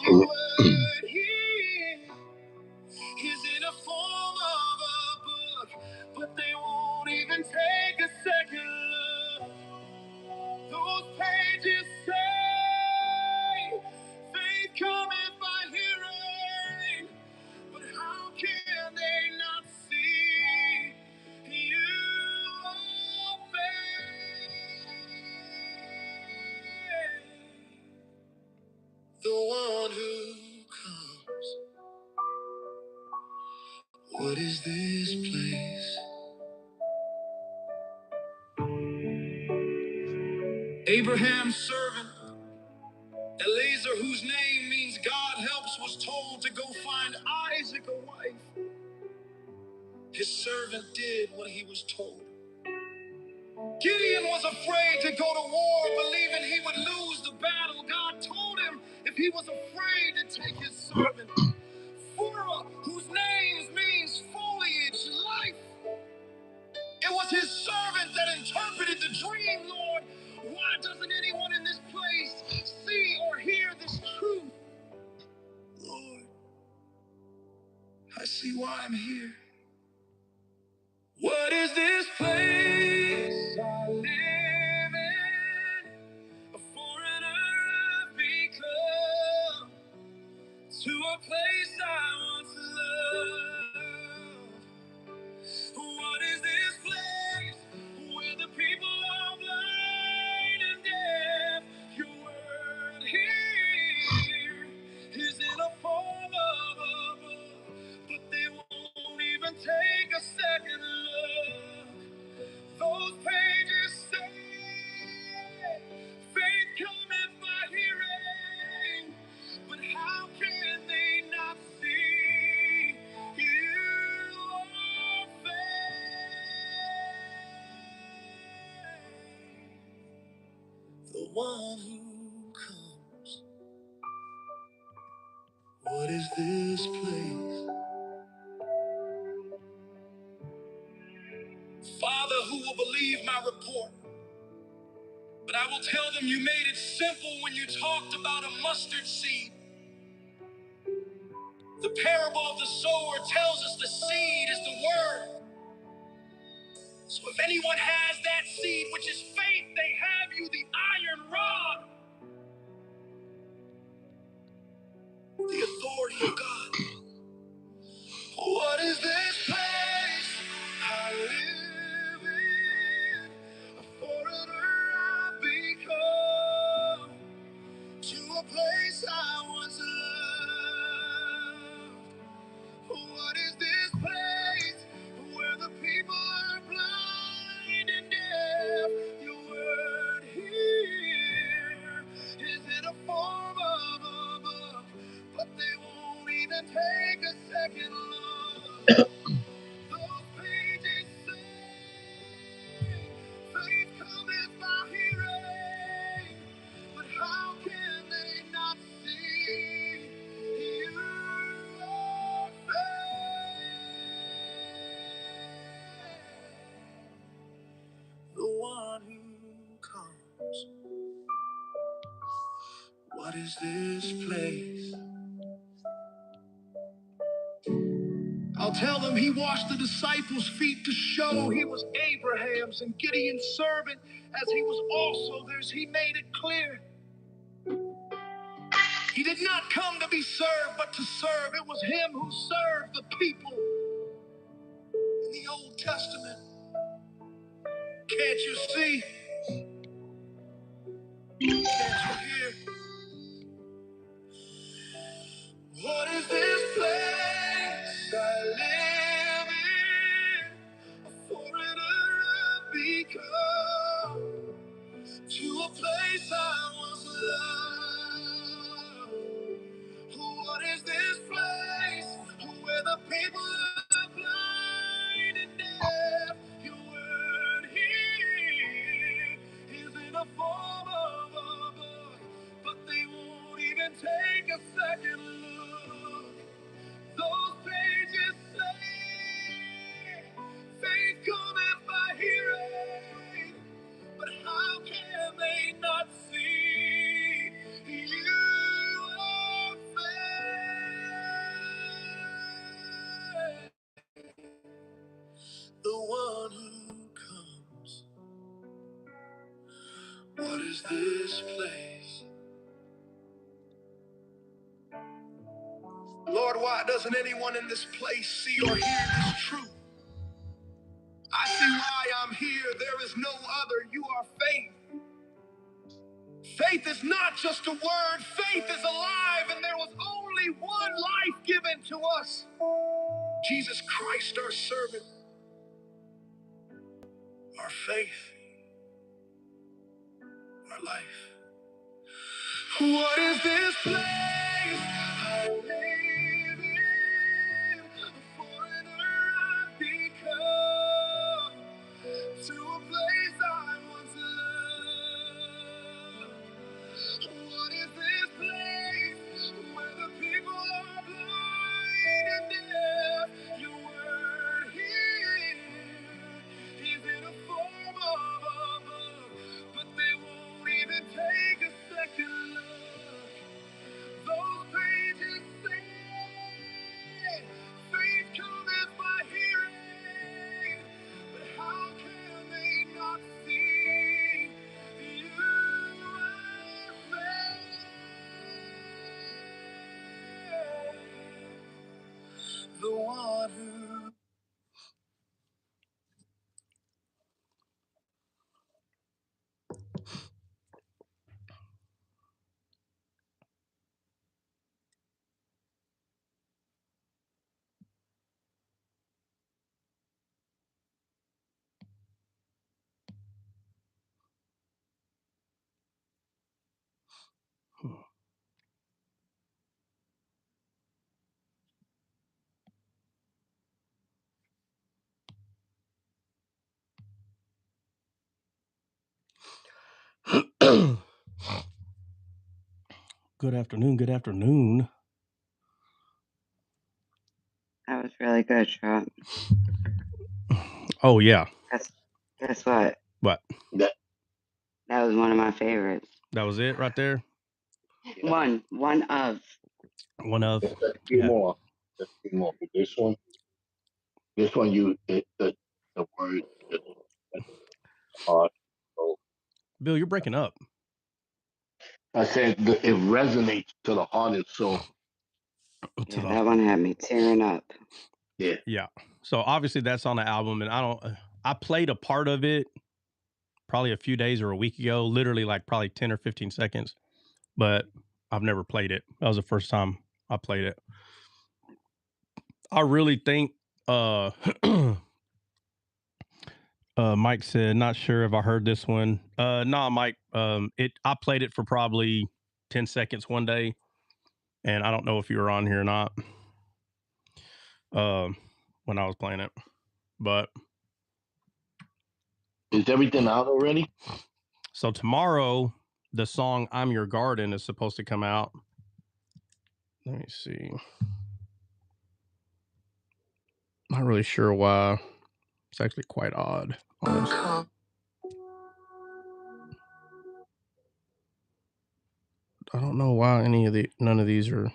Your word here is in the form of a book, but they won't even take a second look. Those pages say, faith cometh by hearing, but how can they not see you are faith? The one who comes. What is this place? Abraham's servant, Eliezer, whose name means God helps, was told to go find Isaac a wife. His servant did what he was told. Gideon was afraid to go to war, believing he would lose the battle. God told him if he was afraid to take his servant. Pharaoh, whose name means foliage, life. It was his servant that interpreted the dream, Lord. Why doesn't anyone in this place see or hear this truth? Lord, I see why I'm here. What is this place I live in? A foreigner I've become, to a place I once loved. What is this place where the people are blind and deaf? Your word here is in a form of a book, but they won't even take a second look. Those pages say, faith cometh by hearing, but how can they not see you are faith? The one who comes. What is this place? Father, who will believe my report? But I will tell them you made it simple when you talked about a mustard seed. The parable of the sower tells us the seed is the word. So if anyone has that seed, which is faith, they have you, the iron rod, the authority of God. What is this place I live in? A foreigner I've become, to a place I once loved. What is this place where the people are blind and deaf? Your word here is in a form of a book, but they won't even take a second look. Those pages say, faith cometh by hearing, but how can they not see you are faith? The one who comes. What is this place? I'll tell them he washed the disciples' feet to show he was Abraham's and Gideon's servant, as he was also theirs. He made it clear. He did not come to be served, but to serve. It was him who served the people in the Old Testament. Can't you see? Can't you hear? What is this place I live in? A foreigner I've become, to a place I once loved. What is this place where the people are blind and deaf? Your word here this place? Lord, why doesn't anyone in this place see or hear this truth? I see why I'm here. There is no other. You are faith. Faith is not just a word. Faith is alive, and there was only one life given to us. Jesus Christ, our servant, our faith, our life. What is this place I live in? A foreigner I've become, to a place I once loved. What is this place where the people are blind and deaf? Your word here is in a form of a book, but they won't even take a second look. Those pages say faith cometh by hearing, but how can they not see you are faith, the one who. Good afternoon. Good afternoon. That was really good, Trump. Oh, yeah. Guess what? What? That was one of my favorites. That was it right there? Yeah. One of. One of. Just a few more. Just a few more. But this one, the word is hard. So Bill, you're breaking up. I said it resonates to the heart and soul. Yeah, that one had me tearing up. Yeah. Yeah. So obviously that's on the album, and I played a part of it probably a few days or a week ago, literally like probably 10 or 15 seconds, but I've never played it. That was the first time I played it. I really think Mike said, not sure if I heard this one. No, Mike, I played it for probably 10 seconds one day, and I don't know if you were on here or not when I was playing it, but. Is everything out already? So tomorrow, the song I'm Your Garden is supposed to come out. Let me see. Not really sure why. It's actually quite odd. Honestly. I don't know why none of these are.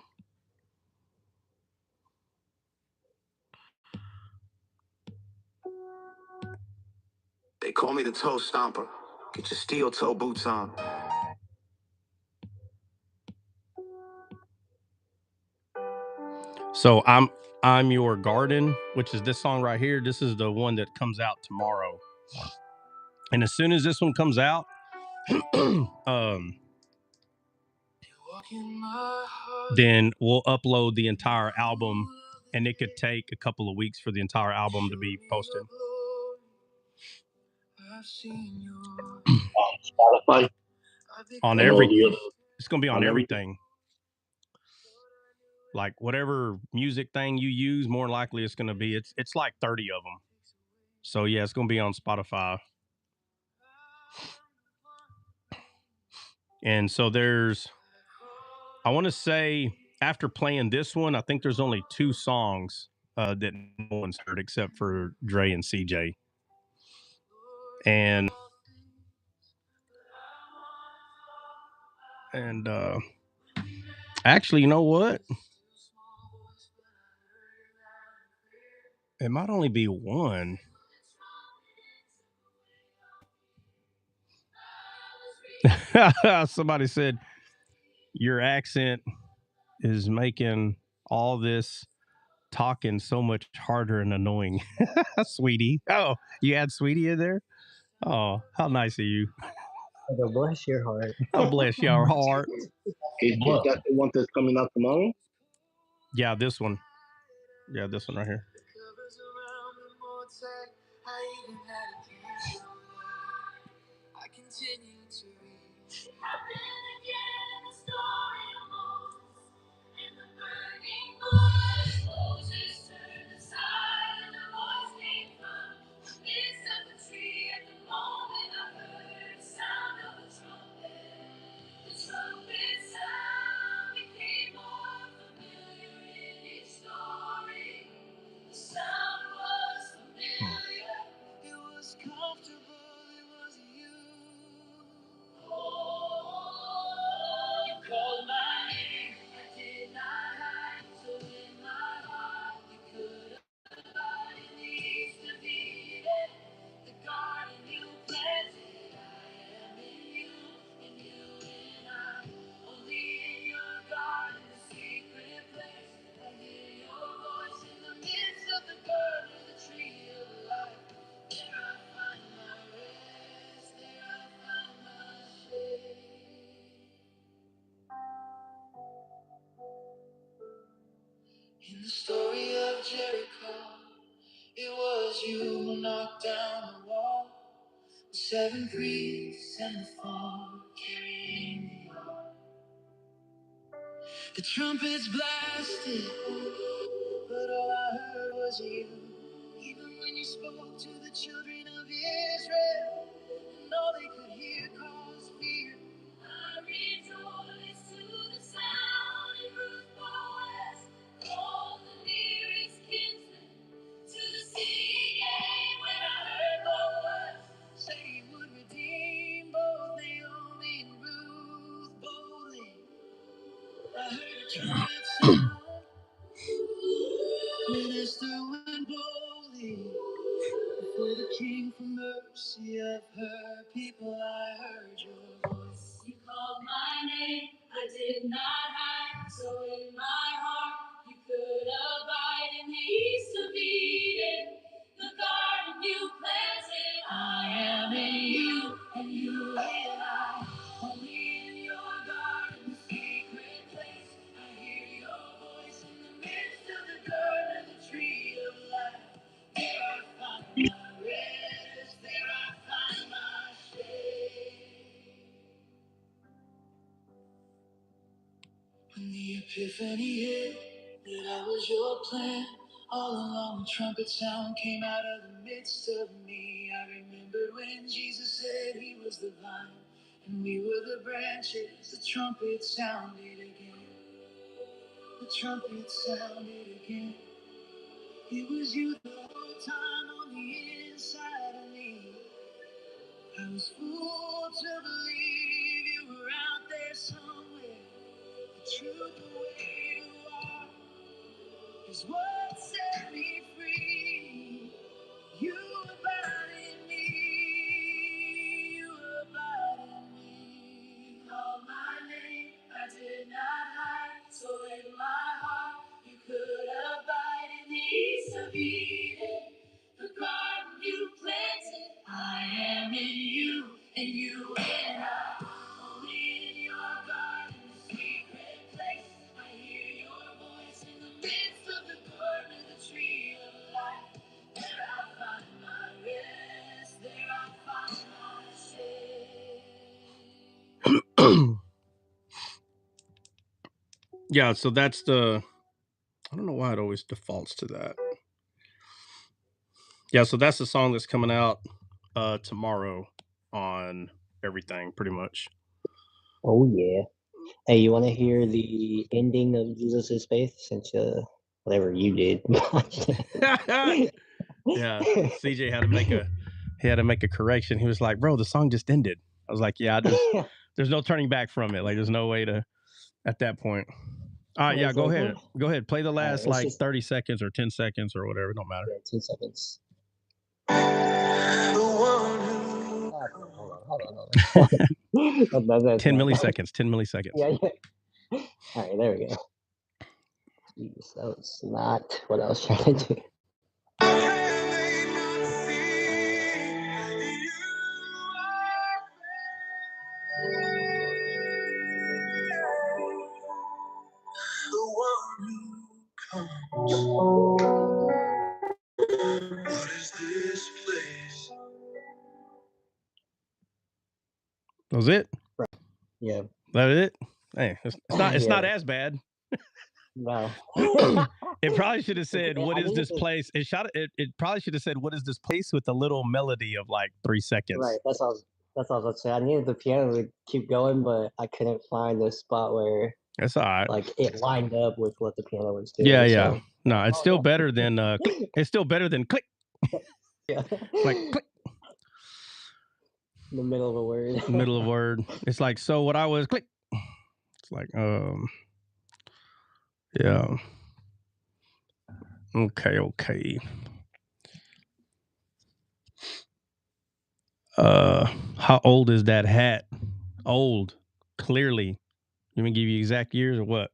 They call me the toe stomper. Get your steel toe boots on. So I'm Your Garden, which is this song right here. This is the one that comes out tomorrow. And as soon as this one comes out, then we'll upload the entire album, and it could take a couple of weeks for the entire album to be posted. Spotify? On everything. It's going to be on everything. Like whatever music thing you use, more likely it's going to be, it's like 30 of them. So yeah, it's going to be on Spotify. And so I want to say after playing this one, I think there's only 2 songs that no one's heard except for Dre and CJ. And actually, you know what? It might only be one. Somebody said your accent is making all this talking so much harder and annoying. Sweetie. Oh, you add Sweetie in there? Oh, how nice of you. Oh, bless your heart. Oh, bless your heart. Is that the one that's coming out tomorrow? Yeah, this one. Yeah, this one right here. I continue to reach. Happen again, the story of Moses and the burning bush. Moses turned aside and the voice came from the midst of the tree. At the moment I heard the sound of a trumpet. The trumpet sound became more familiar in each story. The sound was familiar. It was comfortable. It was you. Oh, you called my name. I did not hide. So in my heart, you could abide in the east of Eden. The garden you planted. I am in you, and you in I. Only in your garden, the secret place. I hear your voice in the midst of the garden, the tree of life. There I find my rest. There I find my shade. In the story of Jericho, it was you who knocked down the wall. The 7 priests and the 4 carrying the ark. The trumpets blasted, but all I heard was you. Even when you spoke to the children of Israel, and all they could hear caused fear. I rejoice to the sound in Ruth Boaz, all the nearest kinsmen to the city gate. When I heard Boaz say he would redeem both Naomi and Ruth boldly, I heard a trumpet sound, minister went boldly. For the King for mercy of her people, I heard your voice. You called my name, I did not hide. So in my heart, you could abide in the east of Eden. The garden you planted, I am in you, and you in I. Only in your garden, the secret place. I hear your voice in the midst of the garden, the tree of life. There I find my rest, there I find my shade. When the epiphany hit, that I was your plan. All along the trumpet sound came out of the midst of me. I remembered when Jesus said he was the vine, and we were the branches. The trumpet sounded again. The trumpet sounded again. It was you the whole time on the inside of me. I was fooled to believe you were out there somewhere. The truth of where you are is what set me free. You abide in me. You abide in me. Call my name, I did not hide. So in my heart, you could abide in the east of Eden. The garden you planted, I am in you, and you in I. Only in your garden, the secret place. I hear your voice in the midst of the garden, the tree of life. There I find my rest, there I find my shade. Yeah, so that's the, I don't know why it always defaults to that. Yeah, so that's the song that's coming out tomorrow on everything, pretty much. Oh, yeah. Hey, you want to hear the ending of Jesus' Faith since whatever you did? Yeah, CJ had to make a correction. He was like, "Bro, the song just ended." I was like, "Yeah, there's no turning back from it. Like, there's no way to at that point." All right, yeah, go ahead. Go ahead. Play the last like 30 seconds or 10 seconds or whatever. It don't matter. Yeah, 10 seconds. on. 10 milliseconds. 10 milliseconds. Yeah. All right, there we go. Jeez, that was not what I was trying to do. That was it? Right. Yeah. That was it? Hey, it's not as bad. Wow. It probably should have said, "What is this place?" It probably should have said, "What is this place?" with a little melody of like 3 seconds. Right. That's all I was about to say. I needed the piano to keep going, but I couldn't find the spot where That's all right. like it lined up with what the piano was doing. Yeah. So. No, it's still better than click. It's still better than click. Yeah. Like click. In the middle of a word. Middle of a word. It's like, so what I was click. It's like, yeah. Okay. How old is that hat? Old, clearly. Let me give you exact years or what?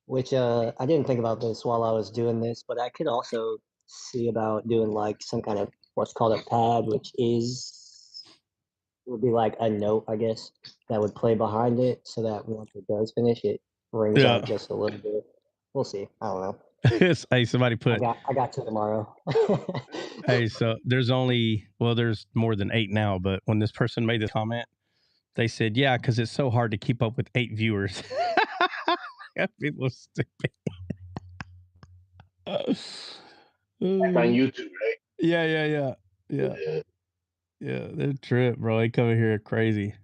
Which I didn't think about this while I was doing this, but I could also see about doing like some kind of what's called a pad, which would be like a note, I guess, that would play behind it, so that once it does finish, it rings out just a little bit. We'll see. I don't know. Hey, somebody put. I got to tomorrow. Hey, so there's more than 8 now, but when this person made the comment, they said, yeah, because it's so hard to keep up with 8 viewers. People are stupid. On YouTube, right? Yeah. They're trip, bro. They come in here crazy.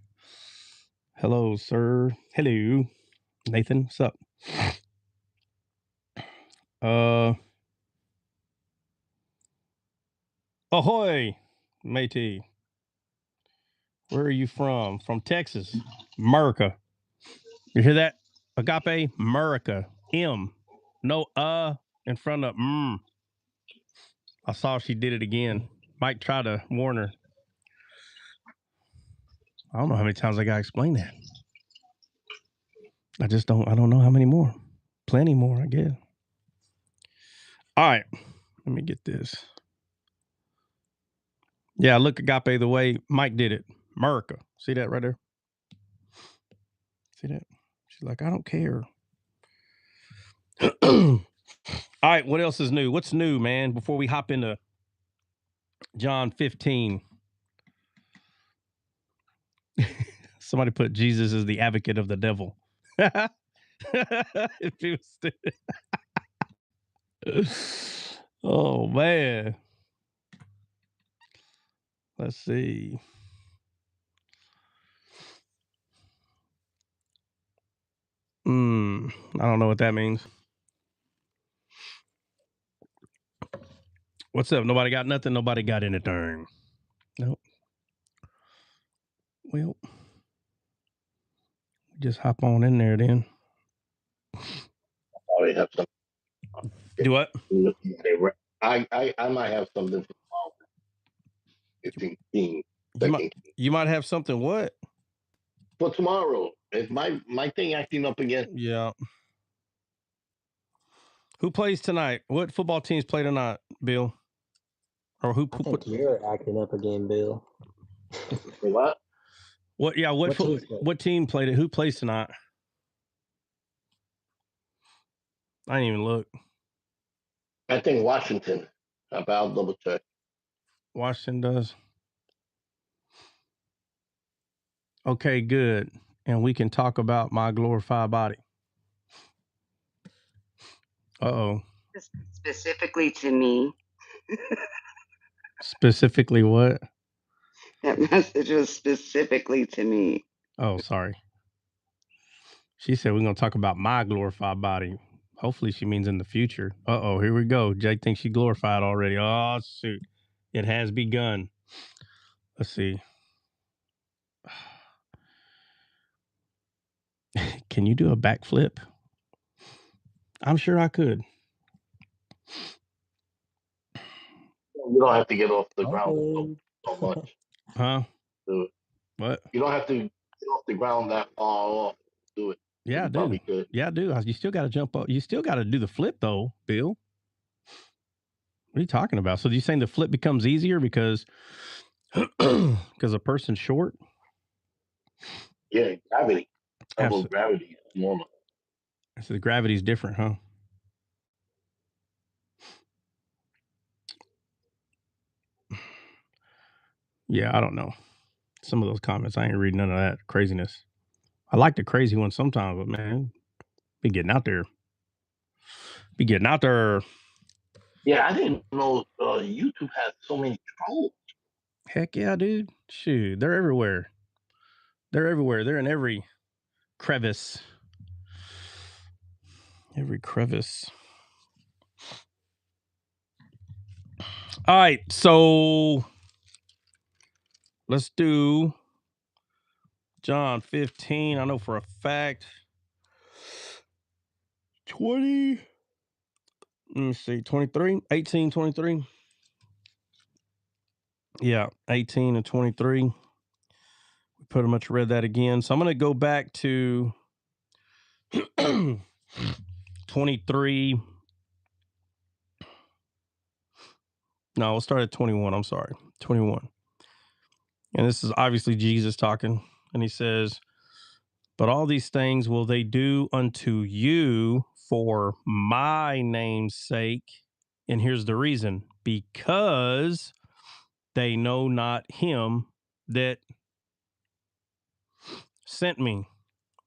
Hello, sir. Hello, Nathan. What's up? Ahoy, matey. Where are you from? From Texas, America. You hear that? Agape, America. M. No in front of I saw she did it again. Mike tried to warn her. I don't know how many times I gotta explain that. I don't know how many more. Plenty more, I guess. All right. Let me get this. Yeah, look, Agape, the way Mike did it. America. See that right there? See that? She's like, I don't care. All right, what else is new? What's new, man? Before we hop into John 15. Somebody put Jesus is the advocate of the devil. If he was stupid. Oh, man. Let's see. I don't know what that means. What's up? Nobody got nothing? Nobody got anything? Nope. Well, just hop on in there then. I have some. Do what? I might have something for tomorrow. 15 seconds. You might have something what? For tomorrow. Is my thing acting up again? Yeah. Who plays tonight? What football teams play tonight, Bill? Or who? I think you're acting up again, Bill. What? What? Yeah. What team played it? Who plays tonight? I didn't even look. I think Washington. I'll double check. Washington does. Okay, good. And we can talk about my glorified body. Uh-oh. Specifically to me. Specifically what? That message was specifically to me. Oh, sorry. She said we're going to talk about my glorified body. Hopefully she means in the future. Uh-oh, here we go. Jake thinks she glorified already. Oh, shoot. It has begun. Let's see. Can you do a backflip? I'm sure I could. You don't have to get off the ground so much. Huh? Do it. What? You don't have to get off the ground that far off. Do it. Yeah, I do. Probably could. Yeah, I do. You still got to jump up. You still got to do the flip, though, Bill. What are you talking about? So, are you saying the flip becomes easier because a person's short? Yeah, gravity. Level of Absolutely. gravity is normal. So the gravity's different, huh? Yeah, I don't know. Some of those comments, I ain't reading none of that craziness. I like the crazy ones sometimes, but man, be getting out there. Be getting out there. Yeah, I didn't know YouTube has so many trolls. Heck yeah, dude. Shoot, they're everywhere. They're everywhere. They're in every crevice. Every crevice. All right, so let's do John 15. I know for a fact 20. Let me see, 23, 18, 23. Yeah, 18 and 23. We pretty much read that again. So I'm going to go back to 23. No, we'll start at 21. I'm sorry. 21. And this is obviously Jesus talking. And he says, but all these things will they do unto you for my name's sake. And here's the reason, because they know not him that sent me.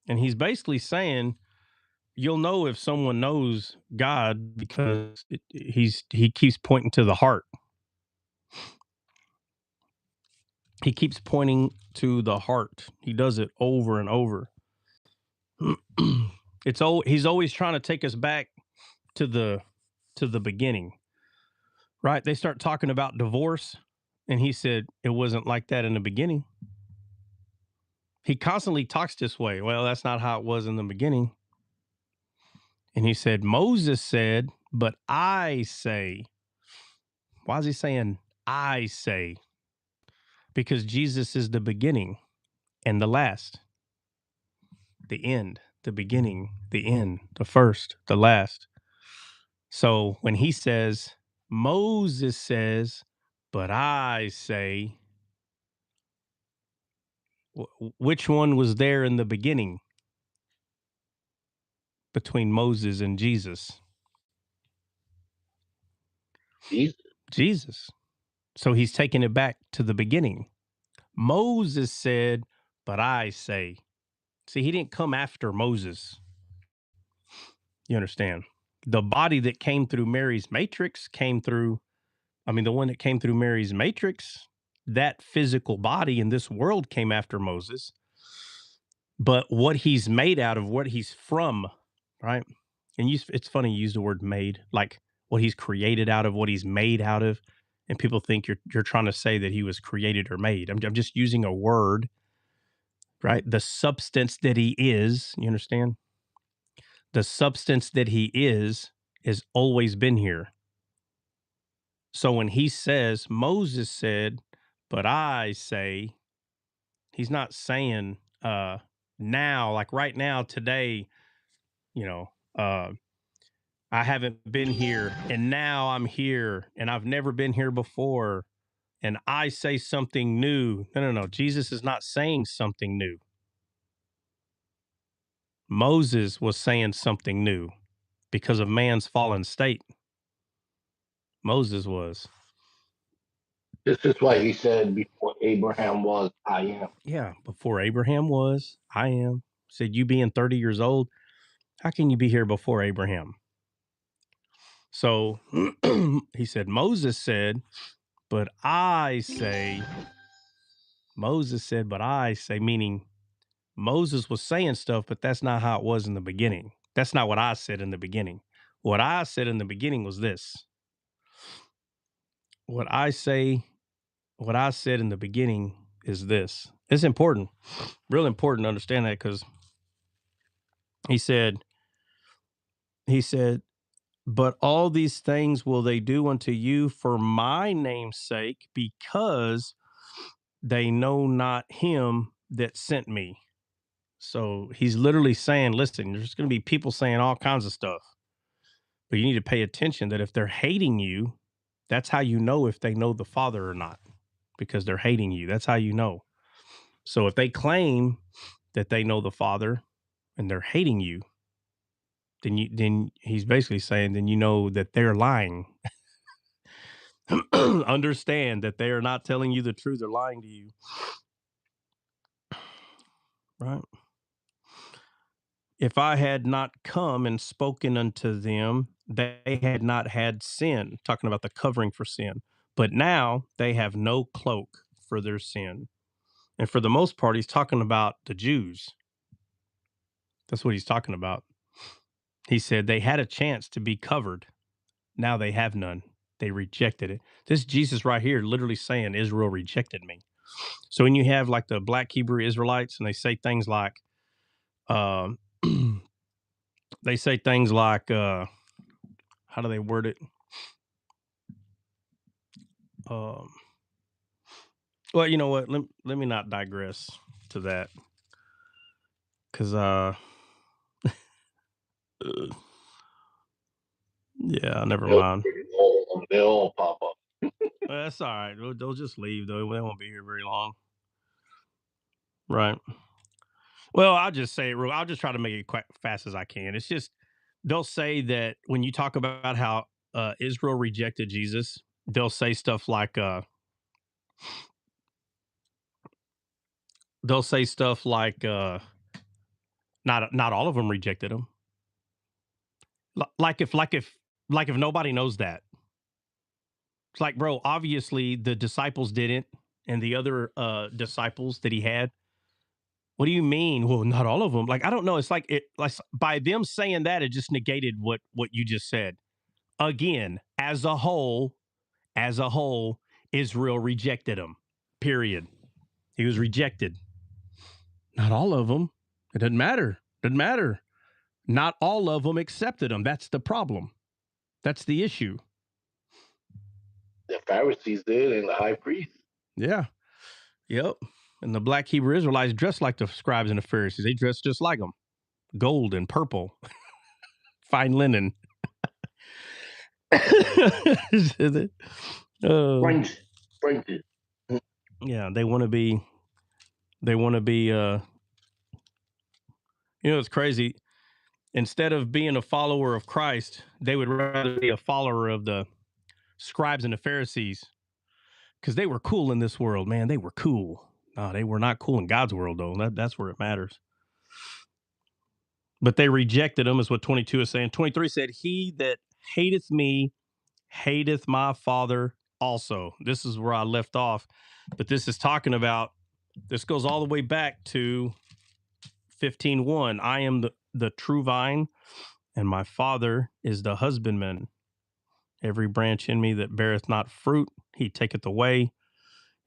And he's basically saying, you'll know if someone knows God because he keeps pointing to the heart. He keeps pointing to the heart. He does it over and over. He's always trying to take us back to the beginning. Right? They start talking about divorce, and he said it wasn't like that in the beginning. He constantly talks this way. Well, that's not how it was in the beginning. And he said, Moses said, but I say. Why is he saying I say? Because Jesus is the beginning and the last, the end, the beginning, the end, the first, the last. So when he says, Moses says, but I say, which one was there in the beginning between Moses and Jesus? Jesus. So he's taking it back to the beginning. Moses said, but I say. See, he didn't come after Moses. You understand? The body that came through Mary's matrix the one that came through Mary's matrix, that physical body in this world came after Moses. But what he's made out of, what he's from, right? And it's funny you use the word made, like what he's created out of, what he's made out of. And people think you're trying to say that he was created or made. I'm just using a word, right? The substance that he is, you understand? The substance that he is has always been here. So when he says, Moses said, but I say, he's not saying now, like right now, today, you know, I haven't been here and now I'm here and I've never been here before and I say something new. No. Jesus is not saying something new. Moses was saying something new because of man's fallen state. Moses was. This is why he said, before Abraham was, I am. Yeah, before Abraham was, I am. Said, you being 30 years old, how can you be here before Abraham? So he said, Moses said, but I say, Moses said, but I say, meaning Moses was saying stuff, but that's not how it was in the beginning. That's not what I said in the beginning. What I said in the beginning was this. What I said in the beginning is this. It's important, real important to understand that, because he said, but all these things will they do unto you for my name's sake, because they know not him that sent me. So he's literally saying, listen, there's going to be people saying all kinds of stuff, but you need to pay attention that if they're hating you, that's how you know if they know the Father or not, because they're hating you. That's how you know. So if they claim that they know the Father and they're hating you, then he's basically saying, then you know that they're lying. Understand that they are not telling you the truth. They're lying to you. Right? If I had not come and spoken unto them, they had not had sin. Talking about the covering for sin. But now they have no cloak for their sin. And for the most part, he's talking about the Jews. That's what he's talking about. He said they had a chance to be covered. Now they have none. They rejected it. This Jesus right here literally saying Israel rejected me. So when you have like the black Hebrew Israelites and they say things like, how do they word it? Well, you know what? Let me not digress to that. Cause yeah, never mind. They'll pop up. Well, that's all right. They'll just leave though. They won't be here very long. Right. Well, I'll just say it real. I'll just try to make it quite fast as I can. It's just they'll say that when you talk about how Israel rejected Jesus, they'll say stuff like not all of them rejected him. Like if nobody knows that. It's like, bro, obviously the disciples didn't, and the other disciples that he had. What do you mean? Well, not all of them. Like, I don't know. It's like by them saying that, it just negated what you just said. Again, as a whole, Israel rejected him. Period. He was rejected. Not all of them. It doesn't matter. Doesn't matter. Not all of them accepted him. That's the problem. That's the issue. The Pharisees did, and the high priest. Yeah. Yep. And the black Hebrew Israelites dressed like the scribes and the Pharisees. They dressed just like them. Gold and purple. Fine linen. Fringes. Yeah, they want to be, it's crazy. Instead of being a follower of Christ, they would rather be a follower of the scribes and the Pharisees because they were cool in this world, man. They were cool. No, they were not cool in God's world, though. That's where it matters. But they rejected him, is what 22 is saying. 23 said, he that hateth me hateth my Father also. This is where I left off. But this is talking about, this goes all the way back to 15:1. I am the true vine, and my Father is the husbandman. Every branch in me that beareth not fruit, he taketh away.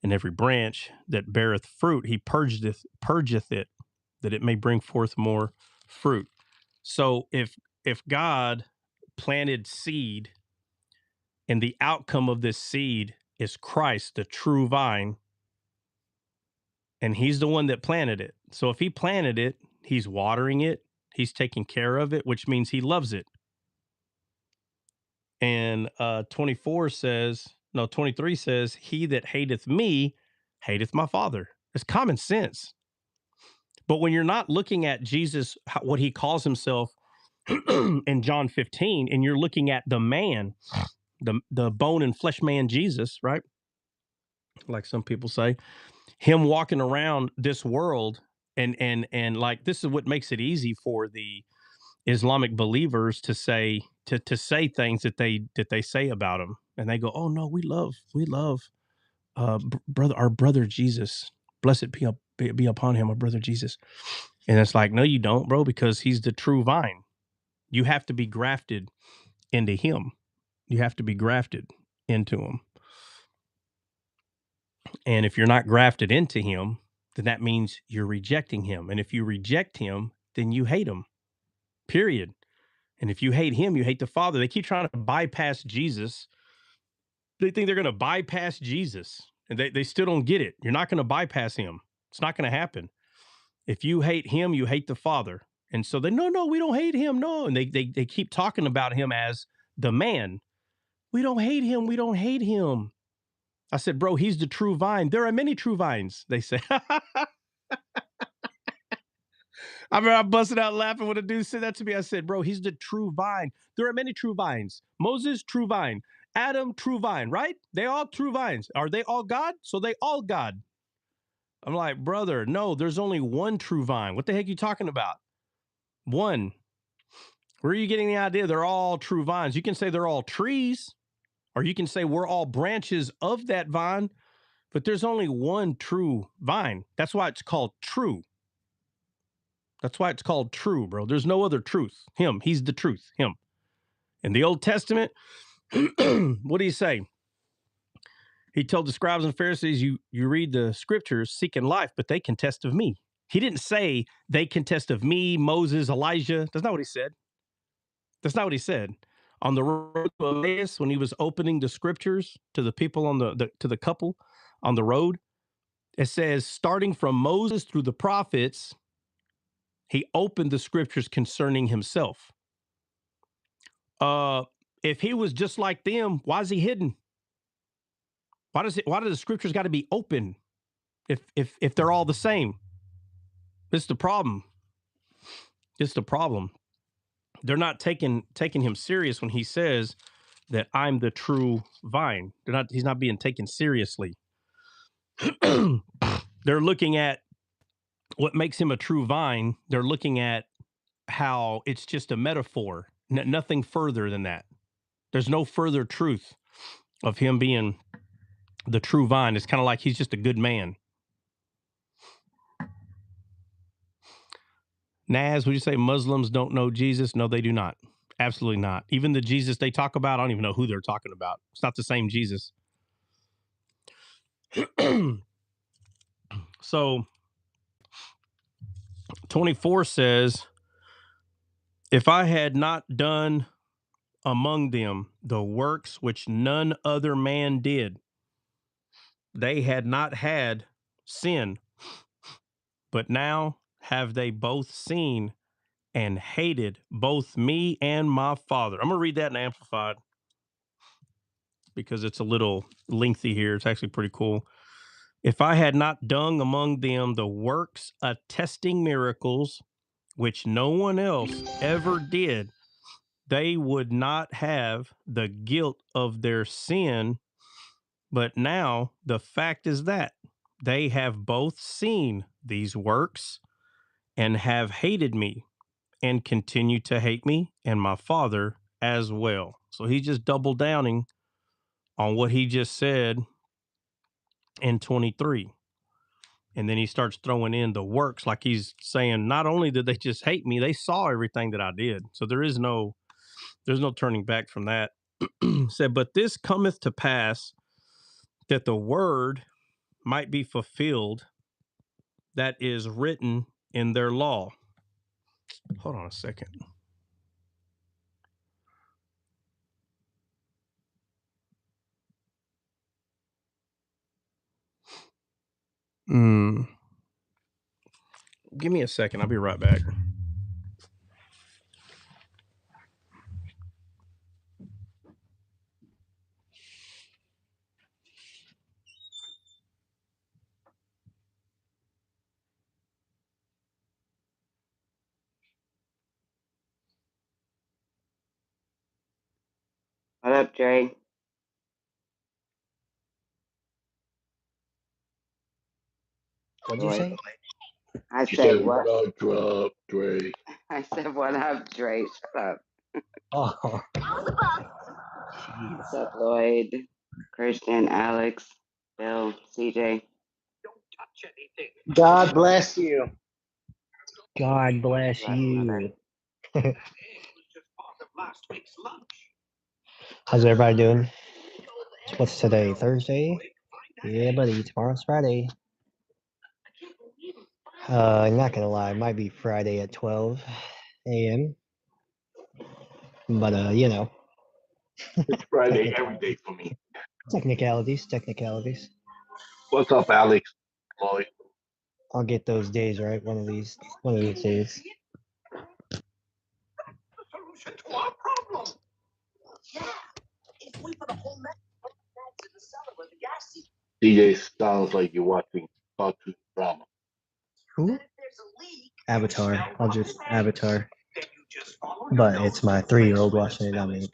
And every branch that beareth fruit, he purgeth it, that it may bring forth more fruit. So if God planted seed, and the outcome of this seed is Christ, the true vine, and he's the one that planted it. So if he planted it, he's watering it, he's taking care of it, which means he loves it. And 23 says, he that hateth me hateth my Father. It's common sense. But when you're not looking at Jesus, what he calls himself in John 15, and you're looking at the man, the bone and flesh man, Jesus, right? Like some people say, him walking around this world, and like, this is what makes it easy for the Islamic believers to say things that they say about him, and they go, "Oh no, we love our brother Jesus, blessed be upon him, our brother Jesus." And it's like, no, you don't, bro, because he's the true vine. You have to be grafted into him. You have to be grafted into him. And if you're not grafted into him, then that means you're rejecting him. And if you reject him, then you hate him. Period. And if you hate him, you hate the Father. They keep trying to bypass Jesus. They think they're going to bypass Jesus. And they still don't get it. You're not going to bypass him. It's not going to happen. If you hate him, you hate the Father. And so no, we don't hate him. No. And they keep talking about him as the man. We don't hate him. We don't hate him. I said, bro, he's the true vine. There are many true vines, they say. I remember I busted out laughing when a dude said that to me. I said, bro, he's the true vine. There are many true vines. Moses, true vine. Adam, true vine, right? They all true vines. Are they all God? So they all God. I'm like, brother, no, there's only one true vine. What the heck are you talking about? One. Where are you getting the idea they're all true vines? You can say they're all trees, or you can say we're all branches of that vine, but there's only one true vine. That's why it's called true. That's why it's called true, bro. There's no other truth. Him. He's the truth. Him. In the Old Testament, what do you say? He told the scribes and Pharisees, you read the scriptures seeking life, but they contest of me. He didn't say they contest of me, Moses, Elijah. That's not what he said. That's not what he said. On the road to Emmaus, when he was opening the scriptures to the people on to the couple on the road, it says, starting from Moses through the prophets, he opened the scriptures concerning himself. If he was just like them, why is he hidden? Why do the scriptures got to be open if they're all the same? It's the problem. It's the problem. They're not taking him serious when he says that I'm the true vine. He's not being taken seriously. They're looking at what makes him a true vine. They're looking at how it's just a metaphor, nothing further than that. There's no further truth of him being the true vine. It's kind of like he's just a good man. Naz, would you say Muslims don't know Jesus? No, they do not. Absolutely not. Even the Jesus they talk about, I don't even know who they're talking about. It's not the same Jesus. So 24 says, if I had not done among them the works which none other man did, they had not had sin. But now have they both seen and hated both me and my Father. I'm going to read that in Amplified because it's a little lengthy here. It's actually pretty cool. If I had not done among them the works attesting miracles, which no one else ever did, they would not have the guilt of their sin. But now the fact is that they have both seen these works and have hated me and continue to hate me and my Father as well. So he's just double downing on what he just said in 23. And then he starts throwing in the works, like he's saying, not only did they just hate me, they saw everything that I did. So there's no turning back from that. Said, but this cometh to pass that the word might be fulfilled that is written in their law. Hold on a second. Give me a second. I'll be right back. What up, Dre? What did you say? I She said said, what? what up, Dre? I said what up, Dre? Shut up. Oh, What's up, Lloyd? Christian, Alex, Bill, CJ. God bless you. God bless Bless mother. you. How's everybody doing? What's today? Thursday? Yeah, buddy. Tomorrow's Friday. I'm not gonna lie. It might be Friday at 12 a.m. But you know, It's Friday every day for me. technicalities. What's up, Alex? Lloyd. I'll get those days right one of these days. Solution to our problem. Yeah. If we put a whole mess in the cellar where the gas leak. DJ sounds like you're watching cartoon drama. Who? Avatar. I'll just Avatar. But it's my 3-year-old watching it. I mean,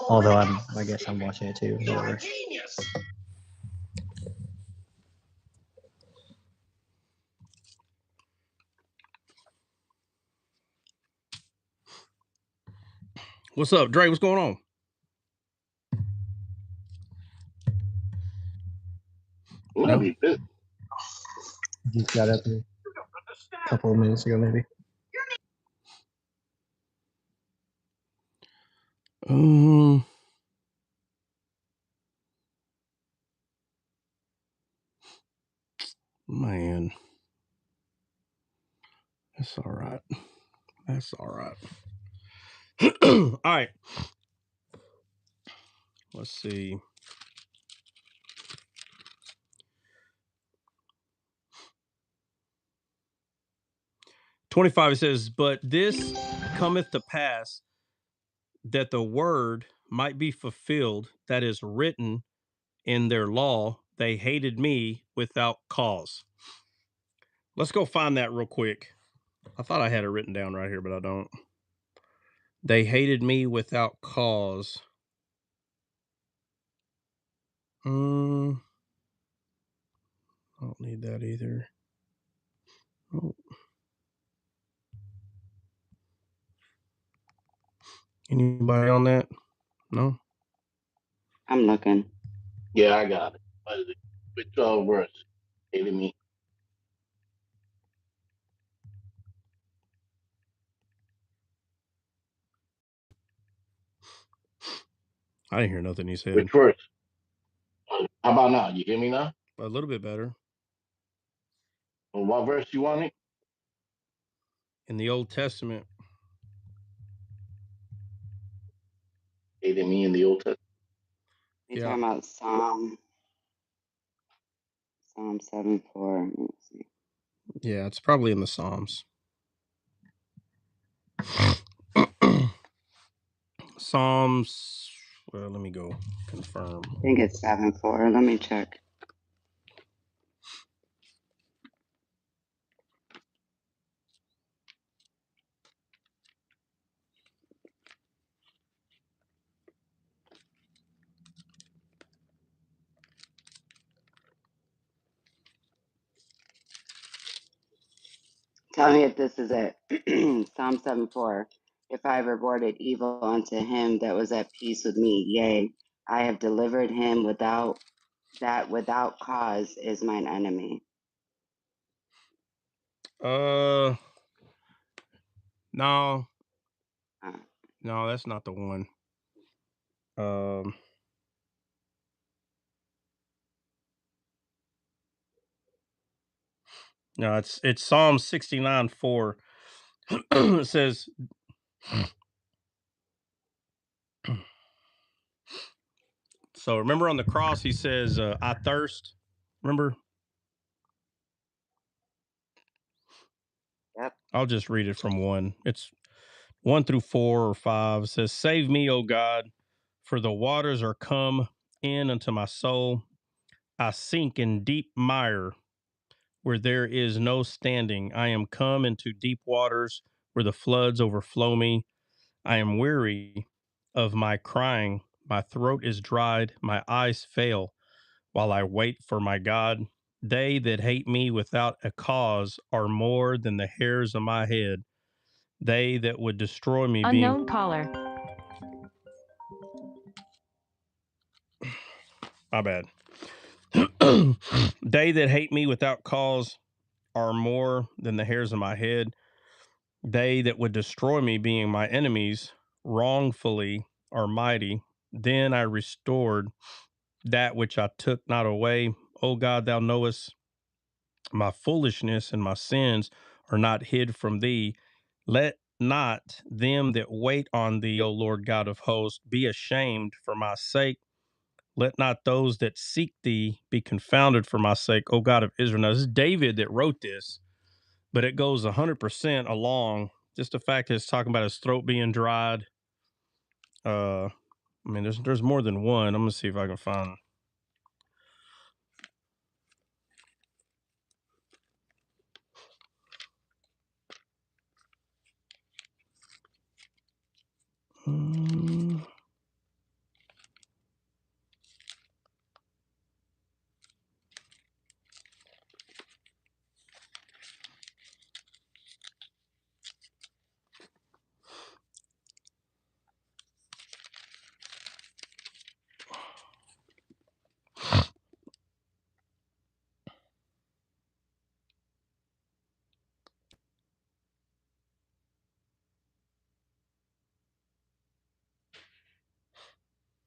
although I guess I'm watching it too. Whatever. What's up, Dre? What's going on? No. Just got up here a couple of minutes ago, maybe. Man. That's all right. That's all right. All right. Let's see. "25, it says, but this cometh to pass that the word might be fulfilled that is written in their law, they hated me without cause." Let's go find that real quick. I thought I had it written down right here, but I don't. They hated me without cause. I don't need that either. Oh. Anybody on that? No? I'm looking. Yeah, I got it. Which verse? Hated me. I didn't hear nothing you said. Which verse? How about now? You hear me now? A little bit better. Well, what verse you want it? In the Old Testament. Hated me in the Old Testament. You're talking about Psalm 7:4. Let's see. Yeah, it's probably in the Psalms. Psalms. Well, let me go confirm. I think it's 7:4. Let me check. Tell me if this is it. Psalm 7:4. If I have rewarded evil unto him that was at peace with me, yea, I have delivered him without cause is mine enemy. No. No, that's not the one. No, it's Psalm 69:4. It says, so remember on the cross, he says, I thirst. Remember? Yep. I'll just read it from 1. It's 1 through 4 or 5. It says, save me, O God, for the waters are come in unto my soul. I sink in deep mire where there is no standing. I am come into deep waters where the floods overflow me. I am weary of my crying. My throat is dried. My eyes fail while I wait for my God. They that hate me without a cause are more than the hairs of my head. They that would destroy me Unknown caller. My bad. They that hate me without cause are more than the hairs of my head. They that would destroy me, being my enemies, wrongfully are mighty. Then I restored that which I took not away. O God, thou knowest my foolishness, and my sins are not hid from thee. Let not them that wait on thee, O Lord God of hosts, be ashamed for my sake. Let not those that seek thee be confounded for my sake, O God of Israel. Now, this is David that wrote this, but it goes 100% along. Just the fact that it's talking about his throat being dried. I mean, there's more than one. I'm going to see if I can find.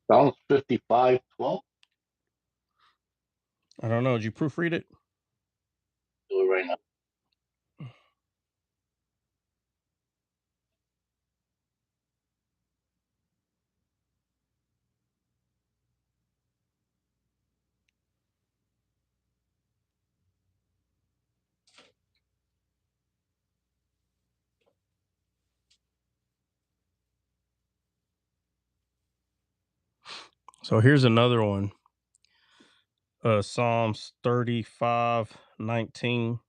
Psalms 55:12. I don't know. Did you proofread it? Do it right now. So here's another one. Psalms 35:19.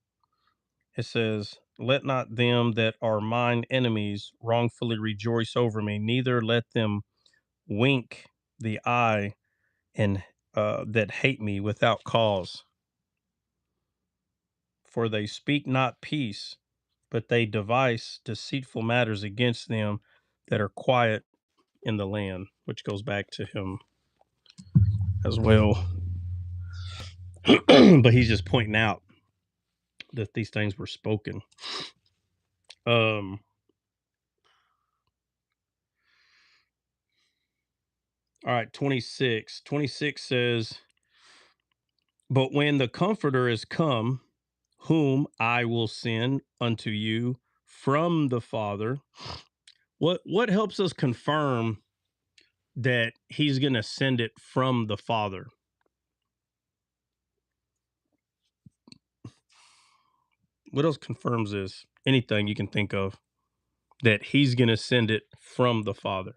It says, let not them that are mine enemies wrongfully rejoice over me, neither let them wink the eye and that hate me without cause. For they speak not peace, but they devise deceitful matters against them that are quiet in the land, which goes back to him as well. But he's just pointing out that these things were spoken. All right, 26. 26 says, but when the Comforter is come, whom I will send unto you from the Father. What helps us confirm that he's going to send it from the Father? What else confirms this? Anything you can think of that he's going to send it from the Father?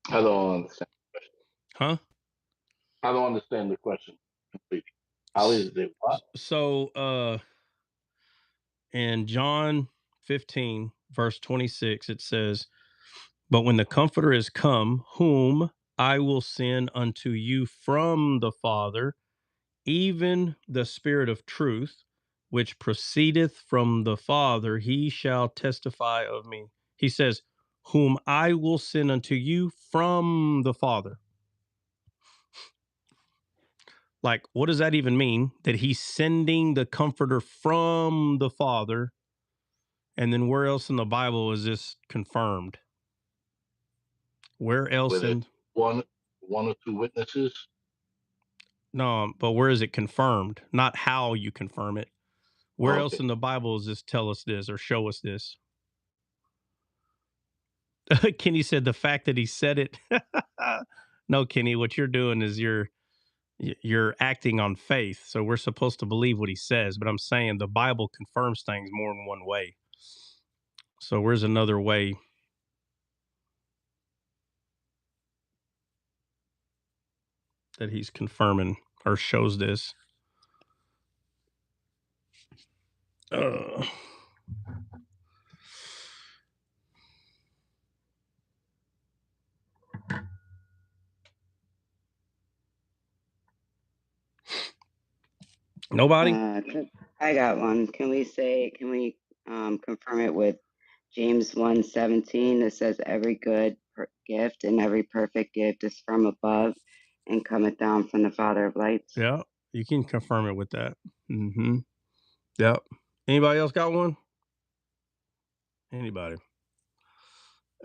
I don't understand. Huh? I don't understand the question completely. How is it what? So in John 15, verse 26, it says, but when the Comforter is come, whom I will send unto you from the Father, even the Spirit of truth, which proceedeth from the Father, he shall testify of me. He says, whom I will send unto you from the Father. Like, what does that even mean? That he's sending the Comforter from the Father. And then where else in the Bible is this confirmed? Where else With in? one or two witnesses? No, but where is it confirmed? Not how you confirm it. Where else Okay. in the Bible does this tell us this or show us this? Kenny said the fact that he said it. No, Kenny, what you're doing is you're acting on faith. So we're supposed to believe what he says, but I'm saying the Bible confirms things more than one way. So where's another way that he's confirming or shows this? Nobody? I got one. Can we confirm it with James 1:17? It says, every good gift and every perfect gift is from above and cometh down from the Father of lights. Yeah, you can confirm it with that. Mm-hmm. Yep. Anybody else got one? Anybody?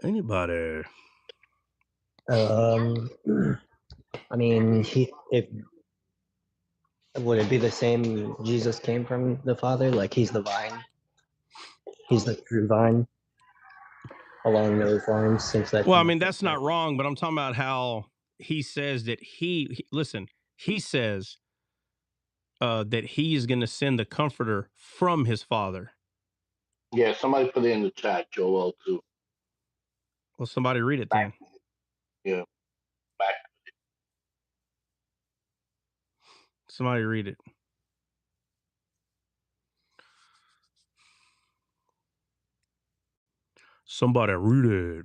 I mean, if would it be the same? Jesus came from the Father, like he's the vine, he's the true vine. along those lines, since that's Well, I mean, that's not wrong, but I'm talking about how he says that listen, he says that he is going to send the comforter from his father. Yeah, somebody put it in the chat, Joel, too. Well, somebody read it then. Yeah. Back. Somebody read it. Somebody read it.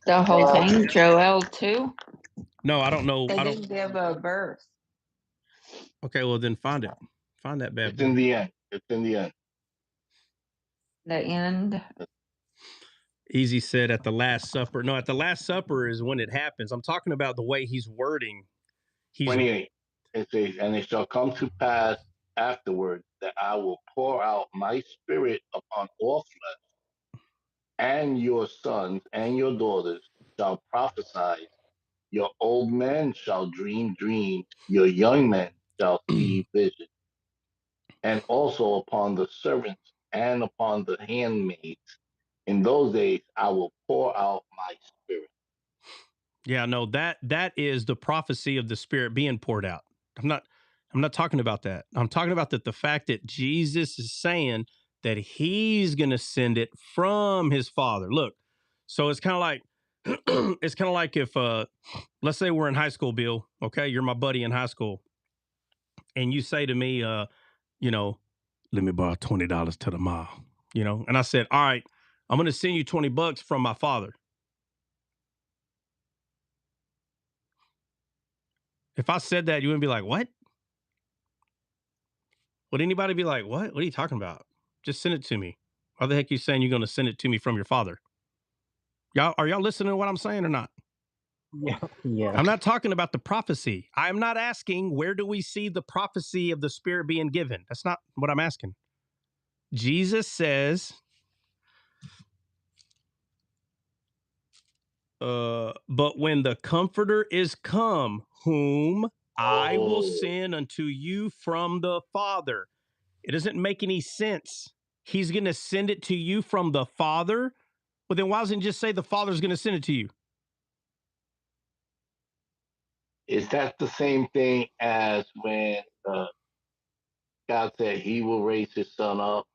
The whole thing, Joel 2? No, I don't know. They I didn't give a verse. Okay, well then find it. Find that bad It's boy. in the end. It's in the end. The end. Easy said at the Last Supper. No, at the Last Supper is when it happens. I'm talking about the way he's wording. 28. It says, and it shall come to pass afterward that I will pour out my spirit upon all flesh, and your sons and your daughters shall prophesy. Your old men shall dream dreams, your young men shall see visions. And also upon the servants and upon the handmaids. In those days I will pour out my spirit. Yeah, no, that is the prophecy of the Spirit being poured out. I'm not talking about that. I'm talking about the fact that Jesus is saying that he's going to send it from his Father. Look, so it's kind of like it's kind of like if let's say we're in high school, Bill. Okay, you're my buddy in high school, and you say to me, you know, let me borrow $20 to the mall, and I said, all right, I'm going to send you $20 from my father. If I said that, you wouldn't be like, what? Would anybody be like, what? What are you talking about? Just send it to me. Why the heck are you saying you're going to send it to me from your father? Are y'all listening to what I'm saying or not? Yeah. I'm not talking about the prophecy. I'm not asking where do we see the prophecy of the Spirit being given. That's not what I'm asking. Jesus says, but when the Comforter is come, whom I will send unto you from the Father. It doesn't make any sense. He's going to send it to you from the Father. Well, then why doesn't he just say the Father's going to send it to you? Is that the same thing as when God said he will raise his son up?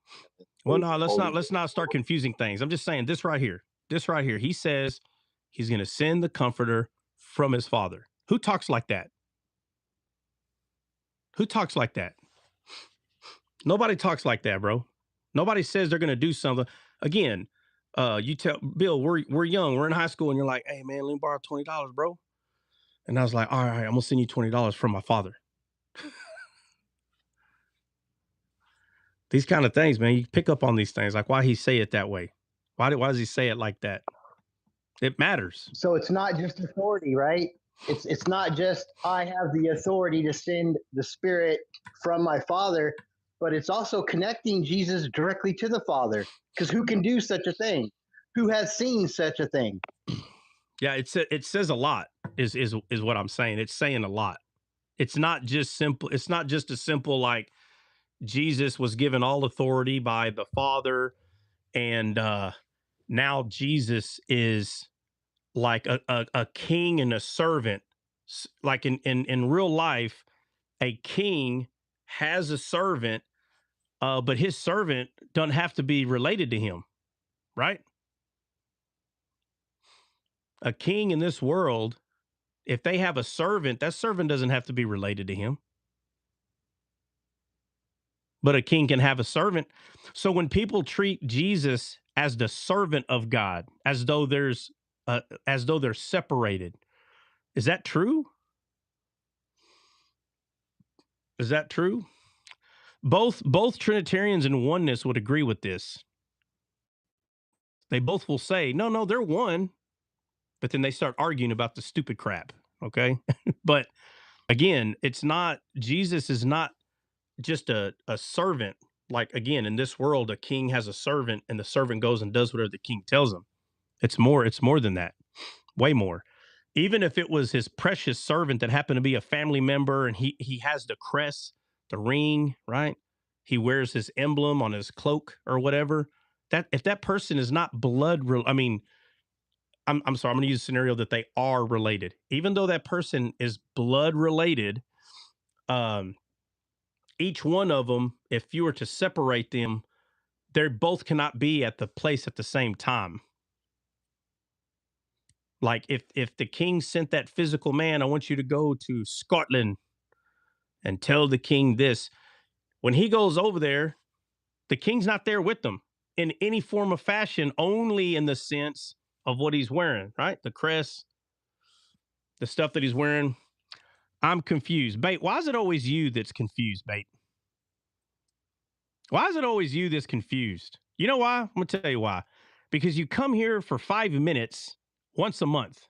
Well, no, let's not start confusing things. I'm just saying this right here. He says he's going to send the Comforter from his Father. Who talks like that? Who talks like that? Nobody talks like that, bro. Nobody says they're going to do something. Again, you tell Bill, we're young, we're in high school, and you're like, hey man, let me borrow $20, bro. And I was like, all right, I'm gonna send you $20 from my father. These kind of things, man, you pick up on these things. Like, why he say it that way? Why does he say it like that? It matters. So it's not just authority, right? It's not just I have the authority to send the Spirit from my Father, but it's also connecting Jesus directly to the Father. Because who can do such a thing? Who has seen such a thing? Yeah, it says a lot. Is what I'm saying. It's saying a lot. It's not just simple. It's not just a simple like Jesus was given all authority by the Father, and now Jesus is like a king and a servant. Like in real life, a king has a servant, but his servant doesn't have to be related to him, right? A king in this world, if they have a servant, that servant doesn't have to be related to him. But a king can have a servant. So when people treat Jesus as the servant of God, as though they're separated, is that true? Is that true? Both Trinitarians and oneness would agree with this. They both will say, no, they're one, but then they start arguing about the stupid crap. Okay. But again, Jesus is not just a servant. Like, again, in this world, a king has a servant and the servant goes and does whatever the king tells him. It's more than that, way more. Even if it was his precious servant that happened to be a family member and he has the crest, the ring, right? He wears his emblem on his cloak or whatever. if that person is not blood, I mean, I'm sorry, I'm going to use a scenario that they are related. Even though that person is blood related, each one of them, if you were to separate them, they both cannot be at the place at the same time. Like if the king sent that physical man, I want you to go to Scotland and tell the king this. When he goes over there, the king's not there with them in any form of fashion, only in the sense of what he's wearing, right? The crest, the stuff that he's wearing. I'm confused. Bait, why is it always you that's confused, Bait? Why is it always you that's confused? You know why? I'm going to tell you why. Because you come here for 5 minutes once a month.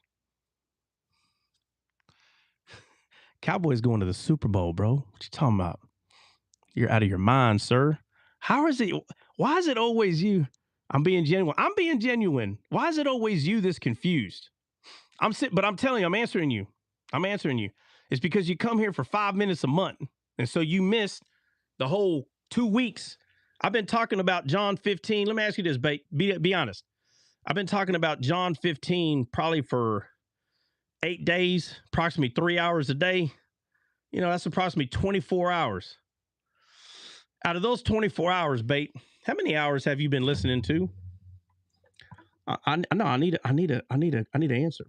Cowboys going to the Super Bowl, bro. What you talking about? You're out of your mind, sir. How is it? Why is it always you? I'm being genuine. I'm being genuine. Why is it always you that's confused? But I'm telling you, I'm answering you. I'm answering you. It's because you come here for 5 minutes a month. And so you missed the whole 2 weeks. I've been talking about John 15. Let me ask you this, be honest. I've been talking about John 15 probably for 8 days, approximately 3 hours a day. You know, that's approximately 24 hours. Out of those 24 hours, Bait, how many hours have you been listening to? I need an answer.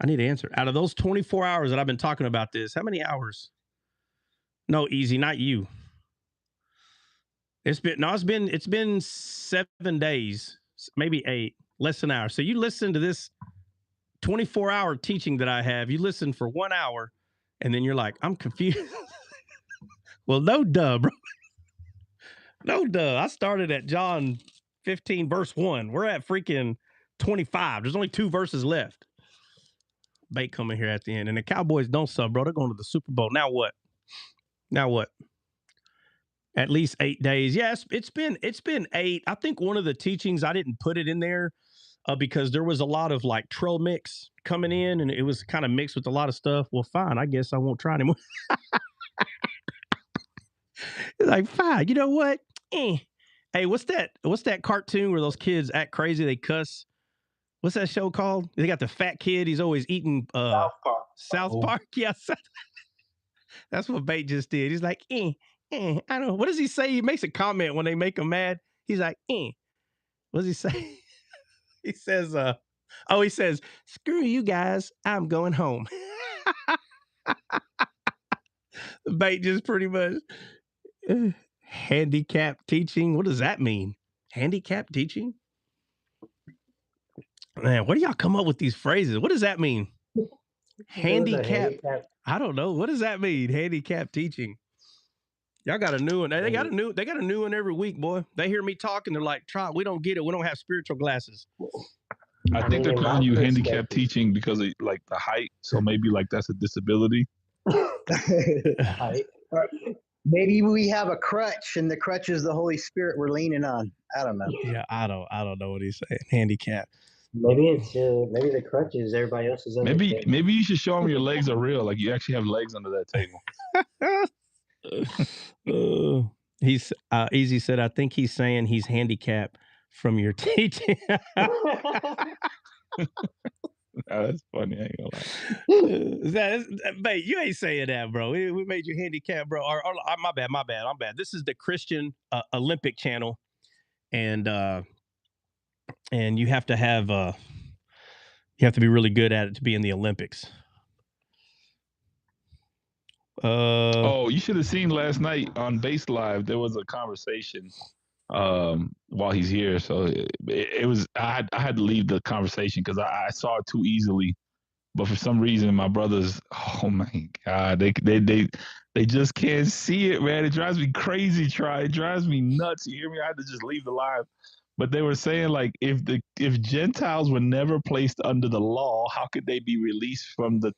I need an answer. Out of those 24 hours that I've been talking about this, how many hours? No, Easy, not you. It's been 7 days, maybe 8, less than an hour. So you listen to this 24-hour teaching that I have. You listen for 1 hour, and then you're like, I'm confused. Well, no duh, bro. No duh. I started at John 15, verse 1. We're at freaking 25. There's only 2 verses left. Bait coming here at the end. And the Cowboys don't sub, bro. They're going to the Super Bowl. Now what? At least 8 days. Yes, it's been 8. I think one of the teachings, I didn't put it in there because there was a lot of like trail mix coming in, and it was kind of mixed with a lot of stuff. Well, fine. I guess I won't try anymore. It's like, fine. You know what? Hey, what's that cartoon where those kids act crazy? They cuss. What's that show called? They got the fat kid. He's always eating South Park. Yes. That's what Bait just did. He's like, I don't know. What does he say? He makes a comment when they make him mad. He's like, What does he say? He says, he says, screw you guys. I'm going home. Bait just pretty much handicap teaching. What does that mean? Handicap teaching? Man, where do y'all come up with these phrases? What does that mean? Handicap. I don't know. What does that mean? Handicap teaching. Y'all got a new one. They got a new one every week, boy. They hear me talking, they're like, "Try, we don't get it. We don't have spiritual glasses." I think they're calling you handicap teaching because of like the height. So maybe like that's a disability. Height. Maybe we have a crutch, and the crutch is the Holy Spirit we're leaning on. I don't know. Yeah, I don't know what he's saying. Handicap. Maybe it's maybe the crutch is everybody else's. Maybe you should show them your legs are real. Like you actually have legs under that table. He's Easy said, I think he's saying he's handicapped from your teaching. Oh, that's funny. I ain't gonna lie. Mate, you ain't saying that, bro. We made you handicapped, bro. My bad. I'm bad. This is the Christian Olympic channel, and you have to have you have to be really good at it to be in the Olympics. You should have seen last night on Base Live. There was a conversation while he's here, so it was. I had to leave the conversation because I saw it too easily. But for some reason, my brothers, oh my God, they just can't see it, man. It drives me crazy. It drives me nuts. You hear me? I had to just leave the live. But they were saying like, if Gentiles were never placed under the law, how could they be released from the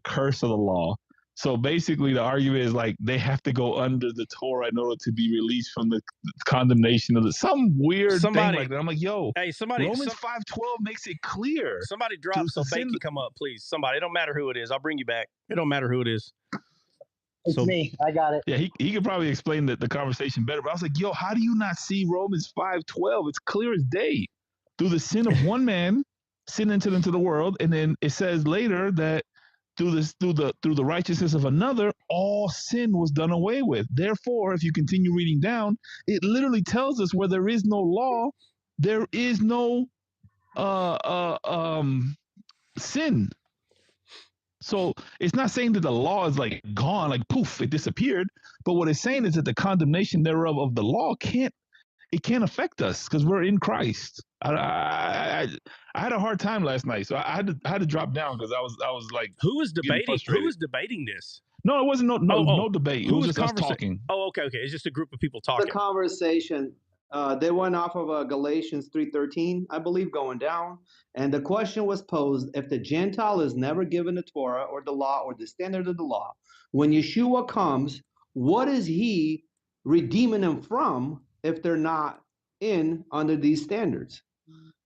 curse of the law? So basically, the argument is like they have to go under the Torah in order to be released from the condemnation of some weird thing like that. I'm like, yo, Romans 5:12 makes it clear. Somebody drop so Bait can come up, please. Somebody. It don't matter who it is. I'll bring you back. It don't matter who it is. It's me. I got it. Yeah, he could probably explain the conversation better. But I was like, yo, how do you not see Romans 5:12? It's clear as day. Through the sin of one man, sin entered into the world, and then it says later that through the righteousness of another, all sin was done away with. Therefore, if you continue reading down, it literally tells us where there is no law, there is no sin. So it's not saying that the law is like gone, like poof, it disappeared. But what it's saying is that the condemnation thereof of the law can't affect us because we're in Christ. I had a hard time last night, so I had to drop down because I was like, who was debating? frustrated. Who was debating this? No, it wasn't no debate. It was just us talking. Oh, okay. It's just a group of people talking. The conversation. They went off of Galatians 3:13, I believe, going down. And the question was posed: if the Gentile is never given the Torah or the law or the standard of the law, when Yeshua comes, what is he redeeming them from if they're not in under these standards?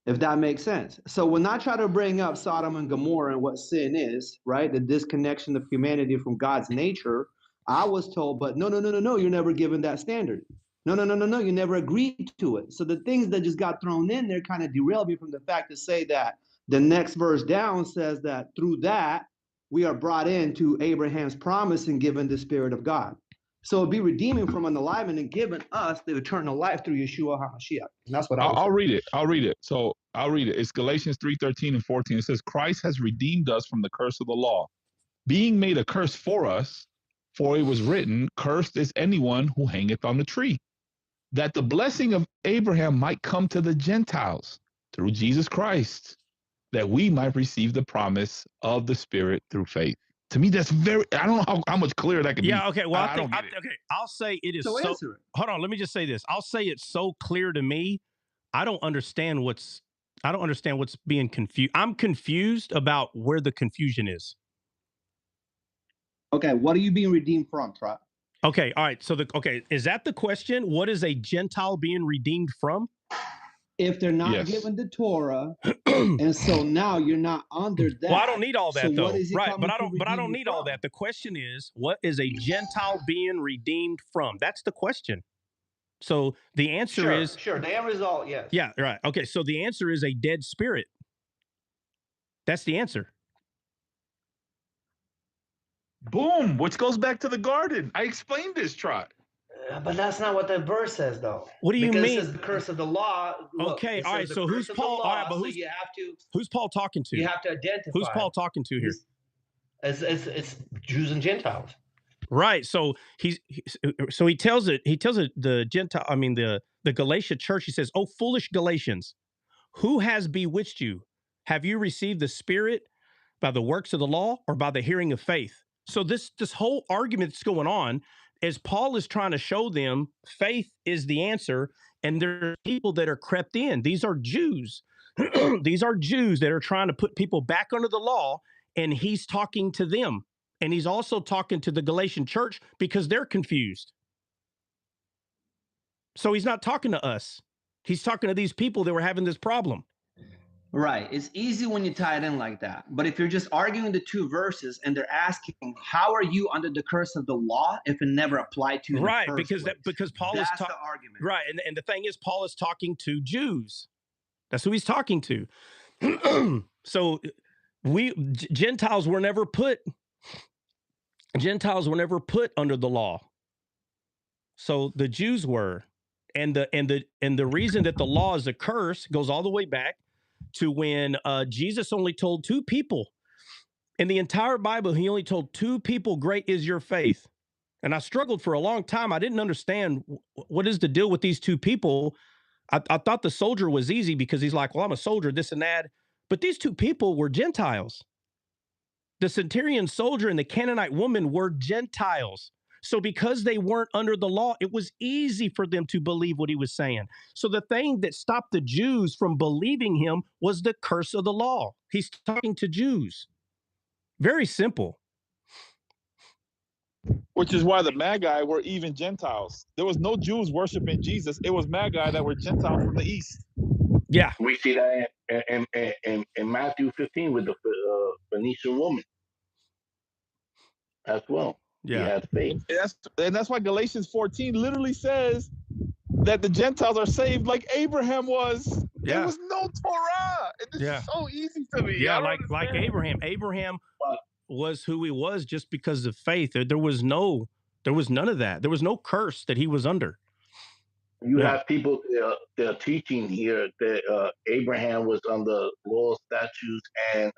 If that makes sense. So when I try to bring up Sodom and Gomorrah and what sin is, right, the disconnection of humanity from God's nature, I was told, but no, you're never given that standard. No, you never agreed to it. So the things that just got thrown in there kind of derailed me from the fact to say that the next verse down says that through that we are brought into Abraham's promise and given the Spirit of God. So it'd be redeeming from unalignment and giving us the eternal life through Yeshua HaMashiach. And that's what I'll read it. I'll read it. So I'll read it. It's Galatians 3:13 and 14. It says, Christ has redeemed us from the curse of the law, being made a curse for us, for it was written, cursed is anyone who hangeth on the tree, that the blessing of Abraham might come to the Gentiles through Jesus Christ, that we might receive the promise of the Spirit through faith. To me, that's I don't know how much clearer that could be. Yeah, okay. Well, I'll say it is so. Hold on, let me just say this. I'll say it's so clear to me. I don't understand what's being confused. I'm confused about where the confusion is. Okay, what are you being redeemed from, Trot? Okay, all right. So is that the question? What is a Gentile being redeemed from? If they're not given the Torah, and so now you're not under that. Well, I don't need all that, so though. Right, but I don't need all that. The question is, what is a Gentile being redeemed from? That's the question. So the answer is sure. The end result, yes. Yeah, right. Okay, so the answer is a dead spirit. That's the answer. Boom, which goes back to the garden. I explained this, Trot. But that's not what the verse says, though. What do you mean? It says the curse of the law. Okay, all right. So who's Paul? All right, but who's Paul talking to? You have to identify. Who's Paul talking to here? It's Jews and Gentiles. Right. So he tells the Gentile. I mean the Galatia church. He says, "Oh, foolish Galatians, who has bewitched you? Have you received the Spirit by the works of the law or by the hearing of faith?" So this whole argument that's going on is Paul is trying to show them faith is the answer, and there are people that are crept in. These are Jews. These are Jews that are trying to put people back under the law, and he's talking to them. And he's also talking to the Galatian church because they're confused. So he's not talking to us. He's talking to these people that were having this problem. Right. It's easy when you tie it in like that. But if you're just arguing the two verses and they're asking, how are you under the curse of the law if it never applied to you? Right, because Paul That's is the argument. Right, and the thing is, Paul is talking to Jews. That's who he's talking to. So Gentiles were never put under the law. So the Jews were. And the reason that the law is a curse goes all the way back to when Jesus only told two people. In the entire Bible, he only told two people, great is your faith. And I struggled for a long time. I didn't understand what is the deal with these two people. I thought the soldier was easy because he's like, well, I'm a soldier, this and that. But these two people were Gentiles. The centurion soldier and the Canaanite woman were Gentiles. So because they weren't under the law, it was easy for them to believe what he was saying. So the thing that stopped the Jews from believing him was the curse of the law. He's talking to Jews. Very simple. Which is why the Magi were even Gentiles. There was no Jews worshiping Jesus. It was Magi that were Gentiles from the east. Yeah. We see that in Matthew 15 with the Phoenician woman as well. He had faith. And that's why Galatians 14 literally says that the Gentiles are saved like Abraham was. Yeah. There was no Torah. And this is so easy to me. Yeah, like Abraham. Abraham was who he was just because of faith. There was none of that. There was no curse that he was under. You have people they're teaching here that Abraham was under law, statutes, and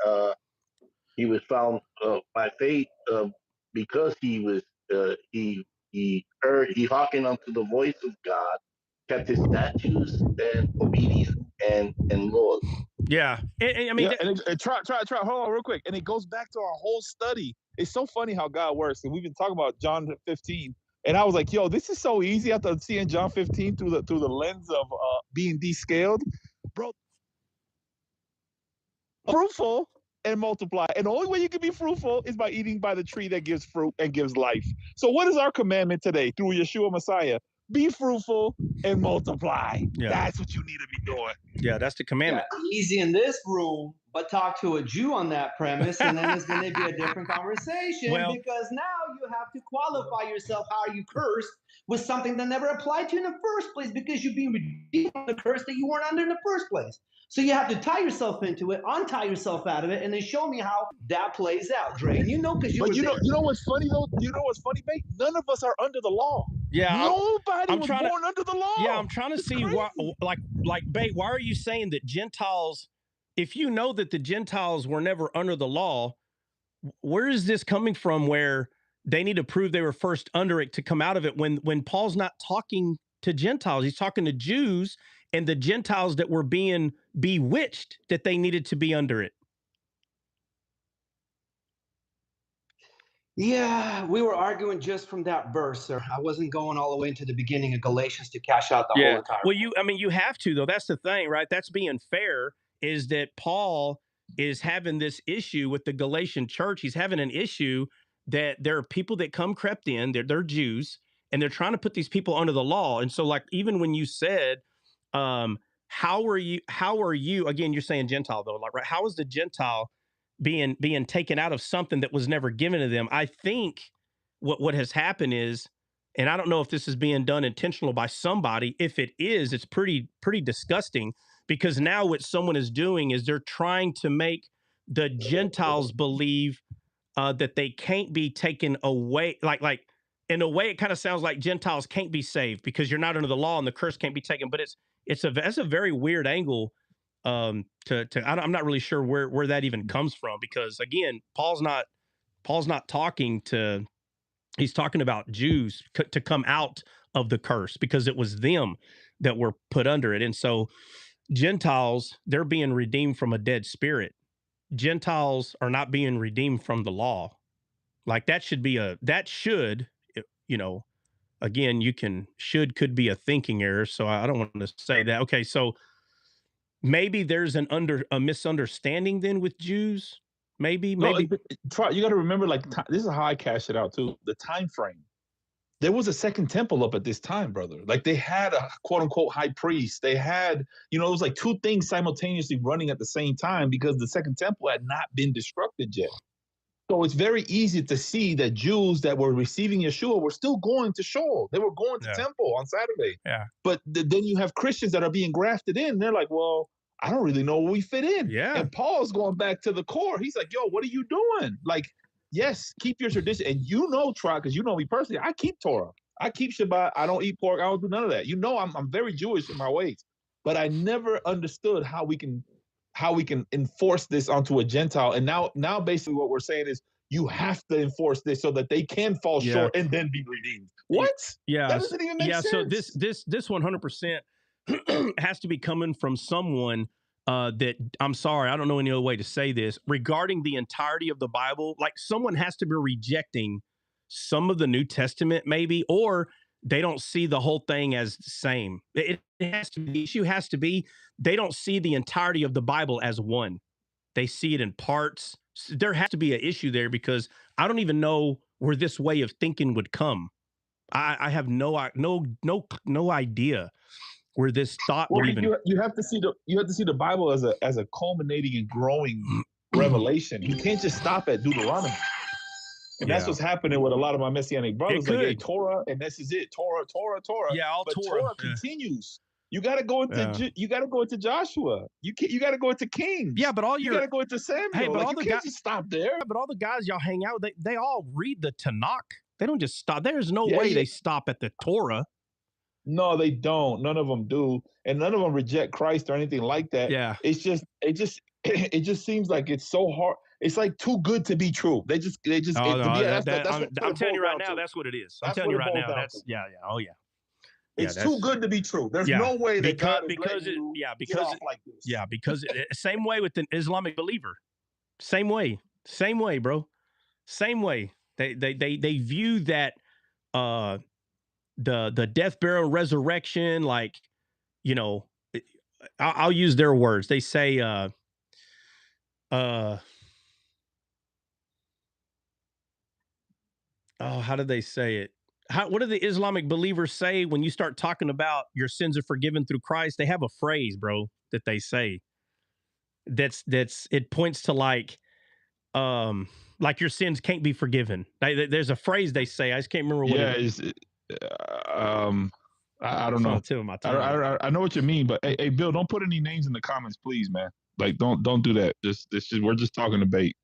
he was found by faith because he was he hearkened unto the voice of God, kept his statutes and obedience and laws. Yeah, I mean, try. Hold on, real quick, and it goes back to our whole study. It's so funny how God works, and we've been talking about John 15. And I was like, yo, this is so easy after seeing John 15 through the lens of being descaled. Bro, fruitful and multiply. And the only way you can be fruitful is by eating by the tree that gives fruit and gives life. So what is our commandment today through Yeshua Messiah? Be fruitful and multiply. Yeah. That's what you need to be doing. Yeah, that's the commandment. Yeah, easy in this room, but talk to a Jew on that premise, and then it's going to be a different conversation because now you have to qualify yourself. How are you cursed with something that never applied to you in the first place because you're being redeemed from the curse that you weren't under in the first place. So you have to tie yourself into it, untie yourself out of it, and then show me how that plays out, Dre. And you know, because you know what's funny though? You know what's funny, mate? None of us are under the law. Yeah, nobody was born under the law. Yeah, I'm trying to see why. Like, Bate, why are you saying that Gentiles? If you know that the Gentiles were never under the law, where is this coming from? Where they need to prove they were first under it to come out of it? When Paul's not talking to Gentiles, he's talking to Jews and the Gentiles that were being bewitched that they needed to be under it. Yeah, we were arguing just from that verse, sir. I wasn't going all the way into the beginning of Galatians to cash out the whole entire. Well, you have to, though. That's the thing, right? That's being fair, is that Paul is having this issue with the Galatian church. He's having an issue that there are people that crept in, they're Jews, and they're trying to put these people under the law. And so, like, even when you said, how are you, again, you're saying Gentile, though, like, right? How is the Gentile being taken out of something that was never given to them? I think what has happened is, and I don't know if this is being done intentional by somebody. If it is, it's pretty disgusting, because now what someone is doing is they're trying to make the Gentiles believe that they can't be taken away. Like in a way, it kind of sounds like Gentiles can't be saved because you're not under the law and the curse can't be taken. But that's a very weird angle. I'm not really sure where that even comes from, because again, Paul's not talking to, he's talking about Jews to come out of the curse because it was them that were put under it. And so Gentiles, they're being redeemed from a dead spirit. Gentiles are not being redeemed from the law. Like that should, again, could be a thinking error. So I don't want to say that. Okay. So maybe there's a misunderstanding then with Jews. Maybe. You got to remember, like, this is how I cash it out too. The time frame. There was a second temple up at this time, brother. Like, they had a quote unquote high priest. They had, it was like two things simultaneously running at the same time because the second temple had not been destructed yet. So it's very easy to see that Jews that were receiving Yeshua were still going to shul. They were going to temple on Saturday. Yeah. But then you have Christians that are being grafted in. They're like, well, I don't really know where we fit in. Yeah. And Paul's going back to the core. He's like, yo, what are you doing? Like, yes, keep your tradition. And Troy, because you know me personally, I keep Torah. I keep Shabbat. I don't eat pork. I don't do none of that. I'm very Jewish in my ways. But I never understood how we can enforce this onto a Gentile. And now basically what we're saying is you have to enforce this so that they can fall short and then be redeemed. What? Yeah. That doesn't even make sense. So this 100% has to be coming from someone that, I'm sorry, I don't know any other way to say this, regarding the entirety of the Bible. Like, someone has to be rejecting some of the New Testament maybe, or they don't see the whole thing as the same. The issue has to be, they don't see the entirety of the Bible as one. They see it in parts. There has to be an issue there, because I don't even know where this way of thinking would come. I have no idea where this thought would even. You have to see the Bible as a culminating and growing revelation. You can't just stop at Deuteronomy. And that's what's happening with a lot of my Messianic brothers. Like, hey, Torah, and this is it. Torah. Yeah, all but Torah. Continues. You got to go into Joshua. You got to go into Kings. Yeah, but you got to go into Samuel. Hey, but like, all you the can't guys just stop there. But all the guys y'all hang out with, they all read the Tanakh. They don't just stop. There's no way they stop at the Torah. No, they don't. None of them do, and none of them reject Christ or anything like that. Yeah, it just seems like it's so hard. It's like too good to be true. I'm telling you right now, that's what it is. I'm telling you right now, that's oh yeah. It's too good to be true. There's no way that God is letting you get off like this. Yeah, because same way with an Islamic believer. Same way, bro. Same way. They view that the death, burial, resurrection, like, you know, I'll use their words. They say how did they say it? What do the Islamic believers say when you start talking about your sins are forgiven through Christ? They have a phrase, bro, that they say. It points to like your sins can't be forgiven. There's a phrase they say. I just can't remember what it is. I don't know. I know what you mean, but hey, Bill, don't put any names in the comments, please, man. Like, don't do that. We're just talking debate.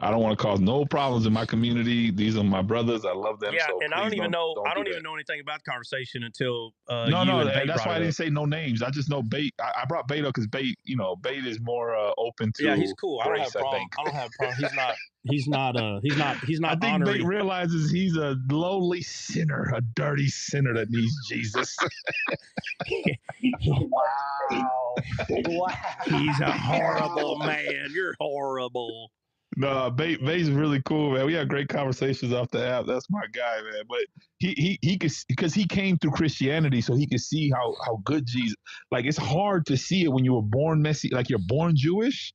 I don't want to cause no problems in my community. These are my brothers. I love them. Yeah, so and I don't even know anything about the conversation until that's why I didn't say no names. I just know Bait. I brought Bait up because Bait is more open to. Yeah, he's cool. Grace, I don't have a problem. I don't have a problem. He's not I think honoring. Bait realizes he's a lowly sinner, a dirty sinner that needs Jesus. Wow. He's a horrible man. You're horrible. No, Bay's really cool, man. We had great conversations off the app. That's my guy, man. But he could, because he came through Christianity, so he could see how good Jesus. Like, it's hard to see it when you were born messy, like you're born Jewish.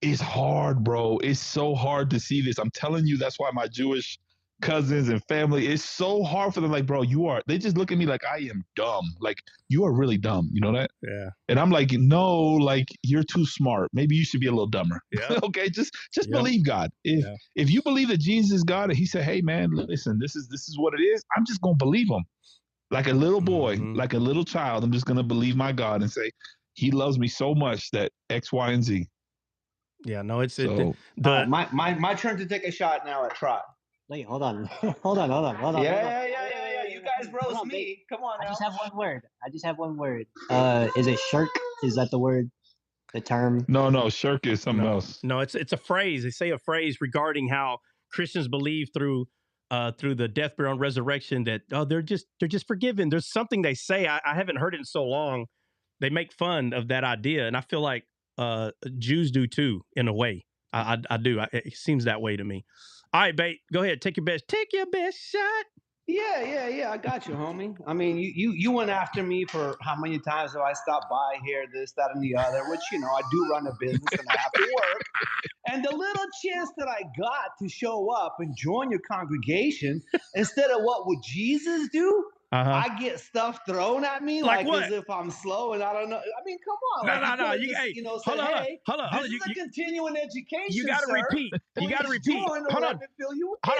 It's hard, bro. It's so hard to see this. I'm telling you, that's why my Jewish cousins and family, it's so hard for them. Like, bro, they just look at me like I am dumb. Like, you are really dumb. You know that? Yeah. And I'm like, no, like, you're too smart. Maybe you should be a little dumber. Yeah. Okay, just believe God. If you believe that Jesus is God and he said, hey man, listen, this is what it is, I'm just gonna believe him. Like a little boy, like a little child, I'm just gonna believe my God and say, he loves me so much that X, Y, and Z. Yeah, no, it's my turn to take a shot now at Trot. Wait, hold on. hold on. Yeah. You guys roast me. Come on now. I just have one word. Is it shirk? Is that the word? The term? No, shirk is something else. No, it's a phrase. They say a phrase regarding how Christians believe through the death, burial, and resurrection that they're just forgiven. There's something they say. I haven't heard it in so long. They make fun of that idea, and I feel like Jews do too, in a way. I do. It seems that way to me. All right, Bait, go ahead. Take your best shot. Yeah. I got you, homie. I mean, you went after me for how many times have I stopped by here, this, that, and the other, which, I do run a business and I have to work. And the little chance that I got to show up and join your congregation, instead of what would Jesus do? I get stuff thrown at me like as if I'm slow and I don't know. I mean, come on. No. Hold on. This is a continuing education. You got to repeat. You got to repeat. Hold on.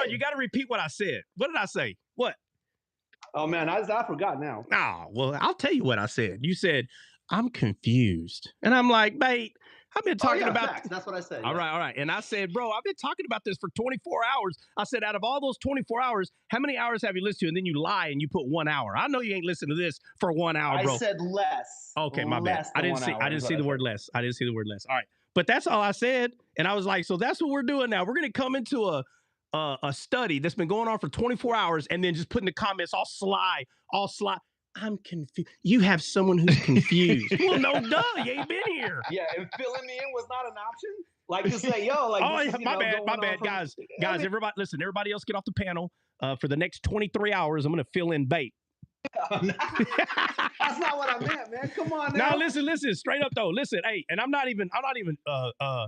You got to repeat what I said. What did I say? What? Oh man, I forgot now. Oh, well, I'll tell you what I said. You said, I'm confused. And I'm like, Bait, I've been talking about facts. That's what I said. All right. And I said, bro, I've been talking about this for 24 hours. I said, out of all those 24 hours, how many hours have you listened to? And then you lie and you put 1 hour. I know you ain't listened to this for 1 hour, bro. I said less. Okay, my bad. I didn't see the word less. I didn't see the word less. All right. But that's all I said. And I was like, so that's what we're doing now. We're going to come into a study that's been going on for 24 hours and then just put in the comments all sly. I'm confused. You have someone who's confused. Well, no, duh. You ain't been here. Yeah, and filling me in was not an option. Like to say, yo, like, my bad, guys. Everybody, listen. Everybody else, get off the panel. For the next 23 hours, I'm going to fill in Bait. That's not what I meant, man. Come on now. Now, listen. Straight up though. Listen, hey, and I'm not even. I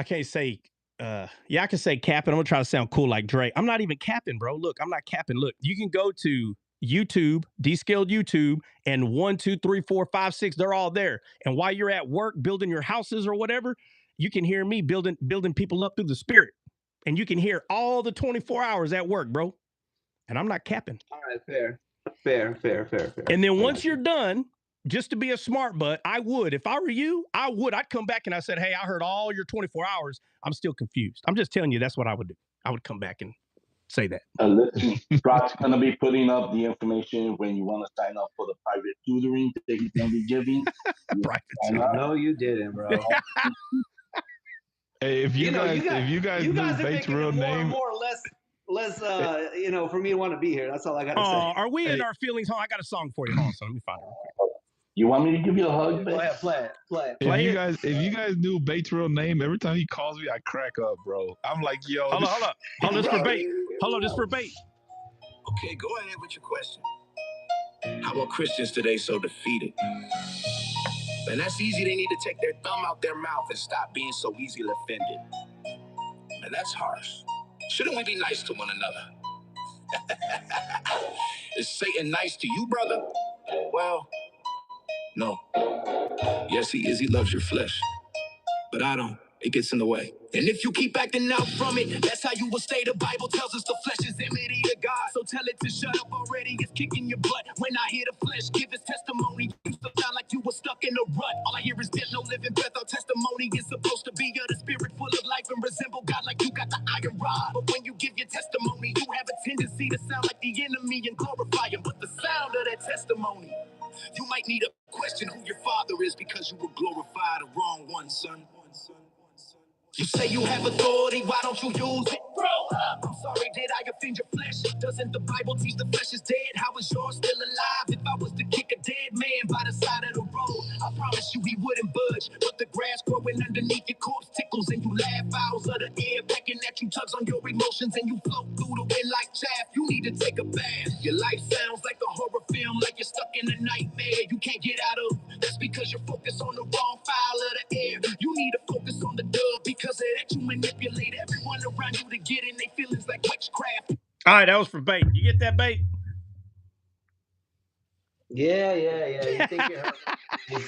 can't say. I can say capping. I'm gonna try to sound cool like Dre. I'm not even capping, bro. Look, I'm not capping. Look, you can go to YouTube, Descaled YouTube, and 1, 2, 3, 4, 5, 6. They're all there. And while you're at work building your houses or whatever, you can hear me building people up through the spirit. and you can hear all the 24 hours at work, bro. And I'm not capping. All right, fair. And then once you're done, just to be a smart butt, I would. If I were you, I'd come back and I said, hey, I heard all your 24 hours. I'm still confused. I'm just telling you, that's what I would do. I would come back and say that. Listen, Brock's going to be putting up the information when you want to sign up for the private tutoring that he's going to be giving. No, you didn't, bro. Hey, if you guys knew Bates' real name, more or less, for me to want to be here. That's all I got to say. Are we in our feelings? Oh, I got a song for you. Hold on, so let me find it. You want me to give you a hug? Go ahead, play it. If you guys knew Bates' real name, every time he calls me, I crack up, bro. I'm like, yo. Hold on, this for Bate. Hold on, this for Bate. Okay, go ahead with your question. How are Christians today so defeated? And that's easy. They need to take their thumb out their mouth and stop being so easily offended. And that's harsh. Shouldn't we be nice to one another? Is Satan nice to you, brother? Well, no. Yes, he is. He loves your flesh. But I don't. It gets in the way. And if you keep acting out from it, that's how you will stay. The Bible tells us the flesh is enmity to God. So tell it to shut up already. It's kicking your butt. When I hear the flesh give its testimony, you still sound like you were stuck in a rut. All I hear is death, no living breath. Our testimony is supposed to be of the spirit full of life and resemble God like you got the iron rod. But when you give your testimony, you have a tendency to sound like the enemy and glorify him. But the sound of that testimony, you might need to question who your father is because you will glorify the wrong one, son. You say you have authority, why don't you use it? Bro, I'm sorry, did I offend your flesh? Doesn't the Bible teach the flesh is dead? How is yours still alive? If I was to kick a dead man by the side of the road, I promise you he wouldn't budge. But the grass growing underneath your corpse tickles and you laugh. Fouls of the air pecking at you, tugs on your emotions and you float through the wind like chaff. You need to take a bath. Your life sounds like a horror film, like you're stuck in a nightmare you can't get out of. That's because you're focused on the wrong foul of the air. You need to focus on the dove because of that you manipulate everyone around you to get in their feelings like witchcraft. All right, that was for Bate. You get that, Bate? Yeah. You think you're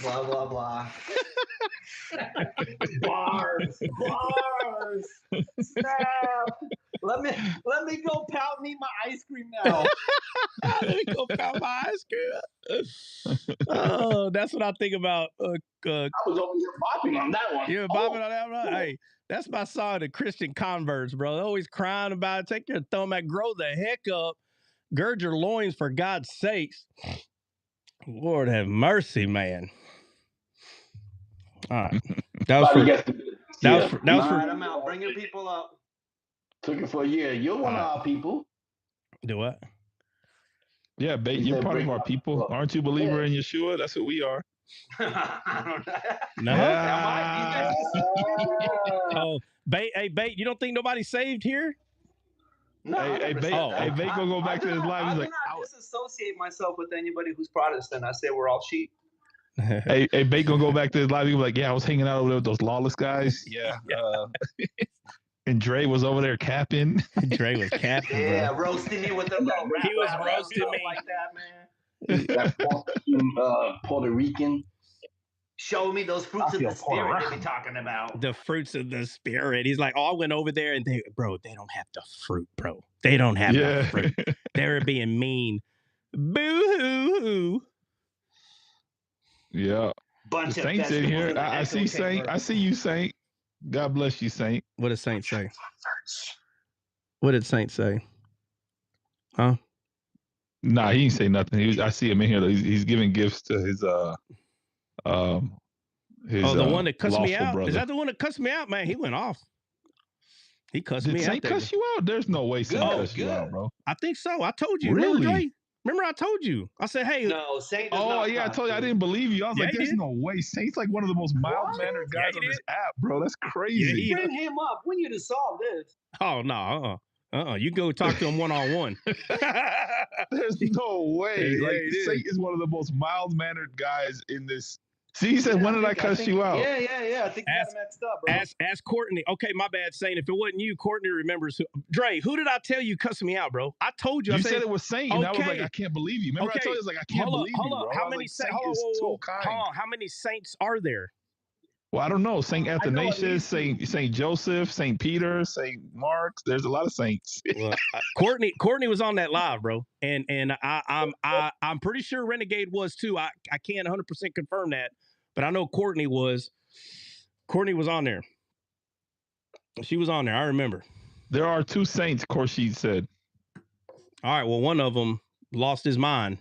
blah, blah, blah. Bars. Snap. Let me go pout me my ice cream now. Let me go pout my ice cream. Oh, that's what I think about. I was over here bopping on that one. You were bopping on that one? Hey, that's my song, The Christian Converts, bro. They're always crying about it. Take your thumb out, grow the heck up, gird your loins for God's sakes. Lord have mercy, man. All right. That was for I'm out. Bring your people up. Took it for a year. You're one of our people. Do what? Yeah, Bate, you're part of our people. Aren't you a believer in Yeshua? That's who we are. No. Yeah. Oh, Bate, hey, Bate, you don't think nobody's saved here? No, hey, Bate gonna go back to his life. He's like, I do not disassociate myself with anybody who's Protestant. I say we're all sheep. hey, Bate gonna go back to his life. He was like, yeah, I was hanging out over there with those lawless guys. Yeah. And Dre was over there capping. Dre was capping, yeah, bro. roasting me with the little rap. He was roasting me like that, man. That Puerto Rican. Show me those fruits of the spirit they be talking about. The fruits of the spirit. He's like, oh, I went over there and they don't have the fruit, bro. They don't have the fruit. They're being mean. Boo-hoo-hoo. Yeah. Bunch of Saints in here. I see Saint. I see you, Saint. God bless you, Saint. What did Saint say? What did Saint say? Huh? Nah, he didn't say nothing. I see him in here. He's giving gifts to his the one that cussed me out. brother. Is that the one that cussed me out, man? He went off. He cussed me out. Saint cuss you out? There's no way Saint cuss you out, bro. I think so. I told you. Really? Remember, Dre? Remember I told you. I said, hey. No, Saint does Oh, not yeah, I told you. I didn't believe you. I was like, there's did. no way. Saint's like one of the most mild-mannered guys on this app, bro. That's crazy. Bring him up. We need to solve this. Oh, no. You go talk to him one-on-one. There's no way. Saint is one of the most mild-mannered guys in this. See, he said, when did I cuss you out? Yeah. I think you got him mixed up, bro. Ask Courtney. Okay, my bad, Saint. If it wasn't you, Courtney remembers. Dre, who did I tell you cussed me out, bro? I told you. You said it was Saint, and I was like, I can't believe you. Remember I told you, I was like, I can't believe you, bro. How many saints? Hold on. How many saints are there? Well, I don't know. Saint I know at Athanasius, least Saint Joseph, Saint Peter, Saint Mark. There's a lot of saints. Well, Courtney was on that live, bro, and I'm pretty sure Renegade was too. I can't 100% confirm that, but I know Courtney was. Courtney was on there. She was on there. I remember. There are two saints, Khorshid said. All right. Well, one of them lost his mind.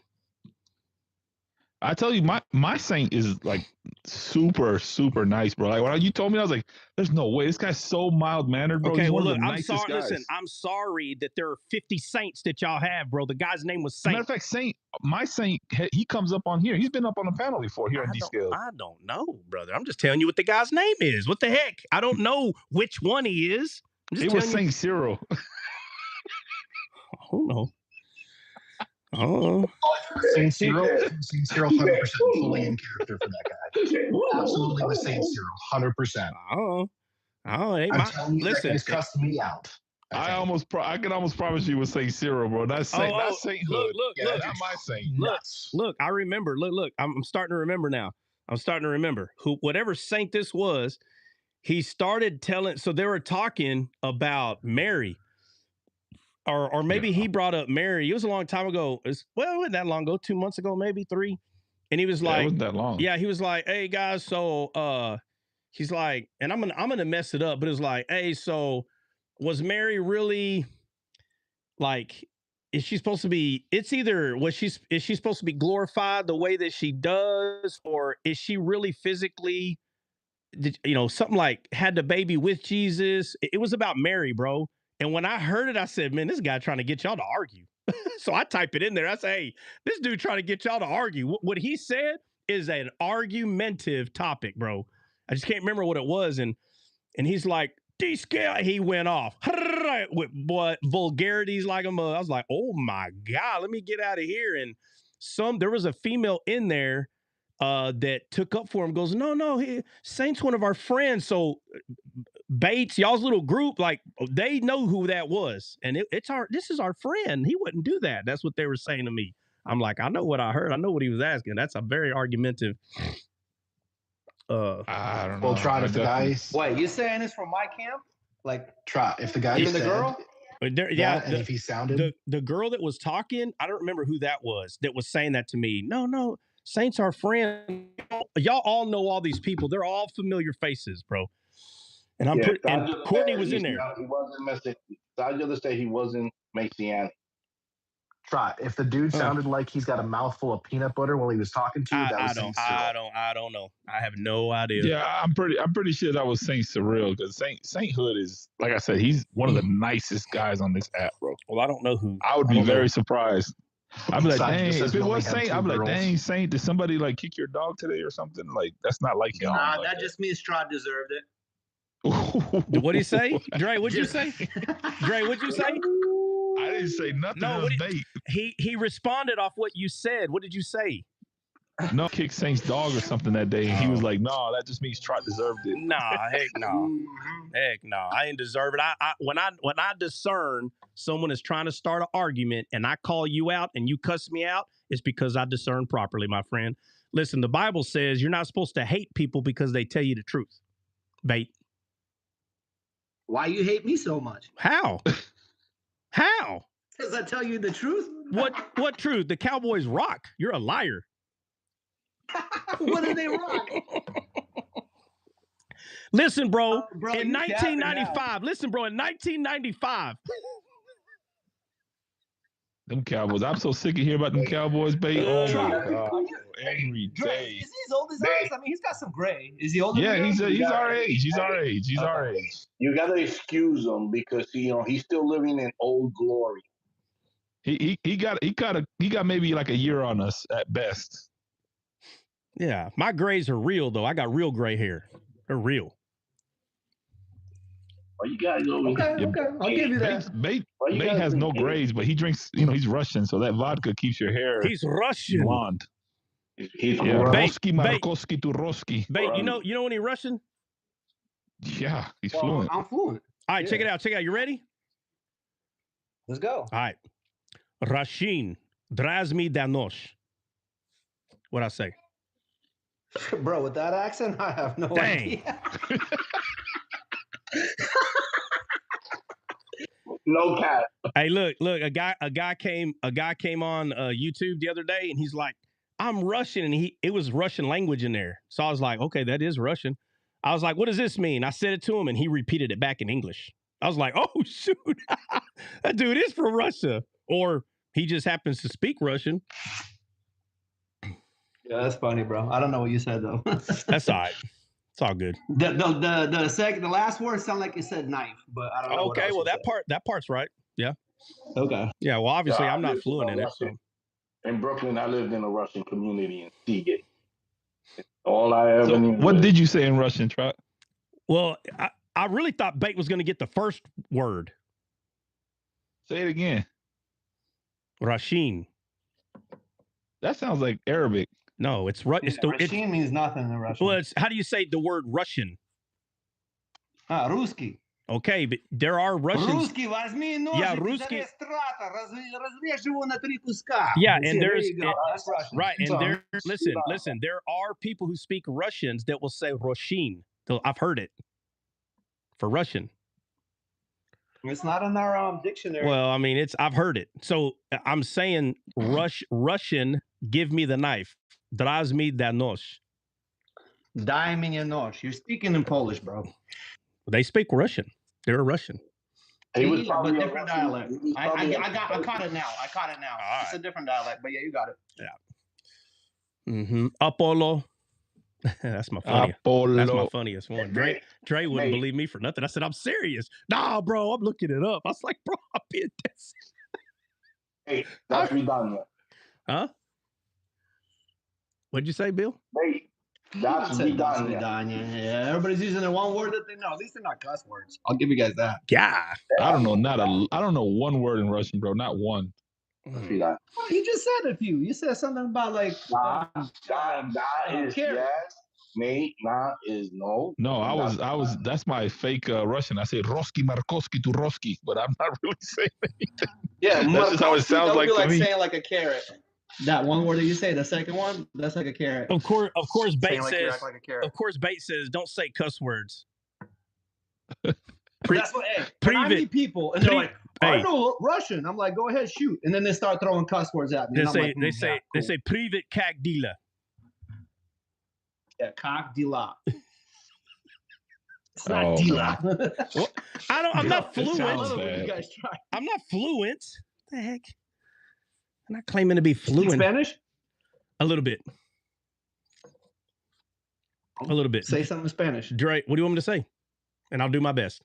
I tell you, my saint is like super, super nice, bro. Like when you told me, I was like, "There's no way this guy's so mild mannered, bro." Okay, He's well, one look, of the I'm nicest sorry. guys. Listen, I'm sorry that there are 50 saints that y'all have, bro. The guy's name was Matter Saint. of fact, my saint, he comes up on here. He's been up on the panel before here on D-Scale. I don't know, brother. I'm just telling you what the guy's name is. What the heck? I don't know which one he is. It was Saint Cyril. I don't know. Oh, Saint Cyril 100% fully in character for that guy. Absolutely was Saint Cyril, 100%. Oh, I'm telling you, listen, that guy's cussed me out. I can almost promise you it was Saint Cyril, bro. That's sainthood. Look, not my saint. Look, I remember. Look, I'm starting to remember now. I'm starting to remember whatever saint this was. He started telling. So they were talking about Mary. Or maybe he brought up Mary. It was a long time ago. It wasn't that long ago, 2 months ago, maybe 3. And he was like, it wasn't that long. Yeah, he was like, hey guys, so he's like, and I'm gonna mess it up, but it's like, hey, so was Mary really like, is she supposed to be, it's either is she supposed to be glorified the way that she does, or is she really physically, something like had the baby with Jesus? It was about Mary, bro. And when I heard it, I said, man, this guy trying to get y'all to argue. So I type it in there. I say, hey, this dude trying to get y'all to argue. What he said is an argumentative topic, bro. I just can't remember what it was. And he's like, D-Scale, he went off with what vulgarities like a mug. I was like, oh my God, let me get out of here. And there was a female in there that took up for him, goes, no, Saint's one of our friends. So Bates, y'all's little group, like they know who that was, and this is our friend. He wouldn't do that. That's what they were saying to me. I'm like, I know what I heard. I know what he was asking. That's a very argumentative. I don't know. Well, Trot, if the guys, Wait, you saying this from my camp? Like, Trot, if the guy even said, the girl? and if he sounded the girl that was talking, I don't remember who that was saying that to me. No, Saint's our friend. Y'all all know all these people. They're all familiar faces, bro. And and Courtney was in there. He wasn't messianic. Sajid say he wasn't messianic. Trot, if the dude sounded like he's got a mouthful of peanut butter while he was talking to you, I don't know. I have no idea. Yeah, I'm pretty sure that was Saint Cyril, because Sainthood is, like I said, he's one of the nicest guys on this app, bro. Well, I don't know who. I would be very surprised. I'd be like, dang, if it was Saint, I'd be like, dang, Saint, did somebody like kick your dog today or something? Like, that's not like him. Nah, that just means Strahd deserved it. What'd he say? Dre, what'd you say? Dre, what'd you say? I didn't say nothing. No, he responded off what you said. What did you say? No, kicked Saint's dog or something that day. He was like, no, that just means Trot deserved it. Nah, heck no. Heck no. I didn't deserve it. When I discern someone is trying to start an argument and I call you out and you cuss me out, it's because I discern properly, my friend. Listen, the Bible says you're not supposed to hate people because they tell you the truth. Bait. Why you hate me so much? How? How? Because I tell you the truth. What truth? The Cowboys rock. You're a liar. What do they rock? Listen, bro, bro, in 1995. Listen, bro, in 1995. Them Cowboys. I'm so sick of hearing about them Cowboys, babe. Oh my God. Every day. Is he as old as us? I mean, he's got some gray. Is he older? Yeah, than he's our age. He's our age. He's our age. You gotta excuse him because he's still living in old glory. He got maybe like a year on us at best. Yeah, my grays are real though. I got real gray hair. They're real. Well, you guys know. Okay. I'll give you that. Bait has no grays, but he drinks. He's Russian, so that vodka keeps your hair. He's Russian. Blonde. He's Roski, Markoski, Turoski. Bait, you know any Russian? Yeah, he's fluent. I'm fluent. All right, check it out. You ready? Let's go. All right. Rashin, Drazmi Danosh. What'd I say? Bro, with that accent, I have no Dang. idea. No cap. Hey, look, a guy came on YouTube the other day, and he's like, "I'm Russian," and it was Russian language in there. So I was like, "Okay, that is Russian." I was like, "What does this mean?" I said it to him, and he repeated it back in English. I was like, "Oh shoot, that dude is from Russia," or he just happens to speak Russian. Yeah, that's funny, bro. I don't know what you said though. That's all right. It's all good. The last word sounded like you said knife, but I don't know. Okay, well that part's right. Yeah. Okay. Yeah. Well, obviously, I'm not fluent in it. So. In Brooklyn, I lived in a Russian community in Seagate. All I ever knew. What did you say in Russian, Trot? Well, I really thought Bait was going to get the first word. Say it again. Rashin. That sounds like Arabic. No, it's Rashin means nothing in Russian. Well, how do you say the word Russian? Ruski. Okay, but there are Russians. Ruski, возьми ножик, yeah, Ruski. Разрежь его на 3 куска. Yeah, and there's that's Russian. Right, and there. Listen. There are people who speak Russians that will say Roshin. I've heard it for Russian. It's not in our dictionary. Well, I mean, I've heard it. So I'm saying Russian. Give me the knife. Draz mi da nož. Daj mi nož. You're speaking in Polish, bro. They speak Russian. They're Russian. He was but probably different dialect. I caught it now. All it's a different dialect, but yeah, you got it. Yeah. Mm-hmm. Apollo. That's my funniest. That's my funniest one. Dre wouldn't believe me for nothing. I said, I'm serious. Nah, bro, I'm looking it up. I was like, bro, I'm being tested. Hey, that's redundant. Huh? What'd you say, Bill? Hey, that's redundant. Yeah, everybody's using the one word that they know. At least they're not cuss words. I'll give you guys that. Yeah. I don't know one word in Russian, bro. Not one. Well, you just said a few. You said something about like that is yes, mate. Nah is no. No, I was. That's my fake Russian. I said Roski Markoski to Roski, but I'm not really saying anything. Yeah, that's just how it sounds like to me. Saying like a carrot. That one word that you say, the second one, that's like a carrot. Of course, Bait says. Like a carrot. Of course, Bait says, don't say cuss words. That's what. Hey, when I meet people and they're like, I know Russian. I'm like, go ahead, shoot, and then they start throwing cuss words at me. They say privet kak dila. Yeah, kak dila. It's not dila. Well, I'm not fluent. I'm not fluent. What the heck? I'm not claiming to be fluent. Speak Spanish? A little bit. Say something in Spanish. Dre, what do you want me to say? And I'll do my best.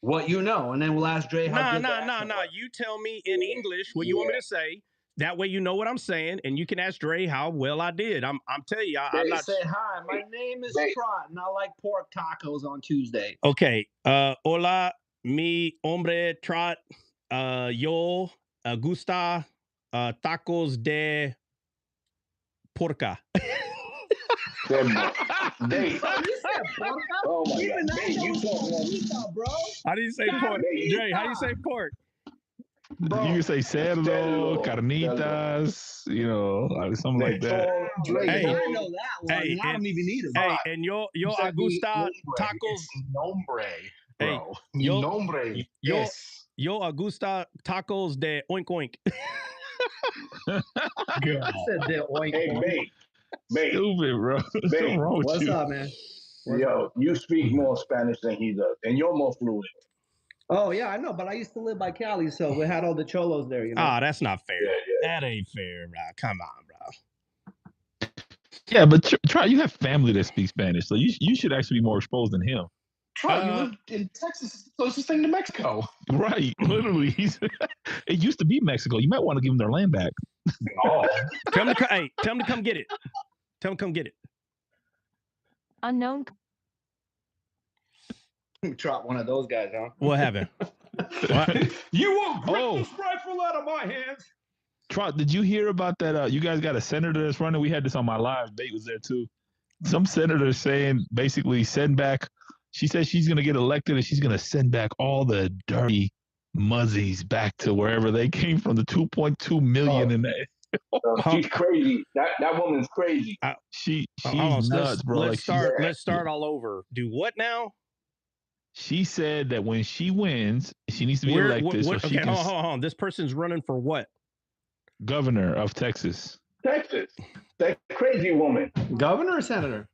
What you know, and then we'll ask Dre how No. You tell me in English what you want me to say. That way you know what I'm saying, and you can ask Dre how well I did. I'm telling you, I'm not. Say hi. My name is Trot, and I like pork tacos on Tuesday. Okay. Hola, mi hombre Trot. Yo gusta tacos de porca. Oh my God. You talk, bro. How do you say pork? Dre, how do you say pork? Bro. You can say cerdo, carnitas, something like that. Dre, I know that one. I don't even need it. Hey, and yo agusta tacos. Nombre, bro. Hey, nombre. Yo agusta tacos de oink oink. I said de oink oink. Mate. Stupid, bro. What's up, man? You speak more Spanish than he does, and you're more fluent. Oh, yeah, I know, but I used to live by Cali, so we had all the cholos there, that's not fair. That ain't fair, bro. Come on, bro. Yeah, but try. You have family that speaks Spanish, so you should actually be more exposed than him. Try. You live in Texas, closest thing to Mexico. Right, literally. It used to be Mexico. You might want to give them their land back. Oh. Tell them to come get it. Tell them to come get it. Unknown. Trot one of those guys, huh? What happened? You won't grip this rifle out of my hands. Trot, did you hear about that? You guys got a senator that's running. We had this on my live. Bait was there too. Some senator saying basically send back. She says she's going to get elected and she's going to send back all the dirty muzzies back to wherever they came from. The 2.2 million in that. She's crazy. That woman's crazy. She's on, nuts, bro. Let's start all over. Do what now? She said that when she wins, she needs to be elected. Okay, hold on. This person's running for what? Governor of Texas. Texas. That crazy woman. Governor or senator?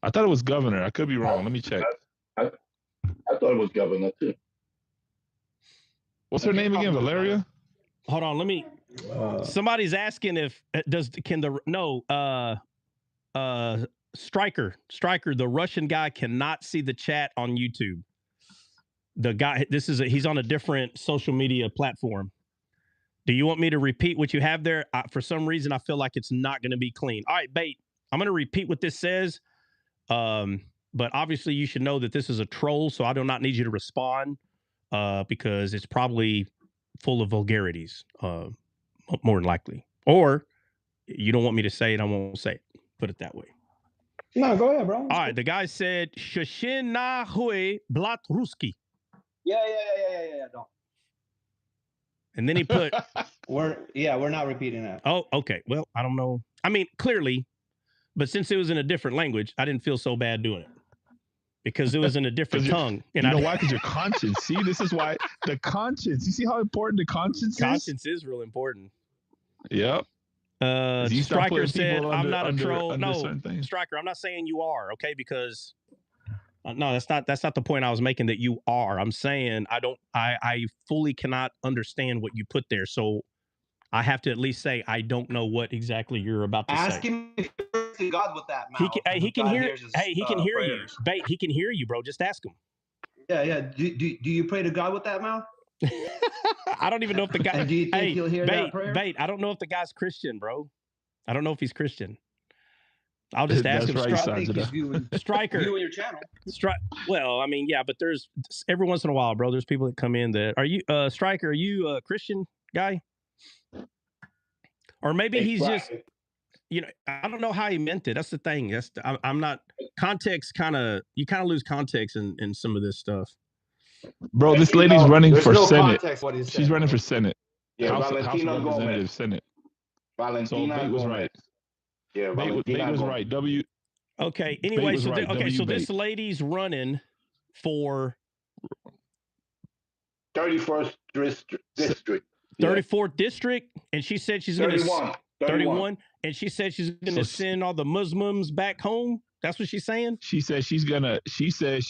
I thought it was governor. I could be wrong. Let me check. I thought it was governor too. What's her name again? Valeria? Hold on. Let me. Somebody's asking if Stryker, the Russian guy cannot see the chat on YouTube. The guy, he's on a different social media platform. Do you want me to repeat what you have there? For some reason, I feel like it's not going to be clean. All right, Bait, I'm going to repeat what this says. But obviously you should know that this is a troll, so I do not need you to respond because it's probably full of vulgarities, more than likely. Or you don't want me to say it, I won't say it. Put it that way. No, go ahead, bro. All right, the guy said, Shashin na hui blat ruski. Yeah, don't. And then he put... We're not repeating that. Oh, okay. Well, I don't know. I mean, clearly, but since it was in a different language, I didn't feel so bad doing it. Because it was in a different tongue. And you know why? Because your conscience. See, this is why the conscience. You see how important the conscience is? Conscience is real important. Yep. Stryker said, I'm not a troll. No, Stryker, I'm not saying you are, okay? Because no, that's not the point I was making, that you are. I'm saying I fully cannot understand what you put there. So I have to at least say I don't know what exactly you're about to say. Ask him if he prays to God with that mouth. He can hear you. Bait, he can hear you, bro. Just ask him. Yeah. Do you pray to God with that mouth? I don't even know if the guy. And do you think he'll hear that prayer? Bait, I don't know if the guy's Christian, bro. I don't know if he's Christian. I'll just ask him. Stryker. You and your channel. Well, I mean, yeah, but there's every once in a while, bro. There's people that come in that are you, Stryker? Are you a Christian guy? Or maybe he's just, I don't know how he meant it. That's the thing. I'm not context. You kind of lose context in some of this stuff. Bro, this lady's running for Senate. She's running for Senate. Yeah, House of Representatives, Senate. Valentina so Bait was right. Yeah, Bait was right. Okay. Anyway, so right. This lady's running for 31st district. 34th district, and she said she's going to 31, and she said she's going to send all the Muslims back home. That's what she's saying. She said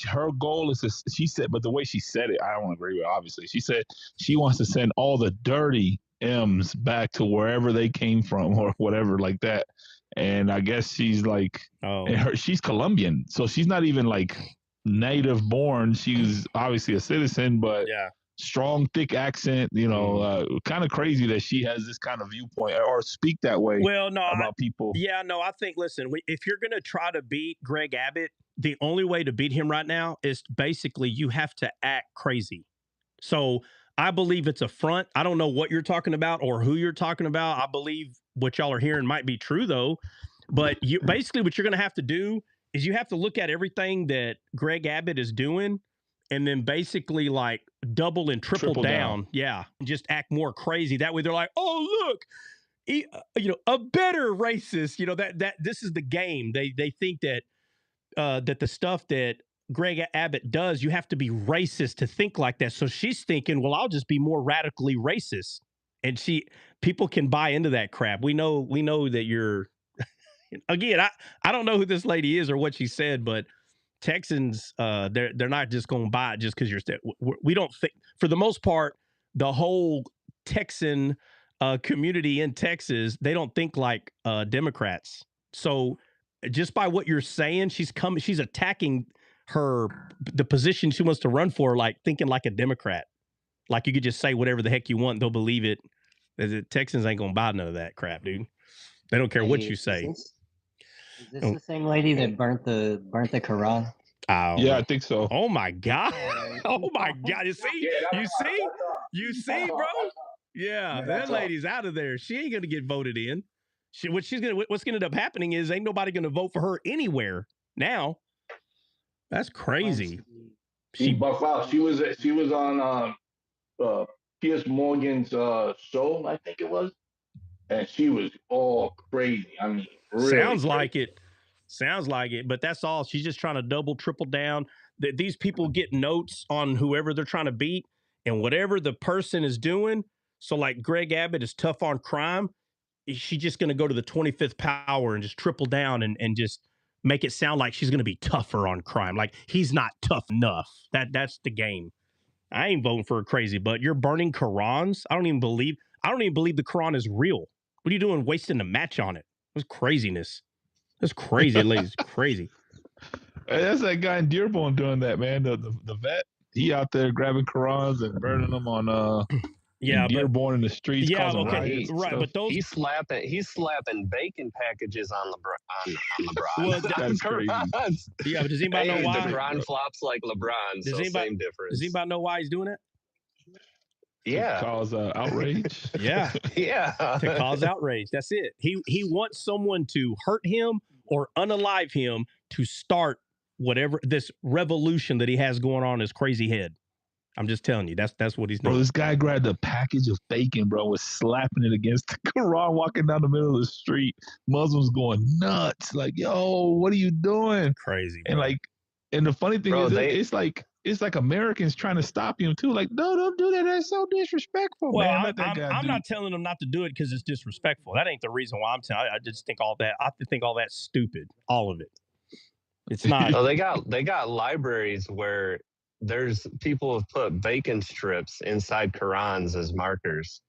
her goal is to, but the way she said it, I don't agree with, obviously. She said she wants to send all the dirty M's back to wherever they came from or whatever like that. And I guess she's like, she's Colombian. So she's not even like native born. She's obviously a citizen, but strong, thick accent, kind of crazy that she has this kind of viewpoint or speak that way about people. Yeah, no, I think, listen, if you're going to try to beat Greg Abbott, the only way to beat him right now is basically you have to act crazy. So I believe it's a front. I don't know what you're talking about or who you're talking about. I believe what y'all are hearing might be true, though. But basically what you're going to have to do is you have to look at everything that Greg Abbott is doing and then basically like double and triple down. Yeah. And just act more crazy. That way they're like, oh, look, a better racist, that this is the game. They think that that the stuff that Greg Abbott does, you have to be racist to think like that. So she's thinking, well, I'll just be more radically racist. And people can buy into that crap. We know that you're, again, I don't know who this lady is or what she said, but Texans, they're not just going to buy it just because we don't think, for the most part, the whole Texan community in Texas, they don't think like Democrats. So just by what you're saying, she's attacking the position she wants to run for, like thinking like a Democrat. Like you could just say whatever the heck you want, they'll believe it. The Texans ain't gonna buy none of that crap, dude. They don't care what you say. Is this the same lady that burnt the Quran? Oh, yeah, I think so. Oh my God! Oh my God! You see, bro? Yeah, that lady's out of there. She ain't gonna get voted in. What's gonna end up happening is ain't nobody gonna vote for her anywhere now. That's crazy. She was on Piers Morgan's show, I think it was, and she was all crazy. I mean, really Sounds crazy. like it. Sounds like it. But that's all. She's just trying to double, triple down. These people get notes on whoever they're trying to beat and whatever the person is doing. So like Greg Abbott is tough on crime. She's just going to go to the 25th power and just triple down and just make it sound like she's going to be tougher on crime. Like he's not tough enough. That's the game. I ain't voting for a crazy, but you're burning Qurans. I don't even believe the Quran is real. What are you doing wasting a match on it? It was craziness. That's crazy, ladies. Crazy. Hey, that's that guy in Dearborn doing that, man. The vet. He out there grabbing Qurans and burning them on Yeah, in Dearborn in the streets, yeah, causing okay, riots. and right. stuff. But those He's slapping bacon packages on LeBron. Well, That's crazy. yeah, but does anybody know Hey, why? the Quran flops like LeBron, so same difference. Does anybody know why he's doing it? Yeah. To cause outrage. Yeah. Yeah. To cause outrage. That's it. He wants someone to hurt him or unalive him to start whatever this revolution that he has going on in his crazy head. I'm just telling you, that's what he's doing. Bro, this guy grabbed a package of bacon, bro, was slapping it against the Quran, walking down the middle of the street. Muslims going nuts. Like, yo, what are you doing? Crazy. And bro. like, and the funny thing Bro, is, it's like Americans trying to stop him too. Like, no, don't do that. That's so disrespectful, Well, man. Let that guy I'm do. not telling them not to do it because it's disrespectful. That ain't the reason why I'm telling. I just think all that. I think all that's stupid. All of it. It's not. No, they got libraries where there's people have put bacon strips inside Qurans as markers.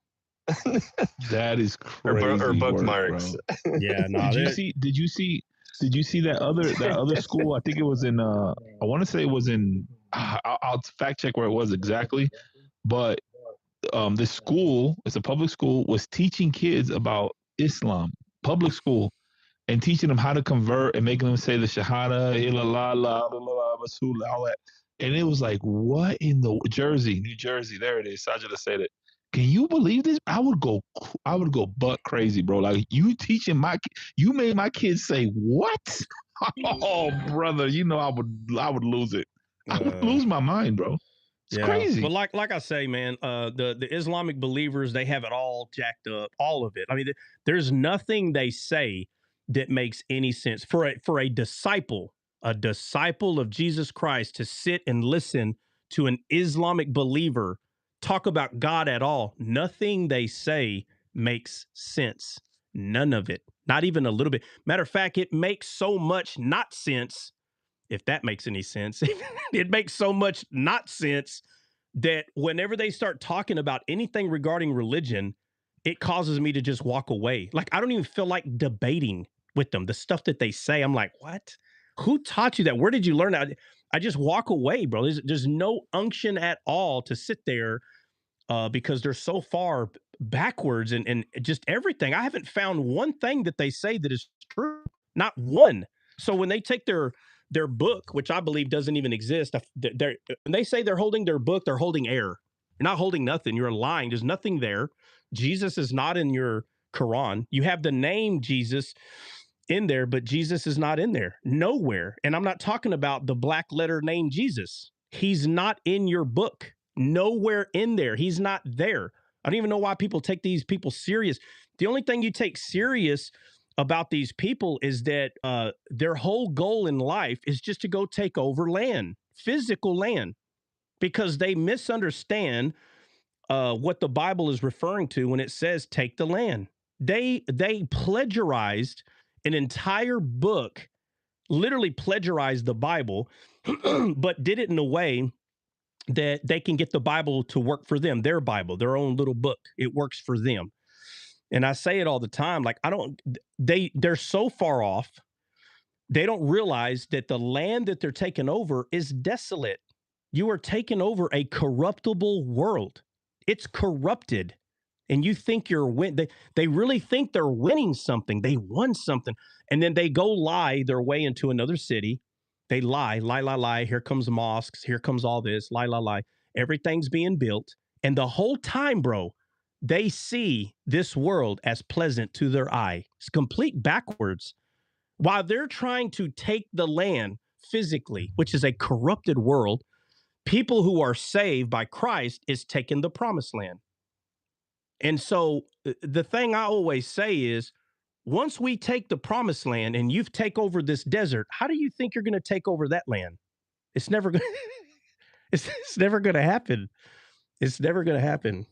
That is crazy. or bookmarks. Work, yeah, no. Did you see that other school? I think it was in I want to say it was in I'll fact check where it was exactly, but this school, it's a public school, was teaching kids about Islam, public school, and teaching them how to convert and making them say the Shahada, all that. And it was like, what in the New Jersey, there it is. Sajida said it. Can you believe this? I would go butt crazy, bro. Like you teaching you made my kids say what? Oh, brother, you know I would lose it. I would lose my mind, bro. It's crazy. But like I say, man, the Islamic believers, they have it all jacked up, all of it. I mean, there's nothing they say that makes any sense for a disciple of Jesus Christ to sit and listen to an Islamic believer talk about God at all. Nothing they say makes sense. None of it. Not even a little bit. Matter of fact, it makes so much not sense, if that makes any sense. It makes so much not sense that whenever they start talking about anything regarding religion, it causes me to just walk away. Like, I don't even feel like debating with them. The stuff that they say, I'm like, what? Who taught you that? Where did you learn that? I just walk away, bro. There's no unction at all to sit there because they're so far backwards and just everything. I haven't found one thing that they say that is true. Not one. So when they take their book, which I believe doesn't even exist, when they say they're holding their book, they're holding air. You're not holding nothing. You're lying. There's nothing there. Jesus is not in your Quran. You have the name Jesus in there, but Jesus is not in there. Nowhere. And I'm not talking about the black letter name Jesus. He's not in your book. Nowhere in there. He's not there. I don't even know why people take these people serious. The only thing you take serious about these people is that their whole goal in life is just to go take over land, physical land, because they misunderstand what the Bible is referring to when it says take the land. They plagiarized an entire book, literally plagiarized the Bible, but did it in a way that they can get the Bible to work for them, their Bible, their own little book. It works for them. And I say it all the time, like they're so far off, they don't realize that the land that they're taking over is desolate. You are taking over a corruptible world. It's corrupted. And you think they really think they're winning something. They won something. And then they go lie their way into another city. They lie. Here comes mosques. Here comes all this. Lie. Everything's being built. And the whole time, bro, they see this world as pleasant to their eye. It's complete backwards. While they're trying to take the land physically, which is a corrupted world, people who are saved by Christ is taking the promised land. And so the thing I always say is, once we take the promised land and you've take over this desert, how do you think you're going to take over that land? It's never going it's never going to happen. It's never going to happen.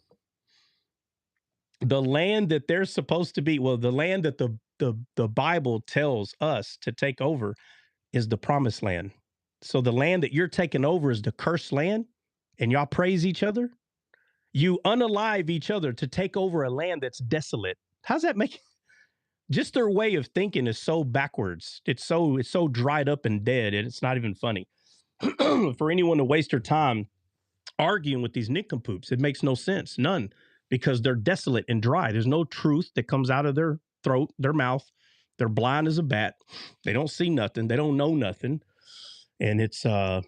The land that they're supposed to be, well, the land that the Bible tells us to take over is the promised land. So the land that you're taking over is the cursed land, and y'all praise each other. You unalive each other to take over a land that's desolate. How's that make? Just their way of thinking is so backwards. It's so dried up and dead, and it's not even funny. For anyone to waste their time arguing with these nincompoops, it makes no sense, none, because they're desolate and dry. There's no truth that comes out of their throat, their mouth. They're blind as a bat. They don't see nothing. They don't know nothing, and it's So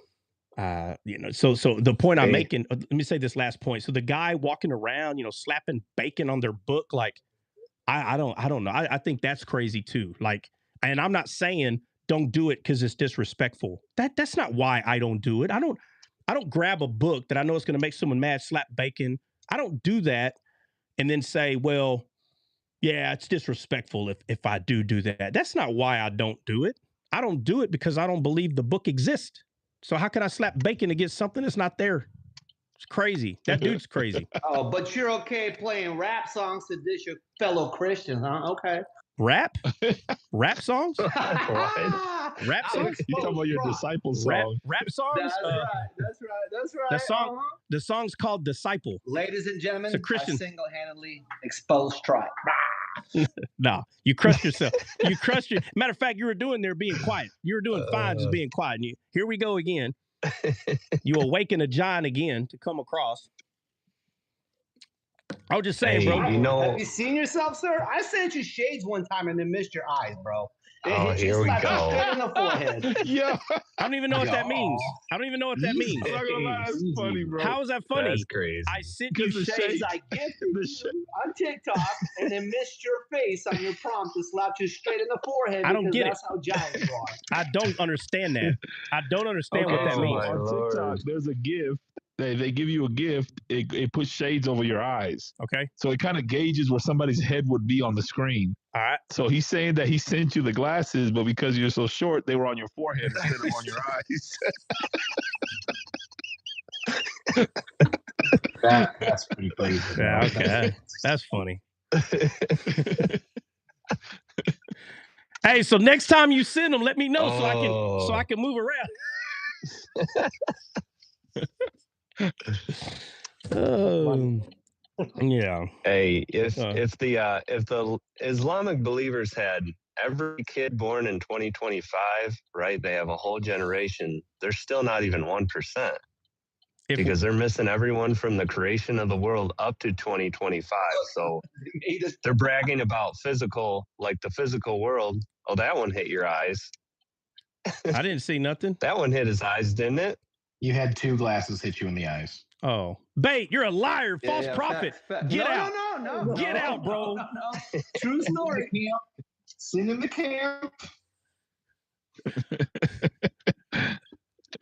the point I'm making. Let me say this last point. So the guy walking around, slapping bacon on their book, like. I don't know. I think that's crazy too. Like, and I'm not saying don't do it because it's disrespectful. That's not why I don't do it. I don't grab a book that I know is going to make someone mad, slap bacon. I don't do that and then say, well, yeah, it's disrespectful if I do that. That's not why I don't do it. I don't do it because I don't believe the book exists. So how can I slap bacon against something that's not there? It's crazy. That dude's crazy. Oh, but you're okay playing rap songs to diss your fellow Christians, huh? Okay. Rap? Rap songs? Rap songs? You talking about your disciple song? Rap songs? That's right. That's right. The song's called Disciple. Ladies and gentlemen, it's a Christian. I single-handedly exposed Stripe. No, you crushed yourself. Matter of fact, you were doing there being quiet. You were doing fine just being quiet. And here we go again. You awaken a giant again to come across. I was just saying, bro. Have you seen yourself, sir? I sent you shades one time and then missed your eyes, bro. Oh, here we go. Straight in the forehead. Yeah. I don't even know what that means. I don't even know what that means. I'm not gonna lie, that's funny, bro. How is that funny? That's crazy. I sent you shades. I gifted you on TikTok and then missed your face on your prompt to slap you straight in the forehead. I don't get that's how giants are. I don't understand that. I don't understand what that means. On TikTok, there's a gift. They give you a gift. It puts shades over your eyes. Okay. So it kind of gauges where somebody's head would be on the screen. All right. So he's saying that he sent you the glasses, but because you're so short, they were on your forehead instead of on your eyes. That's pretty crazy. Yeah, okay. That's funny. Hey, so next time you send them, let me know so I can move around. Yeah. Hey, if the Islamic believers had every kid born in 2025, right? They have a whole generation. They're still not even 1%. Because they're missing everyone from the creation of the world up to 2025. So they're bragging about the physical world. Oh, that one hit your eyes. I didn't see nothing. That one hit his eyes, didn't it? You had 2 glasses hit you in the eyes. Oh, Bait, you're a liar, false prophet. Get out. No. Get out, bro. No. True story. Sin in the camp.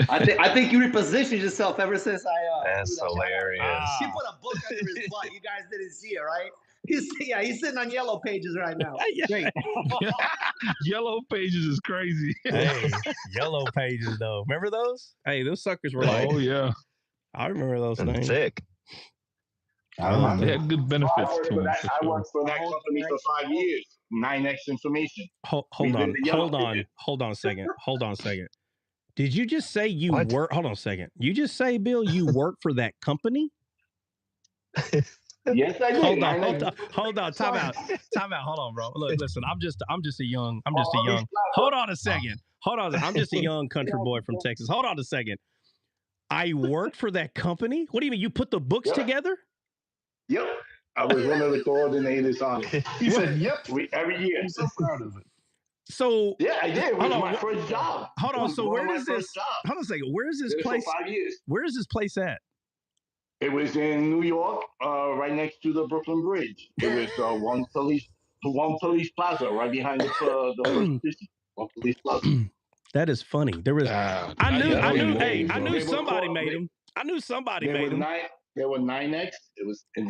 I think you repositioned yourself ever since I. That's hilarious. She put a book under his butt. You guys didn't see it, right? He's sitting on Yellow Pages right now. Great. Yellow Pages is crazy. Hey, Yellow Pages though. Remember those? Hey, those suckers were like. Oh yeah. I remember those things. Thick. They had good benefits to them. I worked for that company for 5 years. 9X Information. Hold on a second. Did you just say you work? Hold on a second. You just say, Bill, you work for that company? Yes, I did. Hold on. Time out. Hold on, bro. Look, listen. I'm just a young. Hold on a second. I'm just a young country boy from Texas. Hold on a second. I work for that company? What do you mean? You put the books together? Yep. I was one of the coordinators on it. He said, yep. Every year. I'm so proud of it. So yeah, I did. It was my first job. Hold on. So where is this? Hold on a second. Where is this place? For 5 years. Where is this place at? It was in New York, right next to the Brooklyn Bridge. It was one police plaza right behind the first station. One police plaza. That is funny. There was. I knew somebody made them. I knew somebody made them. There were 9X. It was in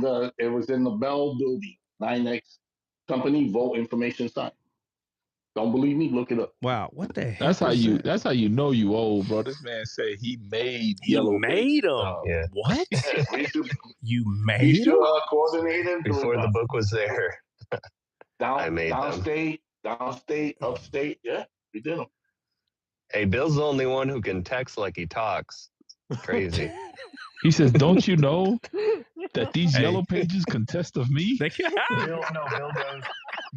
the Bell building. 9X company vote information sign. Don't believe me? Look it up. Wow, what the heck? That's how you know you old, bro. This man said he made Yellow made Pages. them. Yeah. What? You We made used them? to coordinate them Before the book was there. I made them. downstate, upstate. Yeah, we did them. Hey, Bill's the only one who can text like he talks. Crazy. He says, "Don't you know that these Yellow Pages contest of me?"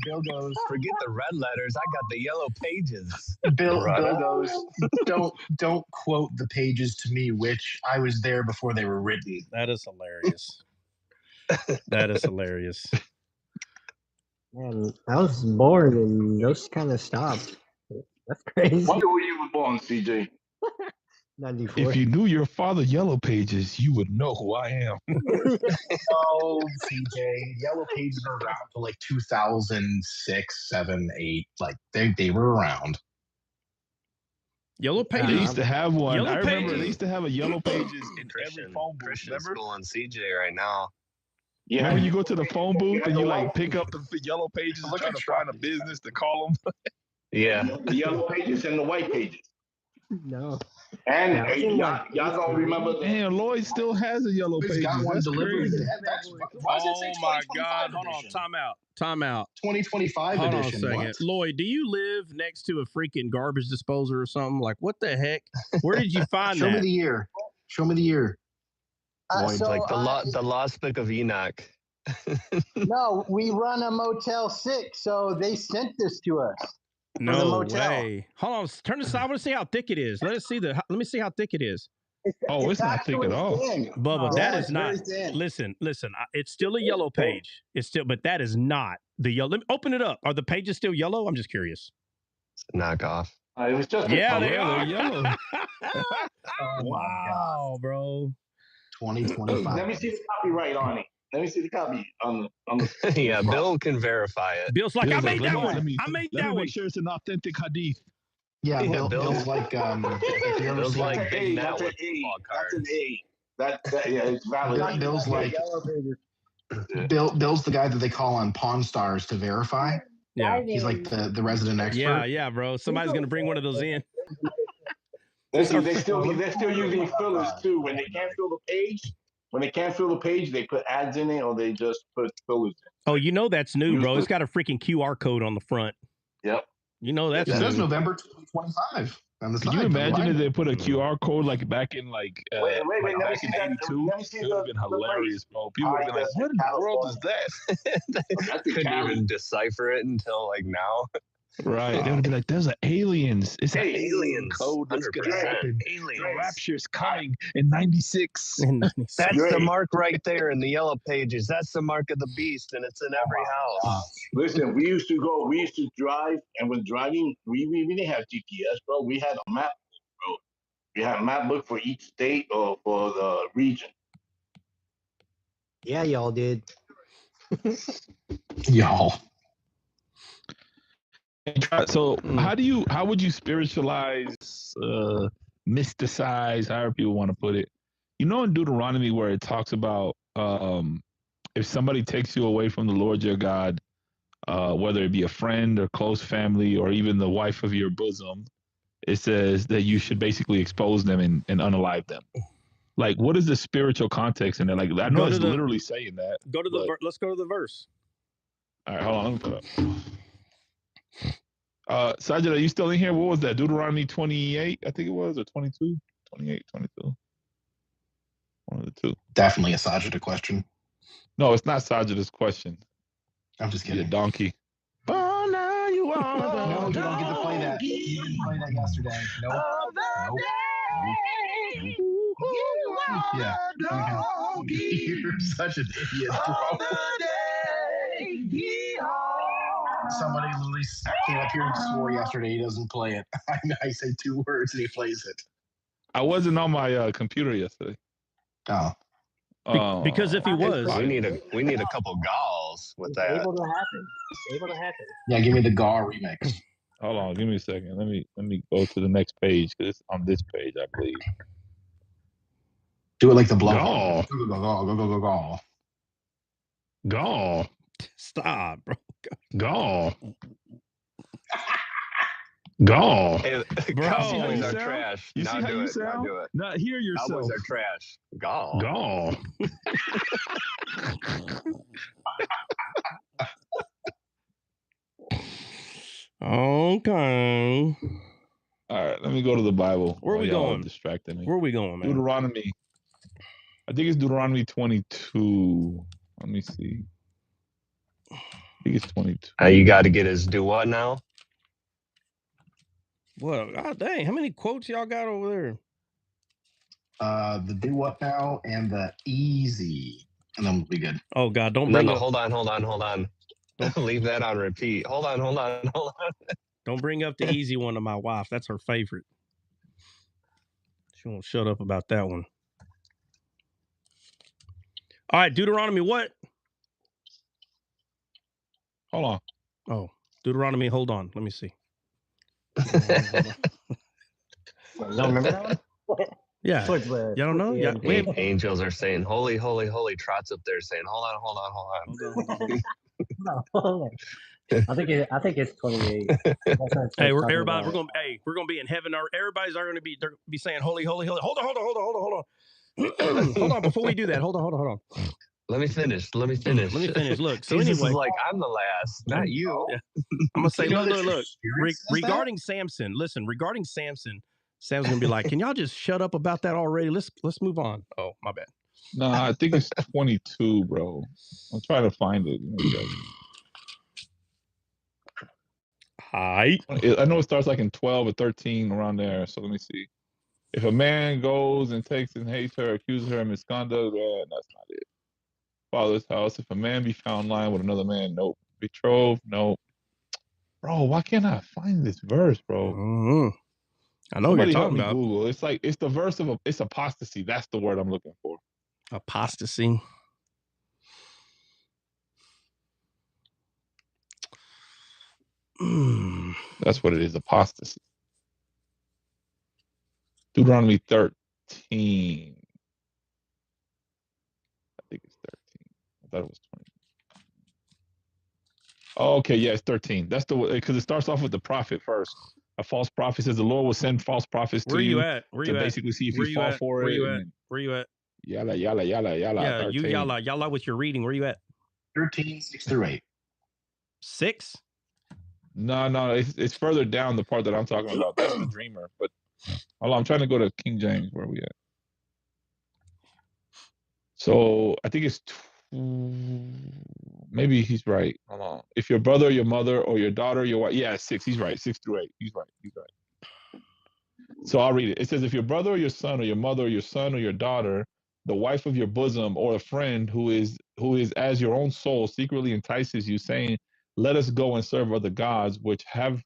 Bill goes, forget the red letters. I got the Yellow Pages. Bill goes, don't quote the pages to me, which I was there before they were written. That is hilarious. That is hilarious. Man, I was born and those kind of stopped. That's crazy. When were you born, CJ? 94. If you knew your father Yellow Pages, you would know who I am. Oh, CJ, Yellow Pages were around till like 2006, 7, 8. Like they were around. Yellow Pages. They used to have one. Yellow I remember Pages. they used to have a Yellow Pages in Christian, every phone booth. Christian Remember? school on CJ right now. Yeah. Remember you go to the phone booth and you like pick up the Yellow Pages and Look try at to find a business to call them. Yeah. The Yellow Pages and the White Pages. No. And Yeah, hey, y'all don't remember the Man, Lloyd still has a Yellow He's Pages. got one That's delivered. crazy. Why does it say Oh my 2025 God. Hold on. edition? Time out. 2025 Hold on a edition. second. What? Lloyd, do you live next to a freaking garbage disposer or something? Like, what the heck? Where did you find Show that? me the year. Show me the year. Lloyd's like the Lost Book of Enoch. No, we run a Motel 6, so they sent this to us. No the motel. way. Hold on. Turn this. I want to see how thick it is. Let me see how thick it is. It's not thick at all. Thin. Bubba, that is it's not. very thin. Listen. It's still a yellow page. It's still, but that is not the yellow. Let me open it up. Are the pages still yellow? I'm just curious. Knockoff. It was just Yeah, a they color. are yellow. Wow, bro. 2025. Let me see the copyright on it. Let me see the copy on the Yeah, Bill can verify it. Bill's like, I made that one. Let me that one. make sure it's an authentic hadith. Yeah, Yeah, Bill's like if you ever Bill's see like Big Matt that's an with A. football That's an cards. A. That yeah, it's valid. Bill's like Bill's the guy that they call on Pawn Stars to verify. Yeah. He's like the resident expert. Yeah, bro. Somebody's gonna bring one of those in. Listen, they're still using fillers too. When they can't fill the page, they put ads in it or they just put fillers in. Oh, you know that's new, bro. It's got a freaking QR code on the front. Yep. You know that's It new. says November 2025 on the side. Can you imagine if they put a QR code like back in wait, let back in '82? It would have been hilarious, bro. People would have been like, "What in the world is that?" They couldn't even decipher it until like now. Right. They would be like, "There's aliens. It's an Aliens. alien code that's gonna 100%. happen. Aliens. The rapture's coming in '96." That's the mark right there in the Yellow Pages. That's the mark of the beast, and it's in every house. Listen, we used to drive, and when driving, we didn't have GPS, bro. We had a map, bro. We had a map book for each state or for the region. Yeah, y'all did. y'all. So how would you spiritualize, mysticize, however people want to put it? You know, in Deuteronomy where it talks about if somebody takes you away from the Lord your God, whether it be a friend or close family or even the wife of your bosom, it says that you should basically expose them and unalive them. Like, what is the spiritual context in it? Like, I know it's literally saying that. Let's go to the verse. All right, hold on. Let me put it up. Sajid, are you still in here? What was that? Deuteronomy 28, I think it was, or 22? 28, 22. One of the two. Definitely a Sajid question. No, it's not Sajid's question. I'm just kidding. You donkey. Oh, now you are no, you don't get to play that. You didn't play that yesterday. Nope. Yeah. You're such an idiot, bro. Somebody literally came up here and swore yesterday he doesn't play it. I say 2 words and he plays it. I wasn't on my computer yesterday. Oh. Because if he was, we need a couple galls with that. It's able to happen. It's able to happen. Yeah, give me the Gaw remix. Hold on, give me a second. Let me go to the next page because it's on this page, I believe. Do it like the blow. Gall. Gall. Gall. Stop, bro. Gall. Gall. Hey, Bro, Cowboys are sound? trash. You see Now how do you it. Now sound? do it. Not hear yourself. Cowboys are trash. Gall. Gall. Okay. All right, let me go to the Bible. Where are we y'all going? Distracting me. Where are we going, man? Deuteronomy. I think it's Deuteronomy 22. Let me see. I think it's 22. You got to get his do what now? Well, god dang, how many quotes y'all got over there? The do what now and the easy, and then we'll be good. Oh God, don't bring up. Hold on. Don't leave that on repeat. Hold on. Don't bring up the easy one to my wife. That's her favorite. She won't shut up about that one. All right, Deuteronomy what? Hold on. Oh, Deuteronomy, hold on. Let me see. You don't remember that one? Yeah. Y'all don't know? Yeah. Angels are saying, holy, holy, holy. Trot's up there saying, hold on. I think it's 28. Hey, we're gonna be in heaven. Everybody's going to be saying holy, holy, holy. Hold on. Hold on. Before we do that, hold on. Let me finish. Look, so Jesus anyway, is like, I'm the last, not you. Yeah. I'm gonna say, look. Regarding Samson, Sam's gonna be like, can y'all just shut up about that already? Let's move on. Oh, my bad. No, I think it's 22, bro. I'm trying to find it. Hi. I know it starts like in 12 or 13 around there. So let me see. If a man goes and takes and hates her, accuses her of misconduct, that's not it. Father's house. If a man be found lying with another man, nope. Betrothed, nope. Bro, why can't I find this verse, bro? Mm-hmm. I know Somebody what you're help talking me about. Google. It's the verse of it's apostasy. That's the word I'm looking for. Apostasy. That's what it is. Apostasy. Deuteronomy 13. I think it's 13. I thought it was 20. Oh, okay, yeah, it's 13. That's the because it starts off with the prophet first. A false prophet says the Lord will send false prophets to you at? to basically see if you fall for it. Where you at? Yalla. Yeah, 13. you yalla what you're reading. Where you at? 13, 6 through 8. 6? No, it's further down the part that I'm talking about. That's the dreamer. But hold on, I'm trying to go to King James. Where are we at? So I think it's maybe he's right. Hold on. If your brother, your mother, or your daughter, your wife, 6. He's right. 6 through 8. He's right. So I'll read it. It says, if your brother or your son or your mother or your son or your daughter, the wife of your bosom or a friend who is as your own soul secretly entices you, saying, let us go and serve other gods, which have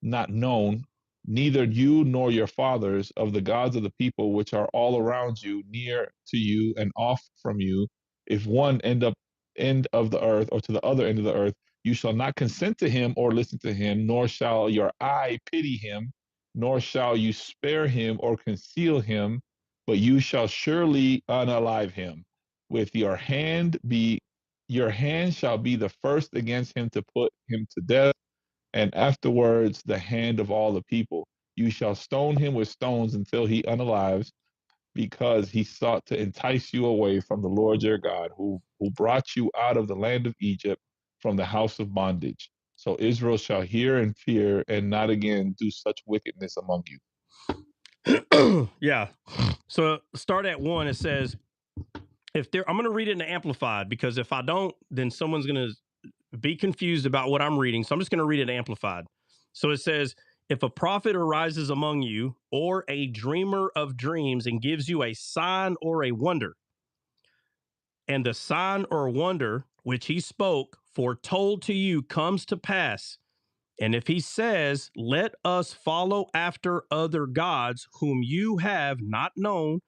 not known, neither you nor your fathers, of the gods of the people which are all around you, near to you and off from you, if one end of the earth or to the other end of the earth, you shall not consent to him or listen to him, nor shall your eye pity him, nor shall you spare him or conceal him, but you shall surely unalive him. With your hand shall be the first against him to put him to death, and afterwards the hand of all the people. You shall stone him with stones until he unalives, because he sought to entice you away from the Lord your God, who brought you out of the land of Egypt, from the house of bondage. So Israel shall hear and fear, and not again do such wickedness among you. Yeah. So start at 1. It says, I'm going to read it in the Amplified, because if I don't, then someone's going to be confused about what I'm reading. So I'm just going to read it Amplified. So it says, if a prophet arises among you, or a dreamer of dreams, and gives you a sign or a wonder, and the sign or wonder which he spoke foretold to you comes to pass, and if he says, let us follow after other gods whom you have not known,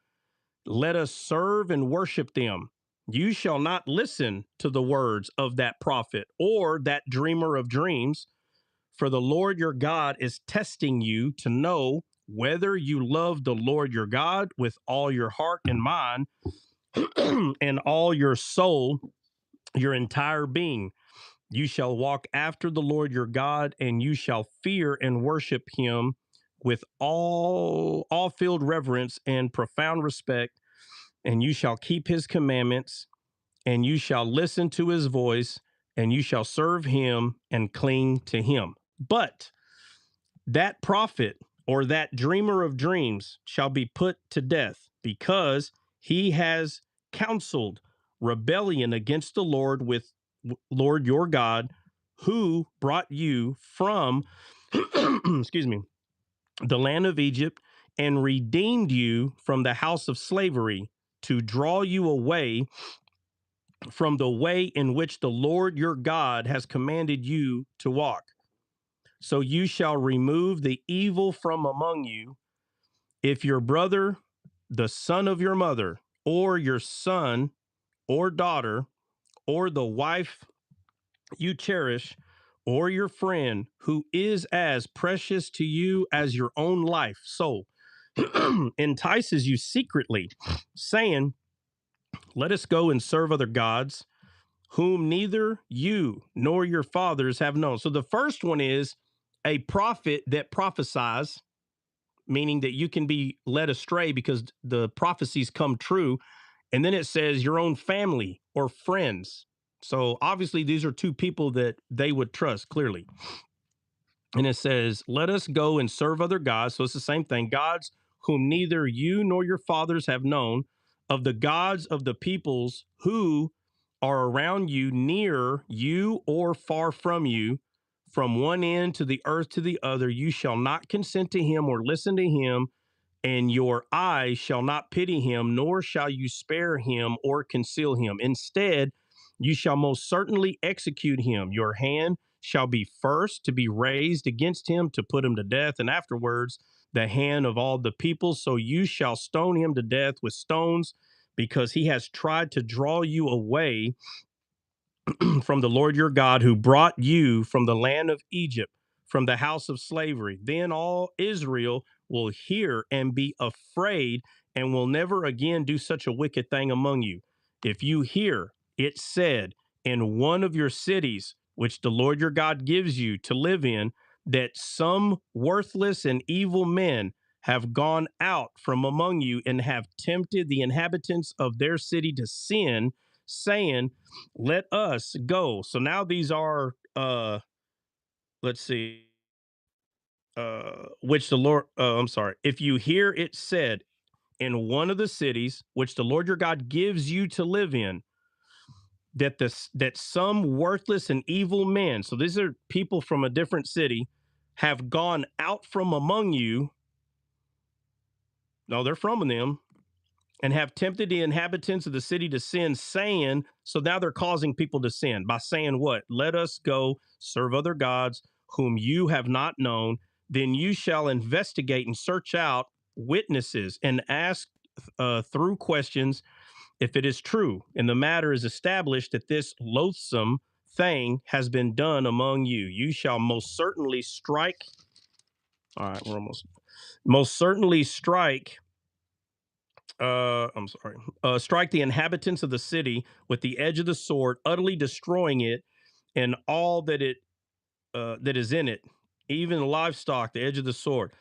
let us serve and worship them, you shall not listen to the words of that prophet or that dreamer of dreams, for the Lord your God is testing you to know whether you love the Lord your God with all your heart and mind and all your soul, your entire being. You shall walk after the Lord your God, and you shall fear and worship him with all filled reverence and profound respect, and you shall keep his commandments, and you shall listen to his voice, and you shall serve him and cling to him. But that prophet or that dreamer of dreams shall be put to death, because he has counseled rebellion against the Lord with Lord your God, who brought you from excuse me, the land of Egypt, and redeemed you from the house of slavery, to draw you away from the way in which the Lord your God has commanded you to walk. So you shall remove the evil from among you. If your brother, the son of your mother, or your son or daughter, or the wife you cherish, or your friend who is as precious to you as your own life, so entices you secretly, saying, let us go and serve other gods, whom neither you nor your fathers have known. So the first one is a prophet that prophesies, meaning that you can be led astray because the prophecies come true. And then it says your own family or friends. So obviously these are two people that they would trust clearly. And it says, let us go and serve other gods. So it's the same thing. Gods whom neither you nor your fathers have known, of the gods of the peoples who are around you, near you or far from you, from one end to the earth to the other. You shall not consent to him or listen to him, and your eyes shall not pity him, nor shall you spare him or conceal him. Instead, you shall most certainly execute him. Your hand shall be first to be raised against him to put him to death, and afterwards the hand of all the people. So you shall stone him to death with stones, because he has tried to draw you away from the Lord your God, who brought you from the land of Egypt, from the house of slavery. Then all Israel will hear and be afraid, and will never again do such a wicked thing among you. If you hear it said in one of your cities, which the Lord your God gives you to live in, that some worthless and evil men have gone out from among you and have tempted the inhabitants of their city to sin, saying, let us go. So now these are let's see, which the Lord I'm sorry, if you hear it said in one of the cities which the Lord your God gives you to live in, that some worthless and evil men, so these are people from a different city, have gone out from among you. No, they're from them, and have tempted the inhabitants of the city to sin, saying, so now they're causing people to sin by saying what? Let us go serve other gods whom you have not known. Then you shall investigate and search out witnesses and ask through questions if it is true. And the matter is established that this loathsome thing has been done among you. You shall most certainly strike. All right, we're almost. Most certainly strike I'm sorry, strike the inhabitants of the city with the edge of the sword, utterly destroying it and all that is in it, even the livestock, the edge of the sword.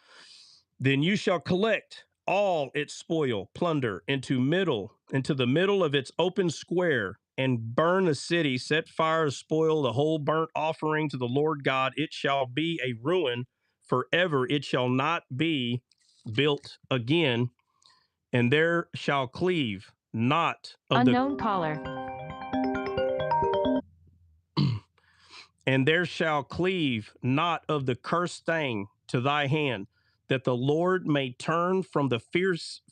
Then you shall collect all its spoil, plunder, into the middle of its open square, and burn the city, set fire to spoil the whole burnt offering to the Lord God. It shall be a ruin forever. It shall not be built again, and there shall cleave not of Unknown caller. and there shall cleave not of the cursed thing to thy hand, that the Lord may turn from the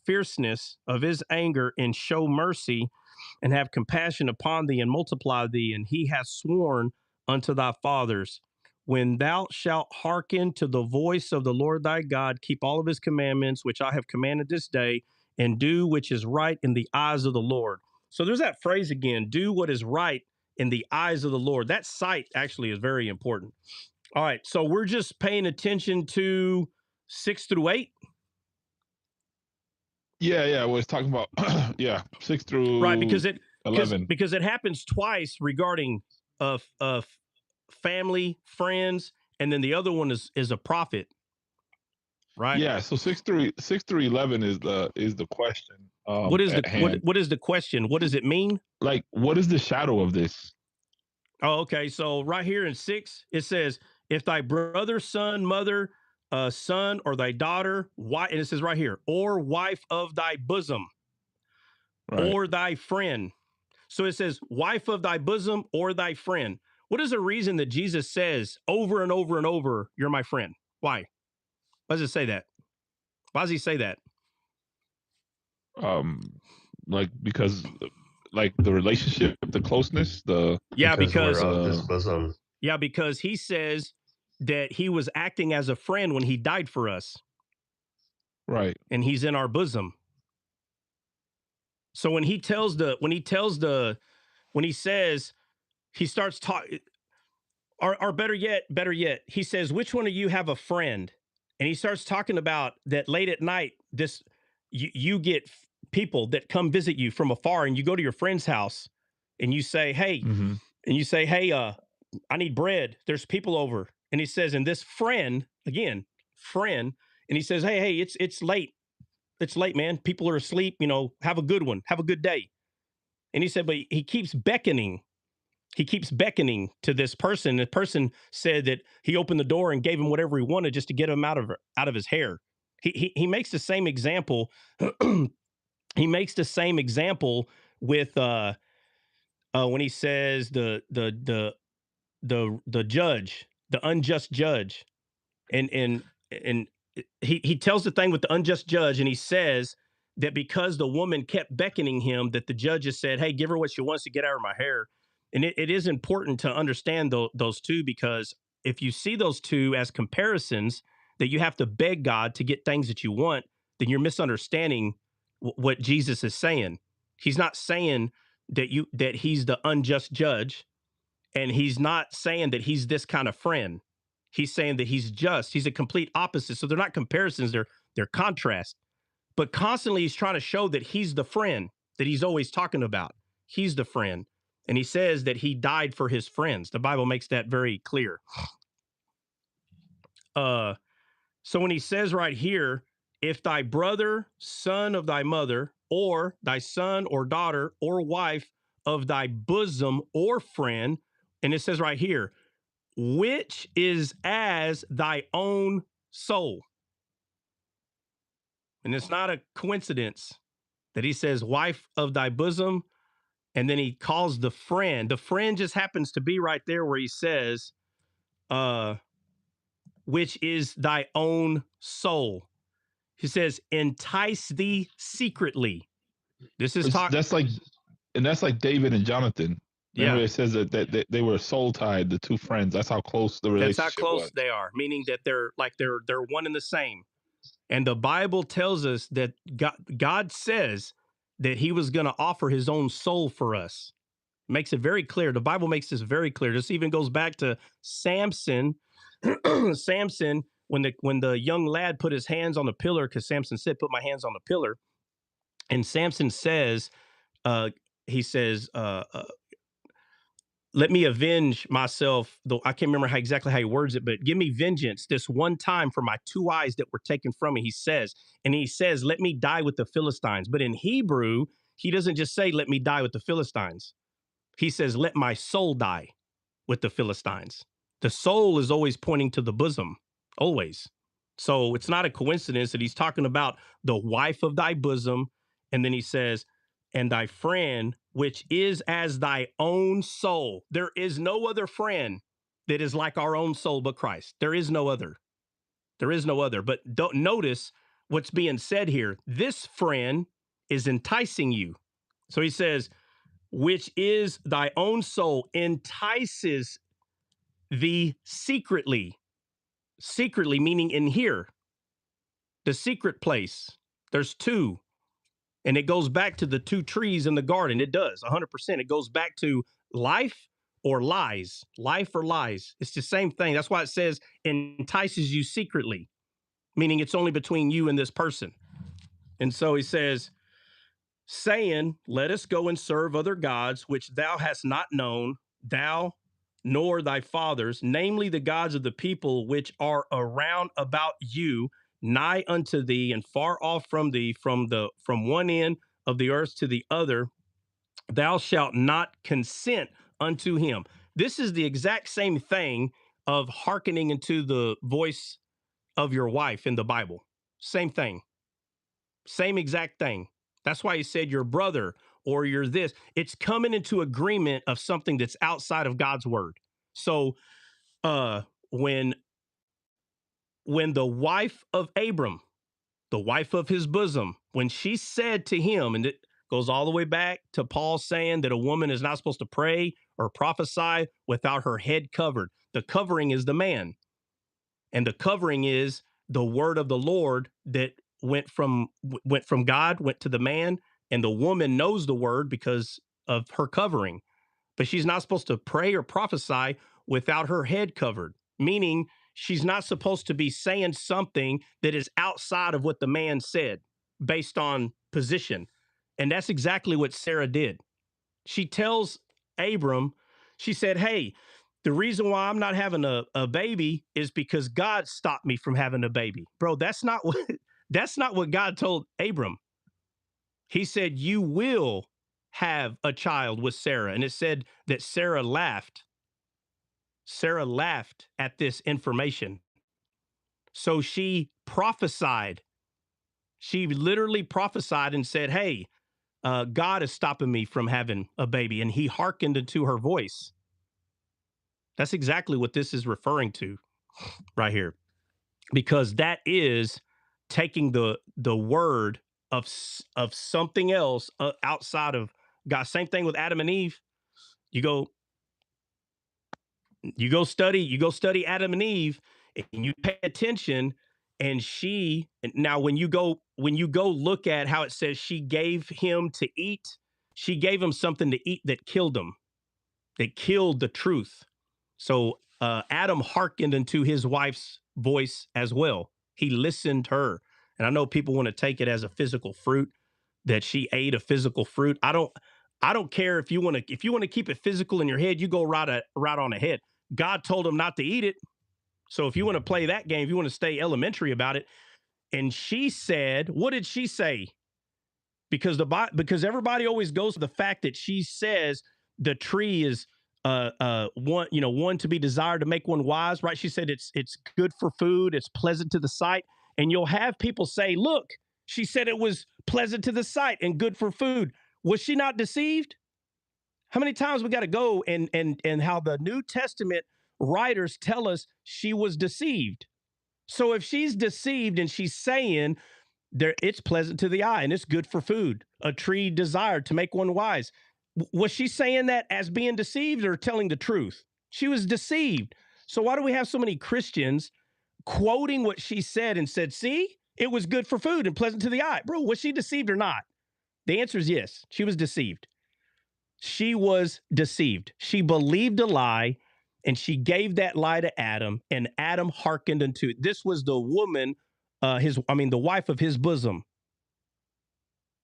fierceness of his anger and show mercy and have compassion upon thee and multiply thee. And he hath sworn unto thy fathers, when thou shalt hearken to the voice of the Lord thy God, keep all of his commandments, which I have commanded this day, and do which is right in the eyes of the Lord. So there's that phrase again, do what is right in the eyes of the Lord. That sight actually is very important. All right, so we're just paying attention to 6 through 8. Yeah. We're talking about 6 through Right, because 11. because it happens twice regarding family, friends, and then the other one is a prophet. Right. Yeah. So 6 through 11 is the question. What is at hand. what is the question? What does it mean? Like, what is the shadow of this? Oh, okay. So right here in 6, it says, if thy brother, son, mother, son, or thy daughter, and it says right here, or wife of thy bosom, Right. or thy friend. So it says, wife of thy bosom or thy friend. What is the reason that Jesus says over and over and over, you're my friend? Why? Why does it say that? Why does he say that? Like, because like the relationship, the closeness, because we're of his bosom. Yeah, because he says that he was acting as a friend when he died for us. Right. And he's in our bosom. So when he says, he starts talking, or better yet, he says, which one of you have a friend? And he starts talking about that late at night, you get people that come visit you from afar, and you go to your friend's house and you say, hey, I need bread. There's people over. And he says, and this friend, and he says, hey, it's late. It's late, man. People are asleep. Have a good one. Have a good day. And he said, but he keeps beckoning. He keeps beckoning to this person. The person said that he opened the door and gave him whatever he wanted just to get him out of his hair. He makes the same example. He makes the same example with when he says the judge, the unjust judge, and he tells the thing with the unjust judge, and he says that because the woman kept beckoning him, that the judge has said, hey, give her what she wants to get out of my hair. And it is important to understand those two, because if you see those two as comparisons, that you have to beg God to get things that you want, then you're misunderstanding what Jesus is saying. He's not saying that he's the unjust judge, and he's not saying that he's this kind of friend. He's saying that he's just. He's a complete opposite. So they're not comparisons, they're contrast. But constantly he's trying to show that he's the friend that he's always talking about. He's the friend. And he says that he died for his friends. The Bible makes that very clear. So when he says right here, if thy brother, son of thy mother, or thy son or daughter or wife of thy bosom or friend, and it says right here, which is as thy own soul. And it's not a coincidence that he says wife of thy bosom, and then he calls the friend. The friend just happens to be right there where he says, which is thy own soul. He says, entice thee secretly. This is that's like David and Jonathan. Remember, Yeah. it says that they were soul tied, the two friends. That's how close the relationship That's how close was. they are, meaning that they're one and the same. And the Bible tells us that God says that he was going to offer his own soul for us. Makes it very clear. The Bible makes this very clear. This even goes back to Samson. Samson, when the young lad put his hands on the pillar, because Samson said, put my hands on the pillar. And Samson says, he says, let me avenge myself. Though I can't remember exactly how he words it, but give me vengeance this one time for my 2 eyes that were taken from me. He says, let me die with the Philistines. But in Hebrew, he doesn't just say, let me die with the Philistines. He says, let my soul die with the Philistines. The soul is always pointing to the bosom, always. So it's not a coincidence that he's talking about the wife of thy bosom. And then he says, and thy friend, which is as thy own soul. There is no other friend that is like our own soul but Christ. There is no other. There is no other. But don't notice what's being said here. This friend is enticing you. So he says, which is thy own soul, entices thee secretly. Secretly, meaning in here, the secret place. There's two. And it goes back to the 2 trees in the garden. It does, 100%. It goes back to life or lies. Life or lies. It's the same thing. That's why it says entices you secretly, meaning it's only between you and this person. And so he says, saying, let us go and serve other gods, which thou hast not known, thou nor thy fathers, namely the gods of the people which are around about you, nigh unto thee and far off from thee, from one end of the earth to the other. Thou shalt not consent unto him. This is the exact same thing of hearkening into the voice of your wife in the Bible. Same thing. Same exact thing. That's why he said your brother or you're this. It's coming into agreement of something that's outside of God's word. So when the wife of Abram, the wife of his bosom, when she said to him, and it goes all the way back to Paul saying that a woman is not supposed to pray or prophesy without her head covered. The covering is the man. And the covering is the word of the Lord that went from God, went to the man, and the woman knows the word because of her covering. But she's not supposed to pray or prophesy without her head covered, meaning she's not supposed to be saying something that is outside of what the man said based on position. And that's exactly what Sarah did. She tells Abram, she said, hey, the reason why I'm not having a baby is because God stopped me from having a baby. Bro, that's not what God told Abram. He said, you will have a child with Sarah. And it said that Sarah laughed. Sarah laughed at this information. So she prophesied. She literally prophesied and said, hey, God is stopping me from having a baby. And he hearkened into her voice. That's exactly what this is referring to right here, because that is taking the word of something else outside of God. Same thing with Adam and Eve. You go study Adam and Eve, and you pay attention. And now when you go look at how it says she gave him to eat, she gave him something to eat that killed him, that killed the truth. So Adam hearkened into his wife's voice as well. He listened to her. And I know people want to take it as a physical fruit, that she ate a physical fruit. I don't care if you want to keep it physical in your head, you go right on ahead. God told him not to eat it. So if you want to play that game, if you want to stay elementary about it. And she said, what did she say? Because everybody always goes to the fact that she says the tree is one to be desired to make one wise, right? She said it's good for food, it's pleasant to the sight. And you'll have people say, look, she said it was pleasant to the sight and good for food. Was she not deceived? How many times we got to go and how the New Testament writers tell us she was deceived. So if she's deceived and she's saying it's pleasant to the eye and it's good for food, a tree desired to make one wise, was she saying that as being deceived or telling the truth? She was deceived. So why do we have so many Christians quoting what she said and said, see, it was good for food and pleasant to the eye? Bro, was she deceived or not? The answer is yes. She was deceived. She was deceived. She believed a lie, and she gave that lie to Adam, and Adam hearkened unto it. This was the woman, the wife of his bosom.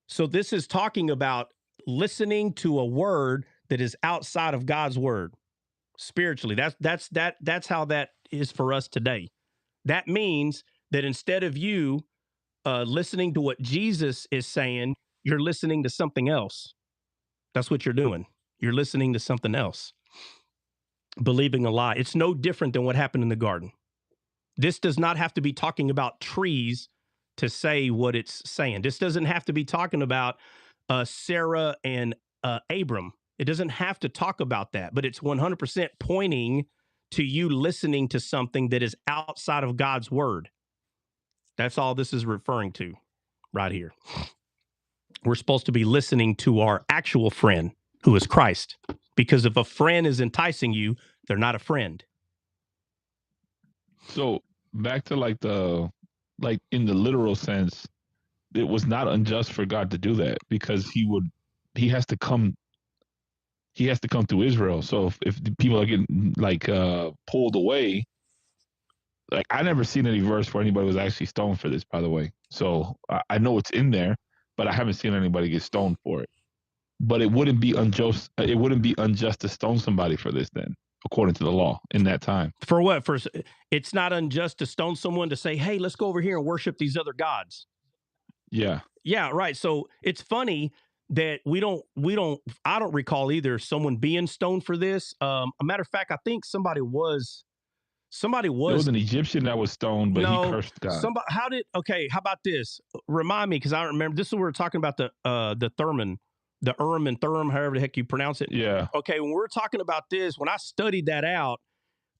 So this is talking about listening to a word that is outside of God's word spiritually. That's how that is for us today. That means that instead of you listening to what Jesus is saying, you're listening to something else. That's what you're doing. You're listening to something else, believing a lie. It's no different than what happened in the garden. This does not have to be talking about trees to say what it's saying. This doesn't have to be talking about Sarah and Abram. It doesn't have to talk about that, but it's 100% pointing to you listening to something that is outside of God's word. That's all this is referring to right here. We're supposed to be listening to our actual friend, who is Christ. Because if a friend is enticing you, they're not a friend. So back to in the literal sense, it was not unjust for God to do that, because he has to come through Israel. So if the people are getting pulled away, I never seen any verse where anybody was actually stoned for this, by the way. So I know it's in there, but I haven't seen anybody get stoned for it. But it wouldn't be unjust. It wouldn't be unjust to stone somebody for this, then, according to the law in that time. For what? It's not unjust to stone someone to say, "Hey, let's go over here and worship these other gods." Yeah. Yeah, right. So it's funny that I don't recall either someone being stoned for this. A matter of fact, I think somebody was. There was an Egyptian that was stoned, but he cursed God. How about this? Remind me, because I don't remember. This is what we were talking about, the Thurman, the Urim and Thummim, however the heck you pronounce it. Yeah. Okay, when we're talking about this, when I studied that out,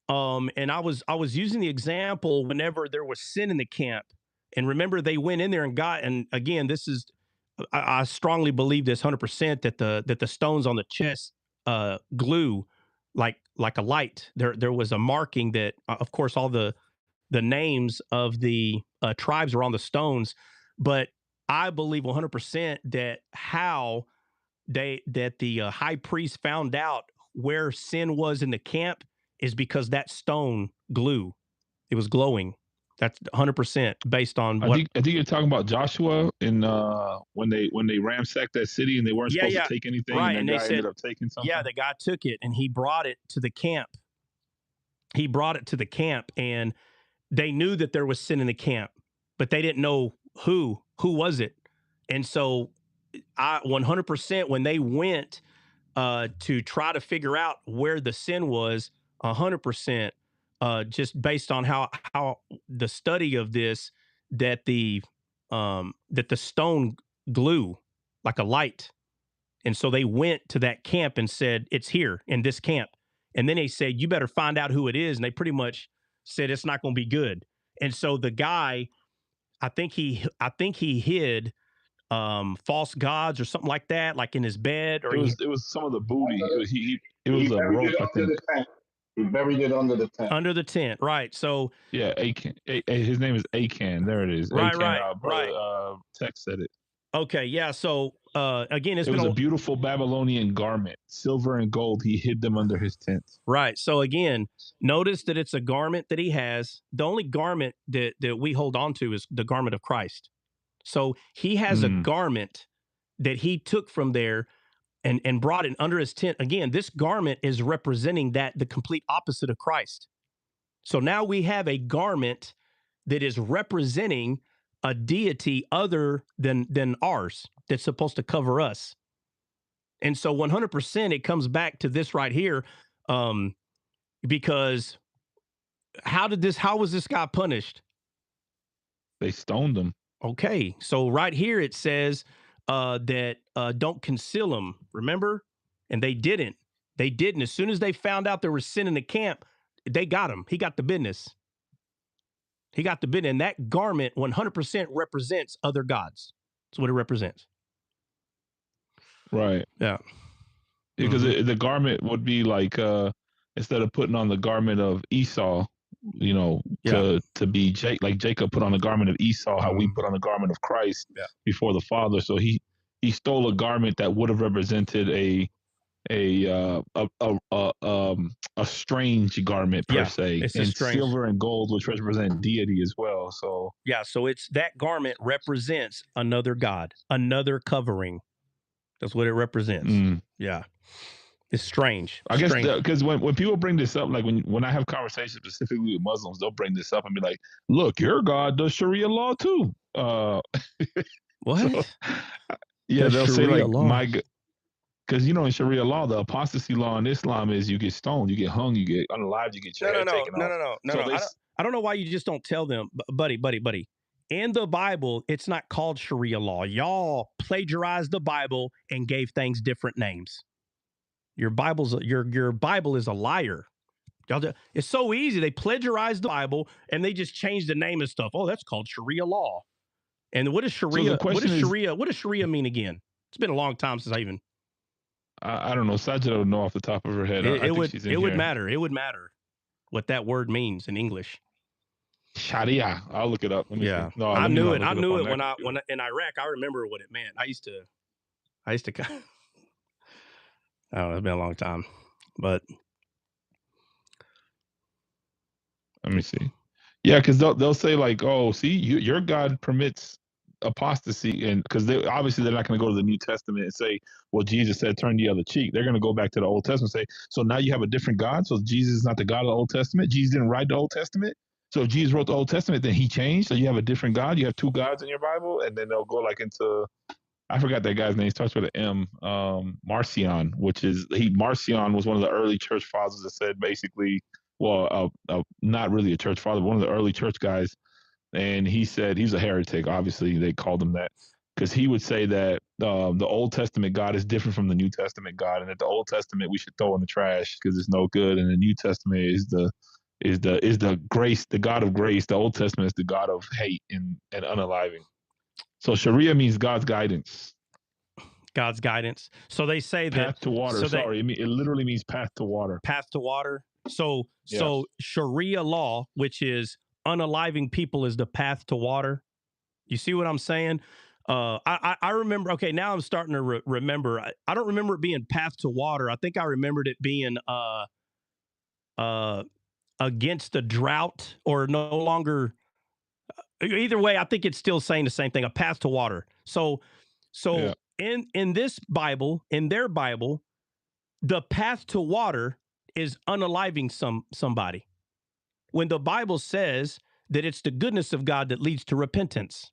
and I was using the example whenever there was sin in the camp, and remember they went in there and got, and again, this is, I strongly believe this 100% that the stones on the chest glue like a light. There was a marking that, of course, all the names of the tribes were on the stones, but I believe 100% that the high priest found out where sin was in the camp is because that stone glue. It was glowing. That's 100% based on what I think you're talking about Joshua in when they ransacked that city and they weren't supposed to take anything, right, and the guy guy ended up taking something. Yeah, the guy took it and he brought it to the camp. And they knew that there was sin in the camp, but they didn't know who was it. And so I 100%, when they went to try to figure out where the sin was, 100%, just based on how the study of this, that the stone glue like a light. And so they went to that camp and said, "It's here in this camp." And then they said, "You better find out who it is." And they pretty much said, "It's not going to be good." And so the guy, I think he hid false gods or something like that, like in his bed, or it was some of the booty. It was a rope, I think. He buried it under the tent. Under the tent, right? So yeah, Achan. His name is Achan. There it is. Right, Achan, right. Text said it. Okay, yeah. So again, it was a beautiful Babylonian garment, silver and gold. He hid them under his tent. Right. So again, notice that it's a garment that he has. The only garment that we hold on to is the garment of Christ. So he has a garment that he took from there and brought it under his tent. Again, this garment is representing the complete opposite of Christ. So now we have a garment that is representing a deity other than ours that's supposed to cover us. And so 100% it comes back to this right here, because how was this guy punished? They stoned him. Okay, so right here it says that don't conceal him, remember? And they didn't. They didn't. As soon as they found out there was sin in the camp, they got him. He got the business. And that garment 100% represents other gods. That's what it represents. Right. Yeah. Because the garment would be like, instead of putting on the garment of Esau, to be like Jacob put on the garment of Esau, how we put on the garment of Christ before the Father. So he stole a garment that would have represented a strange garment per se, and silver and gold, which represent deity as well. So so it's that garment represents another god, another covering. That's what it represents. Yeah, it's strange. I guess because when people bring this up, like when I have conversations specifically with Muslims, they'll bring this up and be like, "Look, your God does Sharia law too." What? So, they'll say like my. Because in Sharia law, the apostasy law in Islam is you get stoned, you get hung, you get unalived, you get your head taken off. No. I don't know why you just don't tell them, buddy. In the Bible, it's not called Sharia law. Y'all plagiarized the Bible and gave things different names. Your Bible is a liar. It's so easy. They plagiarized the Bible and they just changed the name and stuff. Oh, that's called Sharia law. And what does Sharia? What does Sharia mean again? It's been a long time since I don't know. Sajid don't know off the top of her head. It would matter. It would matter what that word means in English. Sharia. I'll look it up. Let me see. No, I knew it. I knew it when in Iraq. I remember what it meant. I used to. Oh, it's been a long time, but let me see. Yeah, because they'll say like, oh, see, your God permits apostasy, and because obviously they're not going to go to the New Testament and say, well, Jesus said turn the other cheek. They're going to go back to the Old Testament and say, so now you have a different God. So Jesus is not the God of the Old Testament. Jesus didn't write the Old Testament. So if Jesus wrote the Old Testament, then he changed. So you have a different God. You have two gods in your Bible, and then they'll go like into, I forgot that guy's name. He starts with an M. Marcion, Marcion was one of the early church fathers that said basically, well, not really a church father, but one of the early church guys, and he said he's a heretic. Obviously, they called him that because he would say that the Old Testament God is different from the New Testament God, and that the Old Testament we should throw in the trash because it's no good, and the New Testament is the grace, the God of grace. The Old Testament is the God of hate and unaliving. So Sharia means God's guidance. God's guidance. So they say that path to water. It literally means path to water. Path to water. So Yes. So Sharia law, which is unaliving people, is the path to water. You see what I'm saying? I remember. Okay, now I'm starting to remember. I don't remember it being path to water. I think I remembered it being against a drought or no longer. Either way, I think it's still saying the same thing. A path to water. So yeah. in this Bible, in their Bible, the path to water is unaliving somebody. When the Bible says that it's the goodness of God that leads to repentance.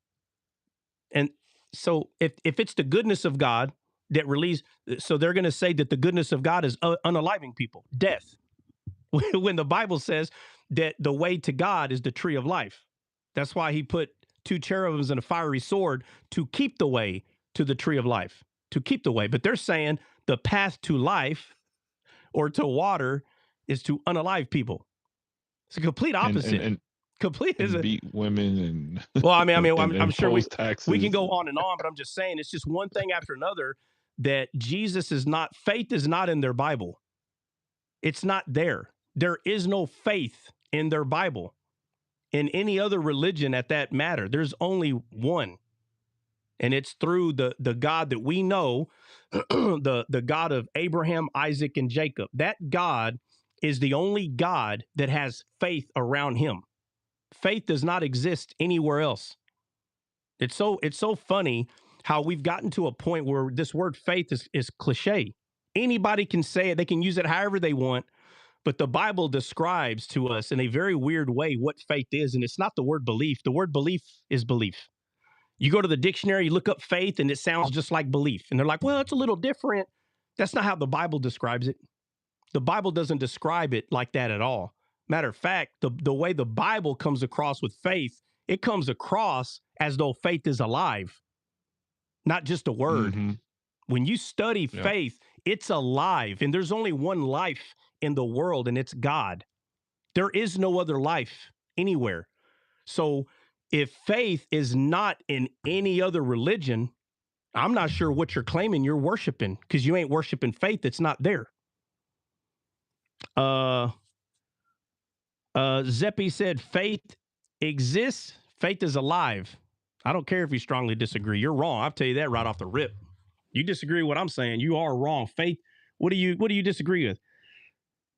And so if it's the goodness of God that release, so they're going to say that the goodness of God is unaliving people, death. When the Bible says that the way to God is the tree of life. That's why he put two cherubims and a fiery sword to keep the way to the tree of life, to keep the way. But they're saying the path to life or to water is to unalive people. It's a complete opposite. And complete and is beat women and well, I mean, and I'm sure we taxes. can go on and on, but I'm just saying it's just one thing after another that Jesus is not, faith is not in their Bible. It's not there. There is no faith in their Bible. In any other religion at that matter, there's only one. And it's through the God that we know, the God of Abraham, Isaac, and Jacob. That God is the only God that has faith around him. Faith does not exist anywhere else. It's so funny how we've gotten to a point where this word faith is cliche. Anybody can say it. They can use it however they want. But the Bible describes to us in a very weird way what faith is. And it's not the word belief. The word belief is belief. You go to the dictionary, you look up faith, and it sounds just like belief. And they're like, well, it's a little different. That's not how the Bible describes it. The Bible doesn't describe it like that at all. Matter of fact, the way the Bible comes across with faith, it comes across as though faith is alive, not just a word. Mm-hmm. When you study faith, it's alive. And there's only one life in the world, and it's God. There is no other life anywhere. So if faith is not in any other religion, I'm not sure what you're claiming you're worshiping, because you ain't worshiping faith. It's not there. Zeppy said faith exists. Faith is alive. I don't care if you strongly disagree. You're wrong. I'll tell you that right off the rip. You disagree with what I'm saying, you are wrong. Faith, what do you disagree with?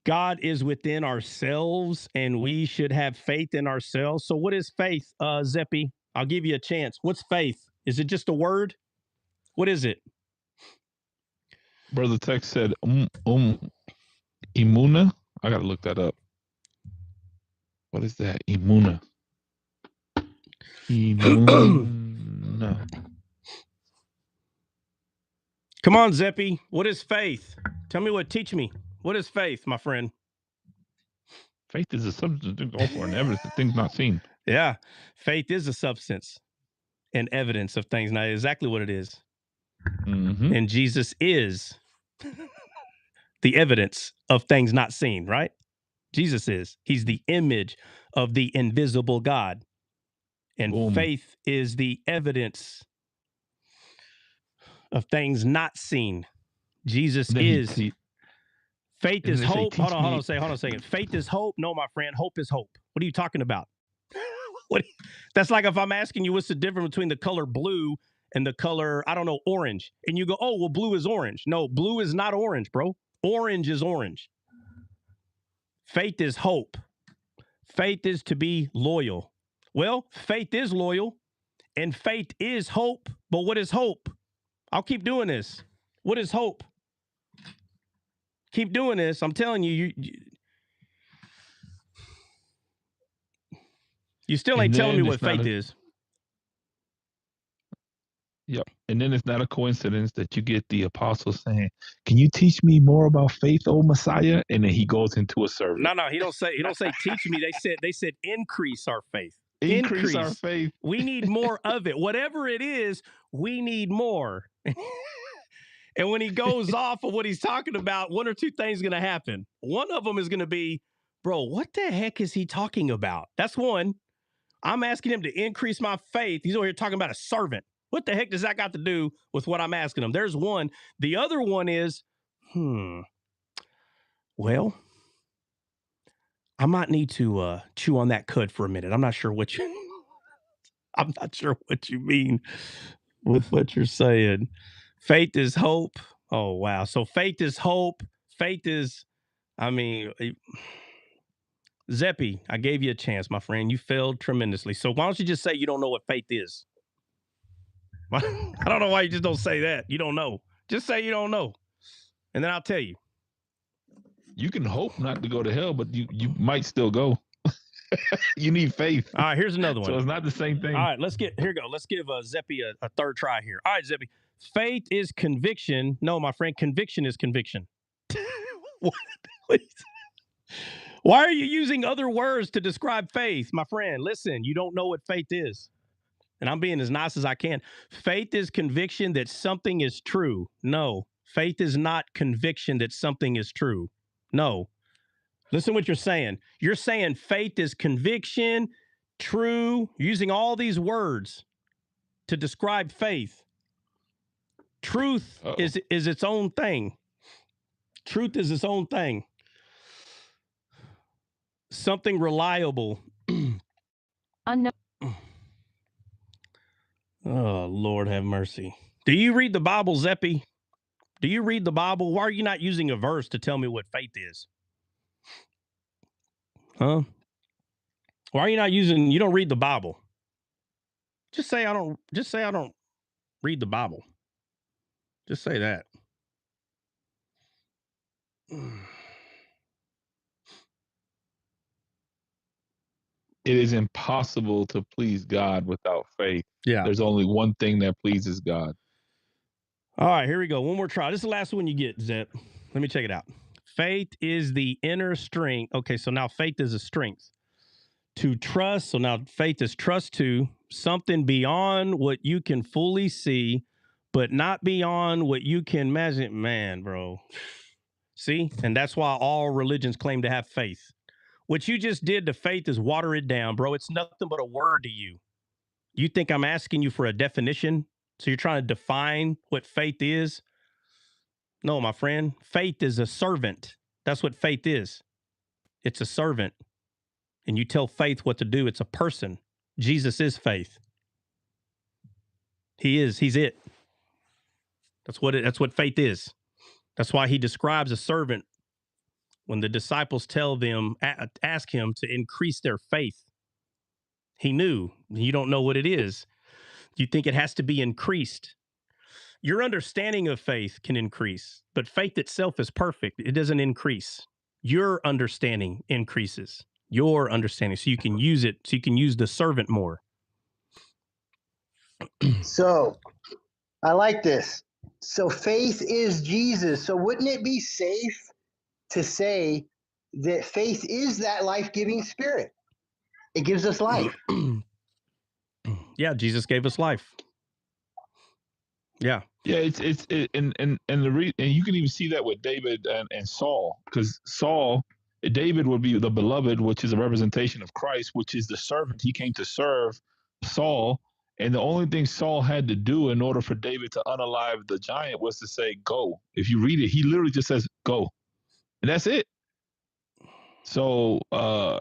God is within ourselves, and we should have faith in ourselves. So what is faith, Zeppy? I'll give you a chance. What's faith? Is it just a word? What is it? Brother Tex said, Imuna. I got to look that up. What is that? Imuna. Imuna. Come on, Zeppy. What is faith? Tell me teach me. What is faith, my friend? Faith is a substance to go for and evidence of things not seen. Yeah. Faith is a substance and evidence of things not exactly what it is. Mm-hmm. And Jesus is the evidence of things not seen, right? Jesus is. He's the image of the invisible God. And faith is the evidence of things not seen. Jesus is. Faith is hope. Hold on a second. Faith is hope. No, my friend, hope is hope. What are you talking about? That's like if I'm asking you what's the difference between the color blue and the color, I don't know, orange. And you go, oh, well, blue is orange. No, blue is not orange, bro. Orange is orange. Faith is hope. Faith is to be loyal. Well, faith is loyal, and faith is hope. But what is hope? I'll keep doing this. What is hope? Keep doing this. I'm telling you, you still ain't telling me what faith is. Yep. And then it's not a coincidence that you get the apostle saying, "Can you teach me more about faith, O Messiah?" And then he goes into a service. No, he don't say teach me. They said increase our faith. Increase our faith. We need more of it. Whatever it is, we need more. And when he goes off of what he's talking about, one or two things are going to happen. One of them is going to be, bro, what the heck is he talking about? That's one. I'm asking him to increase my faith. He's over here talking about a servant. What the heck does that got to do with what I'm asking him? There's one. The other one is, well, I might need to chew on that cud for a minute. I'm not sure what you mean with what you're saying. Faith is hope. Oh, wow. So faith is hope. Faith is, Zeppy, I gave you a chance, my friend. You failed tremendously. So why don't you just say you don't know what faith is? I don't know why you just don't say that. You don't know. Just say you don't know. And then I'll tell you. You can hope not to go to hell, but you might still go. You need faith. All right, here's another one. So it's not the same thing. All right, here we go. Let's give Zeppy a third try here. All right, Zeppy. Faith is conviction. No, my friend, conviction is conviction. Why are you using other words to describe faith? My friend, listen, you don't know what faith is. And I'm being as nice as I can. Faith is conviction that something is true. No, faith is not conviction that something is true. No. Listen what you're saying. You're saying faith is conviction, true, using all these words to describe faith. Truth is its own thing. Truth is its own thing. Something reliable. Unknown. Oh, Lord have mercy. Do you read the Bible, Zeppy? Do you read the Bible? Why are you not using a verse to tell me what faith is? Huh? Why are you not you don't read the Bible? Just say I don't read the Bible. Just say that. It is impossible to please God without faith. Yeah. There's only one thing that pleases God. All right, here we go. One more try. This is the last one you get, Zep. Let me check it out. Faith is the inner strength. Okay, so now faith is a strength. To trust, so now faith is trust to something beyond what you can fully see, but not beyond what you can imagine. Man, bro. See? And that's why all religions claim to have faith. What you just did to faith is water it down, bro. It's nothing but a word to you. You think I'm asking you for a definition? So you're trying to define what faith is? No, my friend. Faith is a servant. That's what faith is. It's a servant. And you tell faith what to do. It's a person. Jesus is faith. He is. He's it. That's what faith is. That's why he describes a servant when the disciples tell them, ask him to increase their faith. He knew. You don't know what it is. You think it has to be increased. Your understanding of faith can increase, but faith itself is perfect. It doesn't increase. Your understanding increases. Your understanding, so you can use it, so you can use the servant more. So, I like this. So faith is Jesus. So wouldn't it be safe to say that faith is that life-giving spirit? It gives us life. Yeah, Jesus gave us life. Yeah. Yeah, and you can even see that with David and Saul, because David would be the beloved, which is a representation of Christ, which is the servant. He came to serve Saul, and the only thing Saul had to do in order for David to unalive the giant was to say, "Go." If you read it, he literally just says, "Go," and that's it. So I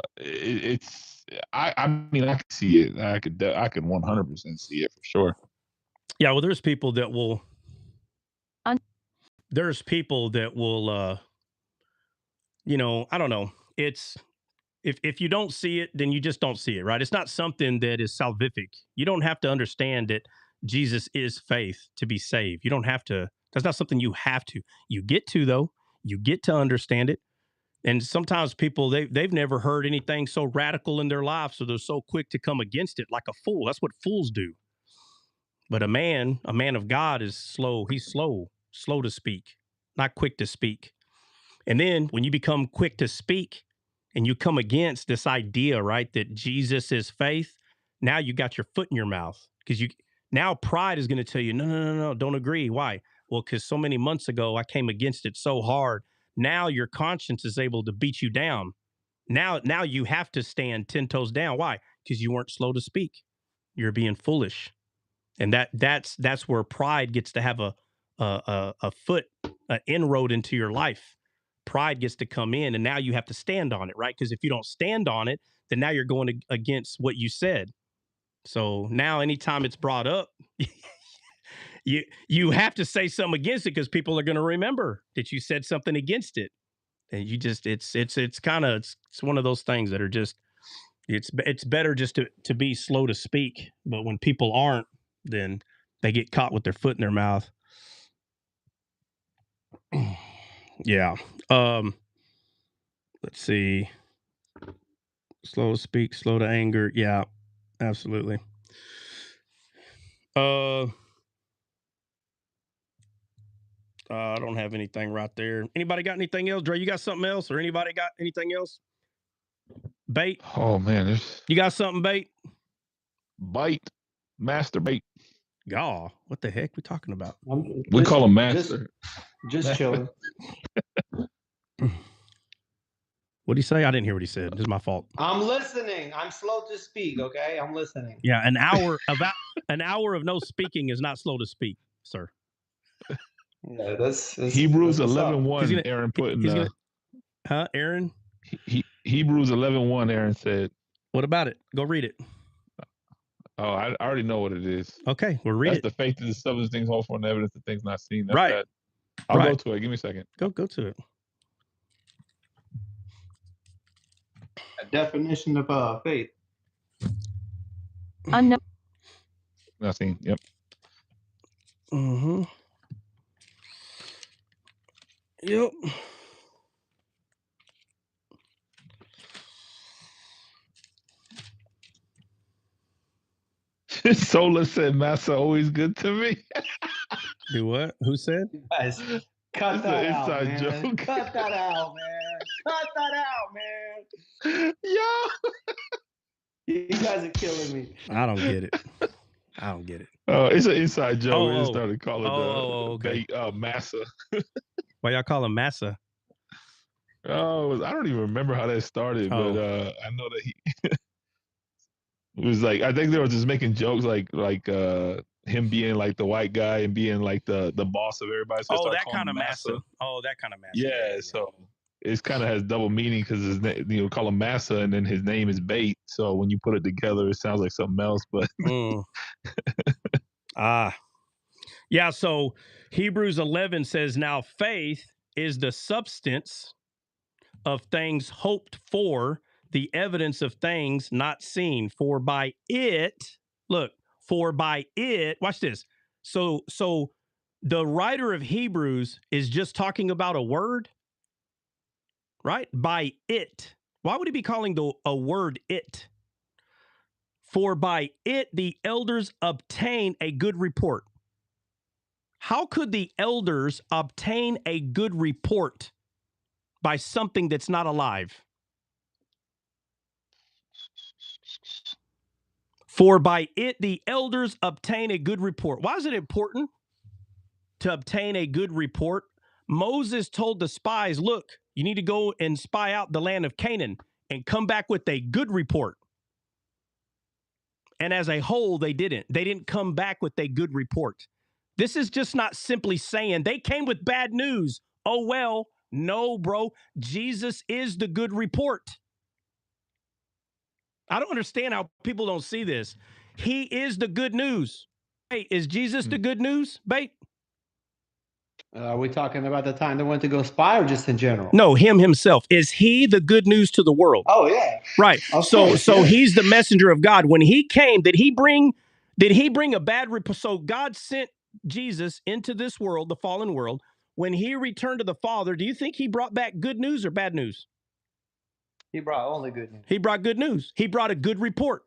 mean, I can see it. I could 100% see it for sure. Yeah, well, there's people that will. There's people that will. I don't know. It's if you don't see it, then you just don't see it, right? It's not something that is salvific. You don't have to understand that Jesus is faith to be saved. You don't have to. That's not something you have to. You get to, though. You get to understand it. And sometimes people, they've never heard anything so radical in their life, so they're so quick to come against it like a fool. That's what fools do. But a man of God is slow. He's slow to speak, not quick to speak. And then when you become quick to speak and you come against this idea, right, that Jesus is faith, now you got your foot in your mouth, because now pride is going to tell you, no, don't agree. Why? Well, because so many months ago I came against it so hard. Now your conscience is able to beat you down. Now you have to stand 10 toes down. Why? Because you weren't slow to speak. You're being foolish. And that's where pride gets to have a foot, an inroad into your life. Pride gets to come in, and now you have to stand on it, right? Because if you don't stand on it, then now you're going against what you said. So now anytime it's brought up, you have to say something against it, because people are going to remember that you said something against it. And you just, it's one of those things that are just, it's better just to be slow to speak. But when people aren't, then they get caught with their foot in their mouth. Yeah. Let's see. Slow to speak, slow to anger. Yeah, absolutely. I don't have anything right there. Anybody got anything else? Dre, you got something else? Or anybody got anything else? Bait? Oh, man. You got something, Bait? Bite. Masturbate. Gaw. What the heck we talking about? We call him master. Just chilling. What'd he say? I didn't hear what he said. This is my fault. I'm listening. I'm slow to speak, okay? I'm listening. Yeah, an hour of no speaking is not slow to speak, sir. Yeah, that's Hebrews that's 11:1. Aaron put in. Aaron? Hebrews 11:1. Aaron said. What about it? Go read it. Oh, I already know what it is. Okay, we'll read it. That's the faith of the substance things hoped for, and evidence of things not seen. That's right. That. I'll go to it. Give me a second. Go to it. a definition of faith. Unknown. Not seen. Yep. Mm-hmm. Yep. Sola said, "Massa always good to me." Do what? Who said? Guys, cut that out, inside man. joke. Cut that out, man. Cut that out, man. Yo. You guys are killing me. I don't get it. Oh, it's an inside joke. Oh, We just started calling okay. Massa. Why y'all call him Massa? Oh, I don't even remember how that started, but I know that he it was like, I think they were just making jokes like him being like the white guy and being like the boss of everybody. So that kind of Massa. Oh, that kind of Massa. Yeah, so it kind of has double meaning because his name, call him Massa, and then his name is Bait. So when you put it together, it sounds like something else. But yeah. So Hebrews 11 says, "Now faith is the substance of things hoped for, the evidence of things not seen. For by it, watch this. So the writer of Hebrews is just talking about a word, right? By it. Why would he be calling a word it? For by it the elders obtain a good report. How could the elders obtain a good report by something that's not alive? For by it the elders obtain a good report. Why is it important to obtain a good report? Moses told the spies, look, you need to go and spy out the land of Canaan and come back with a good report. And as a whole, they didn't. They didn't come back with a good report. This is just not simply saying they came with bad news. Oh, well, no, bro. Jesus is the good report. I don't understand how people don't see this. He is the good news. Hey, is Jesus the good news, Bait? Are we talking about the time they went to go spy or just in general? No, him himself. Is he the good news to the world? Oh yeah. Right. Of So course, so yeah. he's the messenger of God. When he came, did he bring a bad report? So God sent Jesus into this world, the fallen world. When he returned to the Father, do you think he brought back good news or bad news? He brought only good news. He brought good news. He brought a good report.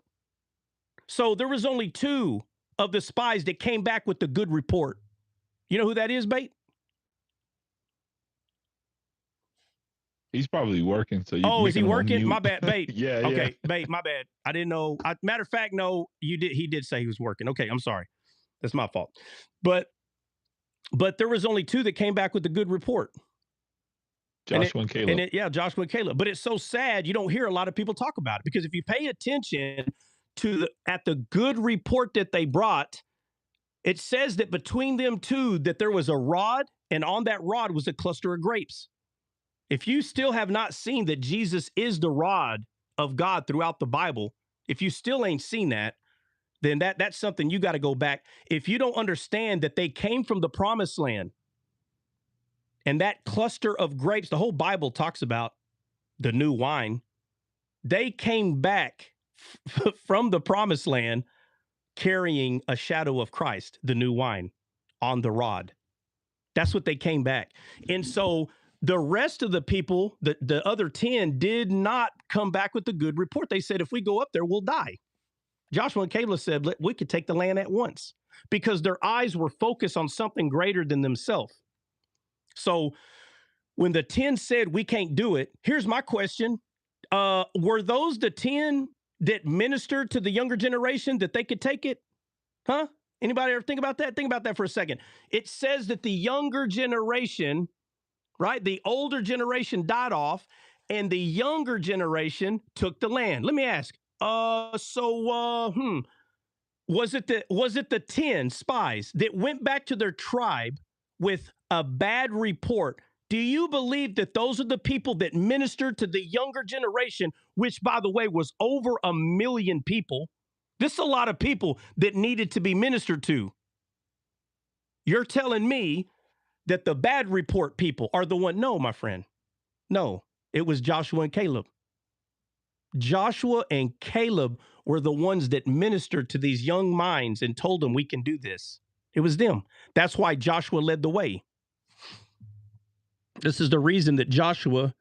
So there was only 2 of the spies that came back with the good report. You know who that is, Bait? He's probably working. So you Oh, is he working? My bad, Bait. Yeah. Okay, Bait, my bad. I didn't know. Matter of fact, no, you did. He did say he was working. Okay, I'm sorry. That's my fault. But there was only 2 that came back with the good report. Joshua and Caleb. Joshua and Caleb. But it's so sad you don't hear a lot of people talk about it, because if you pay attention to the good report that they brought, it says that between them 2 that there was a rod, and on that rod was a cluster of grapes. If you still have not seen that Jesus is the rod of God throughout the Bible, if you still ain't seen that, then that's something you got to go back. If you don't understand that they came from the promised land, and that cluster of grapes, the whole Bible talks about the new wine. They came back from the promised land carrying a shadow of Christ, the new wine, on the rod. That's what they came back. And so the rest of the people, the other 10, did not come back with the good report. They said, if we go up there, we'll die. Joshua and Caleb said, we could take the land at once, because their eyes were focused on something greater than themselves. So when the 10 said, we can't do it, here's my question. Were those the 10 that ministered to the younger generation that they could take it? Huh? Anybody ever think about that? Think about that for a second. It says that the younger generation, right? The older generation died off, and the younger generation took the land. Let me ask. Was it the 10 spies that went back to their tribe with a bad report? Do you believe that those are the people that ministered to the younger generation, which, by the way, was over 1 million people? This is a lot of people that needed to be ministered to. You're telling me that the bad report people are the one? No, my friend. No, it was Joshua and Caleb. Joshua and Caleb were the ones that ministered to these young minds and told them, we can do this. It was them. That's why Joshua led the way. This is the reason that Joshua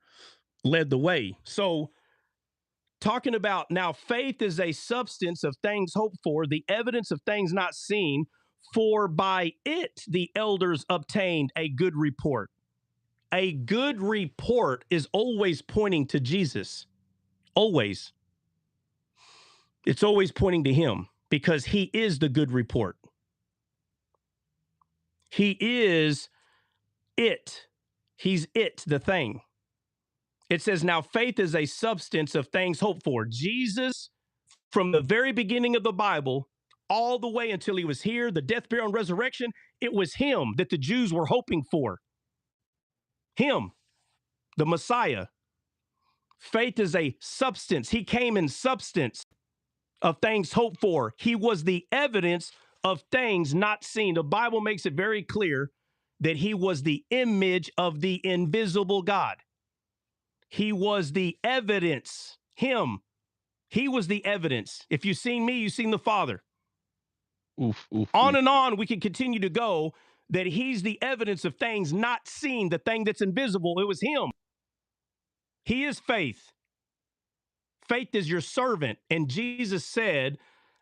led the way. So, talking about now, faith is a substance of things hoped for, the evidence of things not seen, for by it the elders obtained a good report. A good report is always pointing to Jesus. Always. It's always pointing to him, because he is the good report. He is it. He's it, the thing. It says, now faith is a substance of things hoped for. Jesus, from the very beginning of the Bible, all the way until he was here, the death, burial, and resurrection, it was him that the Jews were hoping for. Him, the Messiah. Faith is a substance. He came in substance of things hoped for. He was the evidence of things not seen. The Bible makes it very clear that he was the image of the invisible God. He was the evidence. Him. He was the evidence. If you've seen me, you've seen the Father. On and on, we can continue to go, that he's the evidence of things not seen, the thing that's invisible. It was him. He is faith. Faith is your servant. And Jesus said,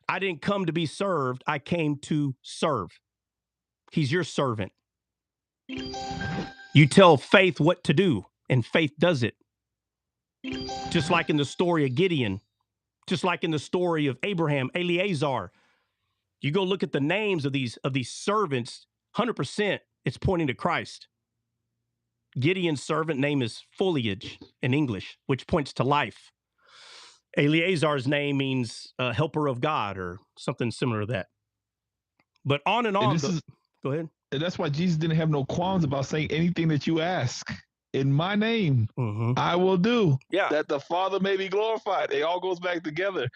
I didn't come to be served. I came to serve. He's your servant. You tell faith what to do, and faith does it. Just like in the story of Gideon, just like in the story of Abraham, Eleazar. You go look at the names of these servants, 100% it's pointing to Christ. Gideon's servant name is foliage in English, which points to life. Eleazar's name means helper of God, or something similar to that. But on and on. Go ahead. And that's why Jesus didn't have no qualms about saying anything that you ask. in my name, I will do. Yeah. That the Father may be glorified. It all goes back together.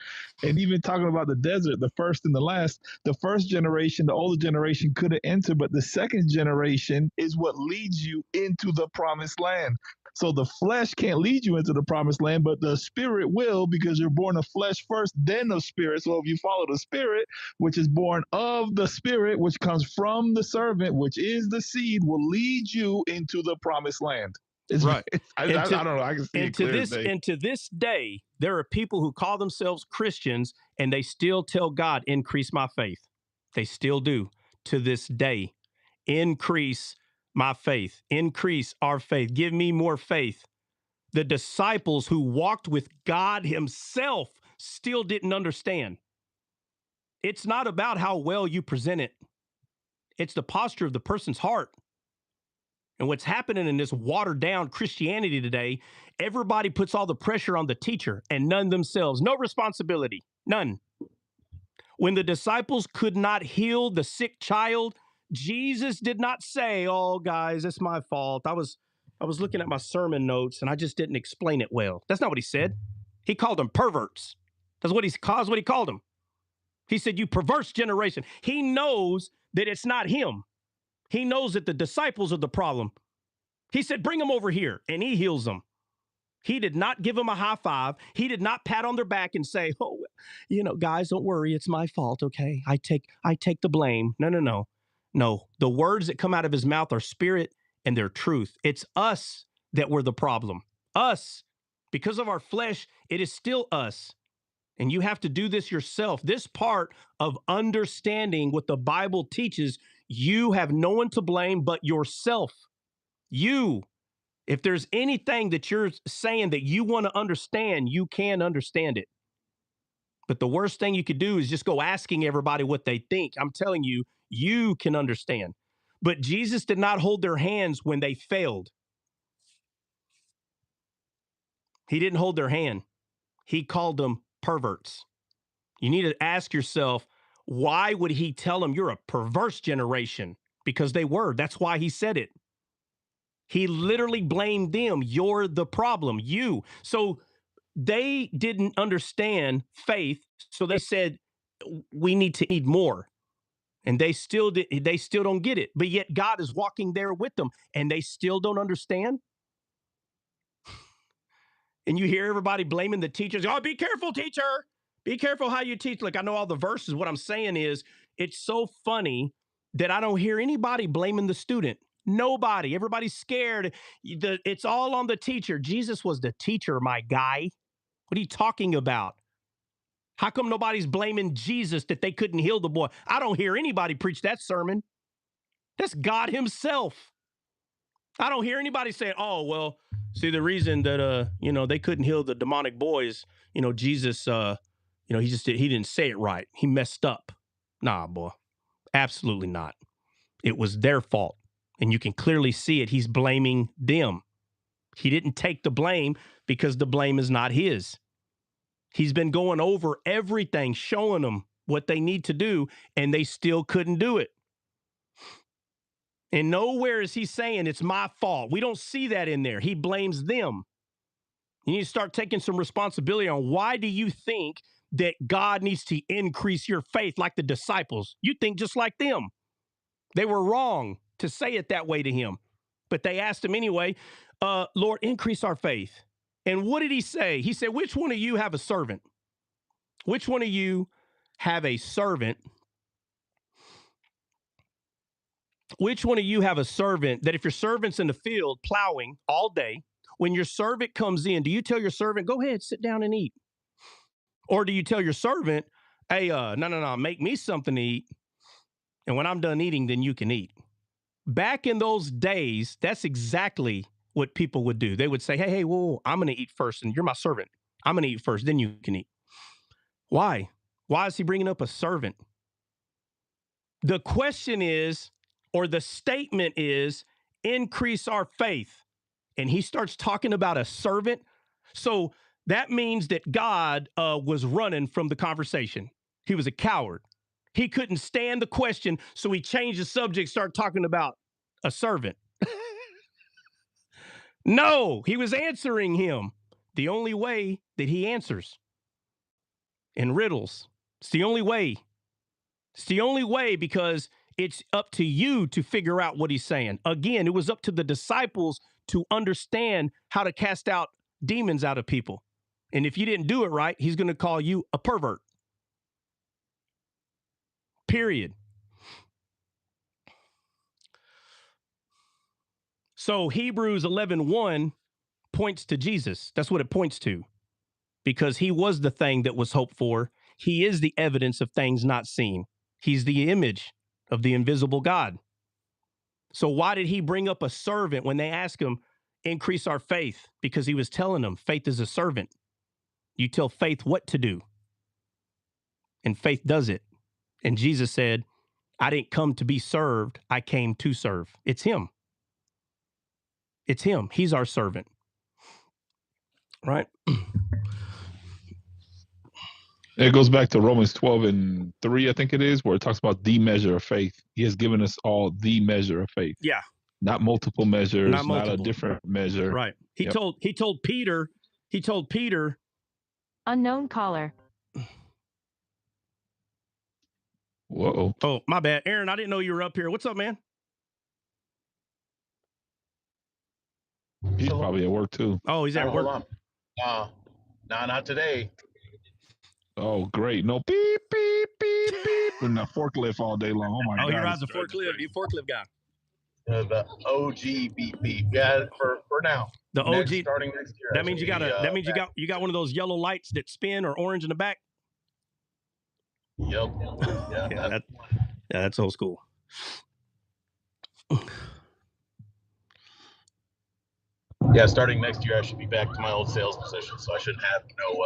And even talking about the desert, the first and the first generation, the older generation couldn't enter, but the second generation is what leads you into the promised land. So the flesh can't lead you into the promised land, but the spirit will, because you're born of flesh first, then of spirit. So if you follow the spirit, which is born of the spirit, which comes from the servant, which is the seed, will lead you into the promised land. It's right. I don't know. I can see it clear as day. And to this day, there are people who call themselves Christians and they still tell God, increase my faith. They still do to this day. Increase my faith. Increase our faith. Give me more faith. The disciples who walked with God himself still didn't understand. It's not about how well you present it. It's the posture of the person's heart. And what's happening in this watered down Christianity today, everybody puts all the pressure on the teacher and none themselves. No responsibility, none. When the disciples could not heal the sick child, Jesus did not say, oh, guys, it's my fault. I was looking at my sermon notes and I just didn't explain it well. That's not what he said. He called them perverts. That's what he called them. He said, you perverse generation. He knows that it's not him. He knows that the disciples are the problem. He said, bring them over here, and he heals them. He did not give them a high five. He did not pat on their back and say, oh, guys, don't worry. It's my fault, okay? I take the blame. No. No, the words that come out of his mouth are spirit and they're truth. It's us that were the problem. Us. Because of our flesh, it is still us. And you have to do this yourself. This part of understanding what the Bible teaches, you have no one to blame but yourself. You. If there's anything that you're saying that you want to understand, you can understand it. But the worst thing you could do is just go asking everybody what they think. I'm telling you, you can understand. But Jesus did not hold their hands when they failed. He didn't hold their hand. He called them perverts. You need to ask yourself, why would he tell them you're a perverse generation? Because they were. That's why he said it. He literally blamed them. You're the problem. You. So they didn't understand faith. So they said, we need to eat more. And they still don't get it. But yet God is walking there with them and they still don't understand. And you hear everybody blaming the teachers. Oh, be careful, teacher. Be careful how you teach. Like, I know all the verses. What I'm saying is, it's so funny that I don't hear anybody blaming the student. Nobody. Everybody's scared. It's all on the teacher. Jesus was the teacher, my guy. What are you talking about? How come nobody's blaming Jesus that they couldn't heal the boy? I don't hear anybody preach that sermon. That's God himself. I don't hear anybody saying, oh, well, see, the reason that, they couldn't heal the demonic boys, Jesus, he didn't say it right. He messed up. Nah, boy, absolutely not. It was their fault. And you can clearly see it. He's blaming them. He didn't take the blame because the blame is not his. He's been going over everything, showing them what they need to do, and they still couldn't do it. And nowhere is he saying it's my fault. We don't see that in there. He blames them. You need to start taking some responsibility on why do you think that God needs to increase your faith like the disciples? You think just like them. They were wrong to say it that way to him. But they asked him anyway, Lord, increase our faith. And what did he say? He said, which one of you have a servant? Which one of you have a servant? Which one of you have a servant that if your servant's in the field plowing all day, when your servant comes in, do you tell your servant, go ahead, sit down and eat? Or do you tell your servant, hey, no, make me something to eat. And when I'm done eating, then you can eat. Back in those days, that's exactly what people would do. They would say, hey, whoa, I'm going to eat first, and you're my servant. I'm going to eat first, then you can eat. Why? Why is he bringing up a servant? The question is, or the statement is, increase our faith. And he starts talking about a servant. So that means that God was running from the conversation. He was a coward. He couldn't stand the question, so he changed the subject, started talking about a servant. No, he was answering him the only way that he answers. In riddles. It's the only way. It's the only way because it's up to you to figure out what he's saying. Again, it was up to the disciples to understand how to cast out demons out of people. And if you didn't do it right, he's going to call you a pervert. Period. So Hebrews 11:1 points to Jesus. That's what it points to. Because he was the thing that was hoped for. He is the evidence of things not seen. He's the image of the invisible God. So why did he bring up a servant when they asked him, increase our faith? Because he was telling them faith is a servant. You tell faith what to do. And faith does it. And Jesus said, I didn't come to be served. I came to serve. It's him. It's him. He's our servant. Right? It goes back to Romans 12:3, I think it is, where it talks about the measure of faith. He has given us all the measure of faith. Yeah. Not multiple measures, Not multiple. not a different measure. Right. He told Peter, Unknown caller. Whoa. Oh, my bad. Aaron, I didn't know you were up here. What's up, man? He's probably at work too. Oh, he's at work. Hold on. No, not today. Oh, great. No beep, beep, beep, beep. And a forklift all day long. Oh, my God. Oh, he rides a forklift. You forklift guy. The OG beep beep. Yeah, for now. The OG. Starting next year. That means you got one of those yellow lights that spin or orange in the back. Yep. Yeah, that's old school. Yeah, starting next year, I should be back to my old sales position, so I shouldn't have no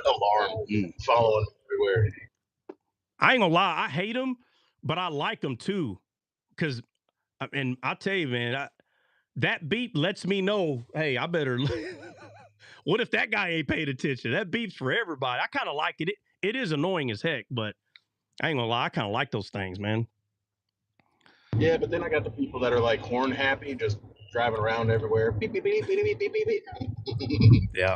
alarm following everywhere. I ain't gonna lie, I hate them, but I like them too, because, and I tell you, man, that beep lets me know, hey, I better. What if that guy ain't paid attention? That beeps for everybody. I kind of like it. It is annoying as heck, but I ain't gonna lie, I kind of like those things, man. Yeah, but then I got the people that are like horn happy, just driving around everywhere. Beep, beep, beep, beep, beep, beep, beep, beep. Yeah.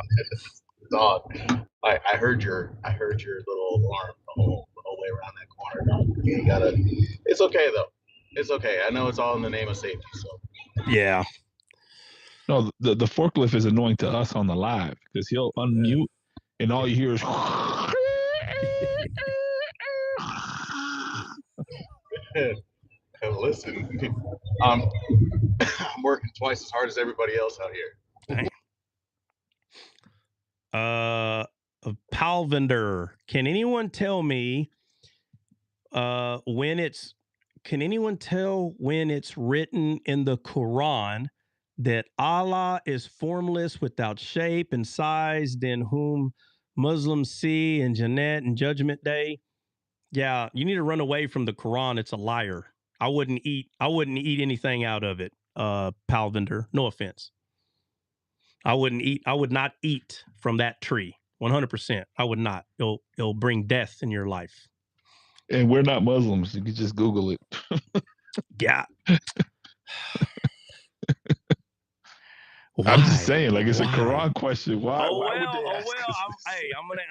Dog. I heard your little alarm the whole way around that corner. You gotta. It's okay though. It's okay. I know it's all in the name of safety. So. Yeah. No, the forklift is annoying to us on the live because he'll unmute and all you hear is. Listen, I'm working twice as hard as everybody else out here. Palvender, can anyone tell me when it's written in the Quran that Allah is formless, without shape and size, than whom Muslims see in Jannat and Judgment Day? Yeah, you need to run away from the Quran. It's a liar. I wouldn't eat anything out of it, Palvender. No offense. I would not eat from that tree. 100%. I would not. It'll bring death in your life. And we're not Muslims. You can just Google it. Yeah. I'm just saying, like, it's a Quran question. Why? Why would they ask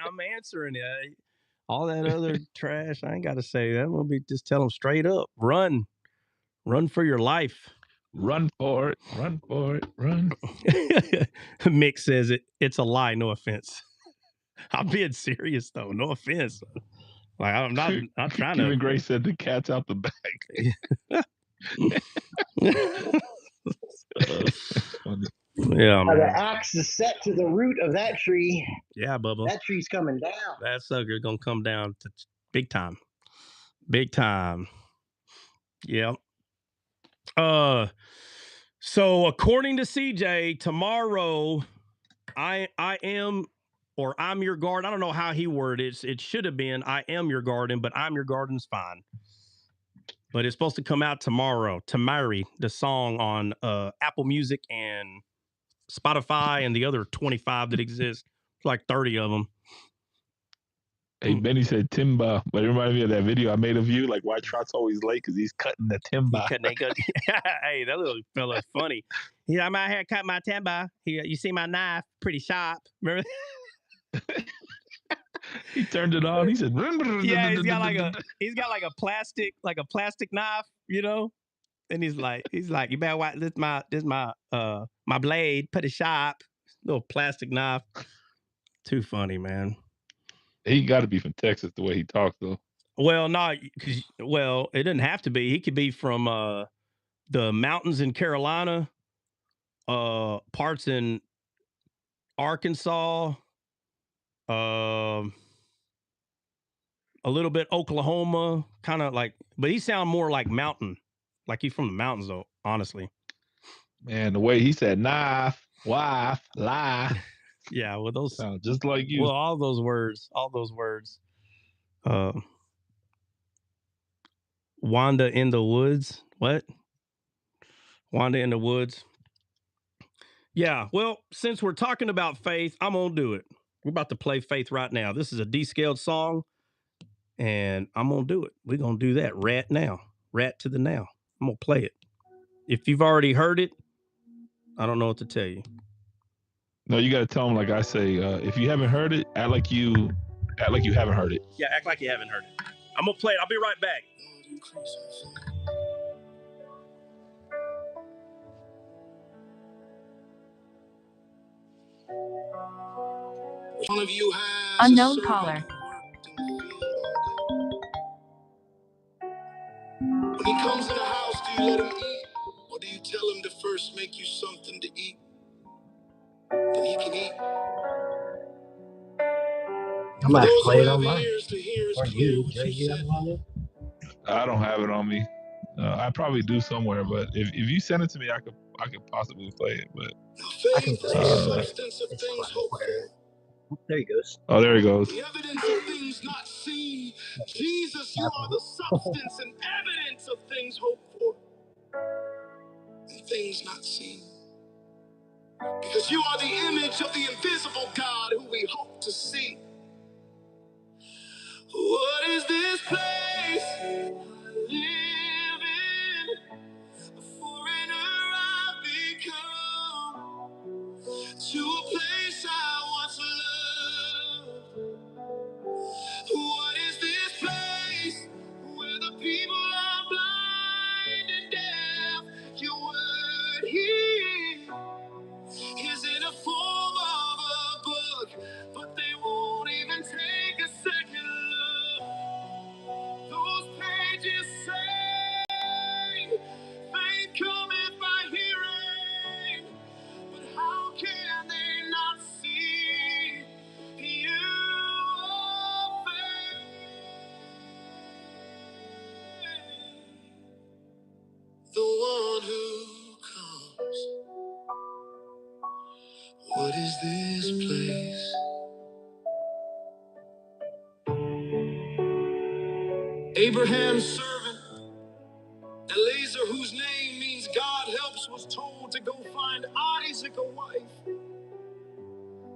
I'm answering it. All that other trash, I ain't got to say that. I'm gonna just tell them straight up. Run for your life. Run for it. Run. Mick says it's a lie. No offense. I'm being serious though. No offense. Like I'm not trying to. Even Grace said the cat's out the bag. Yeah, man. The axe is set to the root of that tree. Yeah, Bubba. That tree's coming down. That sucker's gonna come down to big time. Big time. Yeah. So according to CJ, tomorrow I am, or I'm your guard. I don't know how he worded it. It should have been I am your garden, but I'm your garden's fine. But it's supposed to come out tomorrow. Tamari, the song on Apple Music and Spotify and the other 25 that exist. It's like 30 of them. Hey, Benny said timber, but it reminded me of that video I made of you, like why Trot's always late because he's cutting the timber. Hey, that little fella's funny. I'm out here cut my timber. You see my knife, pretty sharp. Remember? He turned it on. He said, Yeah, he's got like a plastic knife, you know. And he's like, you better watch this. My blade, pretty sharp, little plastic knife. Too funny, man. He got to be from Texas the way he talks, though. Well, no, it didn't have to be. He could be from the mountains in Carolina, parts in Arkansas, a little bit Oklahoma, kind of like, but he sound more like mountain, like he's from the mountains, though. Honestly, man, the way he said knife, wife, lie. Yeah, well, those sound just like you. Well, all those words. Wanda in the woods. What? Wanda in the woods. Yeah. Well, since we're talking about faith, I'm gonna do it. We're about to play faith right now. This is a descaled song, and I'm gonna do it. We're gonna do that right now. Rat to the now. I'm gonna play it. If you've already heard it, I don't know what to tell you. No, you got to tell him like I say. If you haven't heard it, act like you haven't heard it. Yeah, act like you haven't heard it. I'm gonna play it. I'll be right back. One of you has unknown caller. When he comes in the house, do you let him eat? Or do you tell him to first make you something to eat? Then he can eat. I'm about to play it on mine. Or you, Joe, you have it on you? I don't have it on me. I probably do somewhere, but if you send it to me, I could possibly play it. But I can play it. It's where. There he goes. Oh, there he goes. The evidence of things not seen. Jesus, you are the substance and evidence of things hoped for and things not seen. Because you are the image of the invisible God who we hope to see. What is this place I live in? A foreigner I've become to a place I once loved. What is this place where the people are blind and deaf? Your word here is in a form of a book, but they won't even take a second look. Those pages say faith cometh by hearing, but how can they not see you are faith? The one who comes. What is this place? Abraham's servant, Eliezer, whose name means God helps, was told to go find Isaac a wife.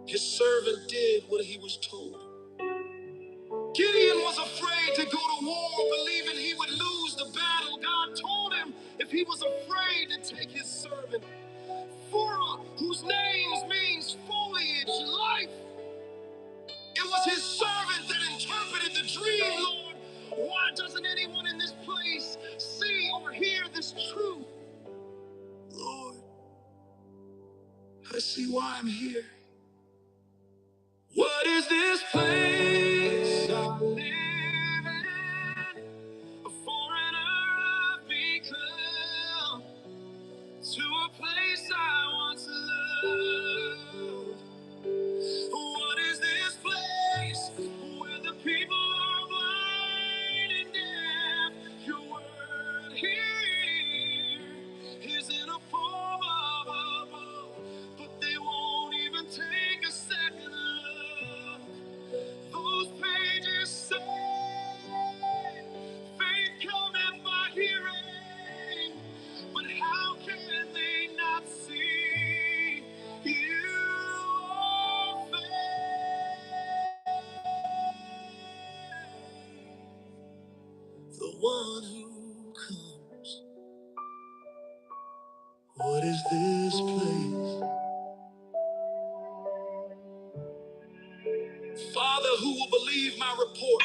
His servant did what he was told. Gideon was afraid to go to war, believing he would lose the battle. God told him if he was afraid to take his servant. Pharaoh, whose name means foliage, life. It was his servant that interpreted the dream, Lord. Why doesn't anyone in this place see or hear this truth? Lord, I see why I'm here. What is this place I live in? A foreigner I've become to a place I once loved. What is this place where the people are blind and deaf? Your word here is in a form of a book, but they won't even take a second look. Those pages say faith cometh by hearing, but how can they not see you are faith? The one who comes. What is this who will believe my report.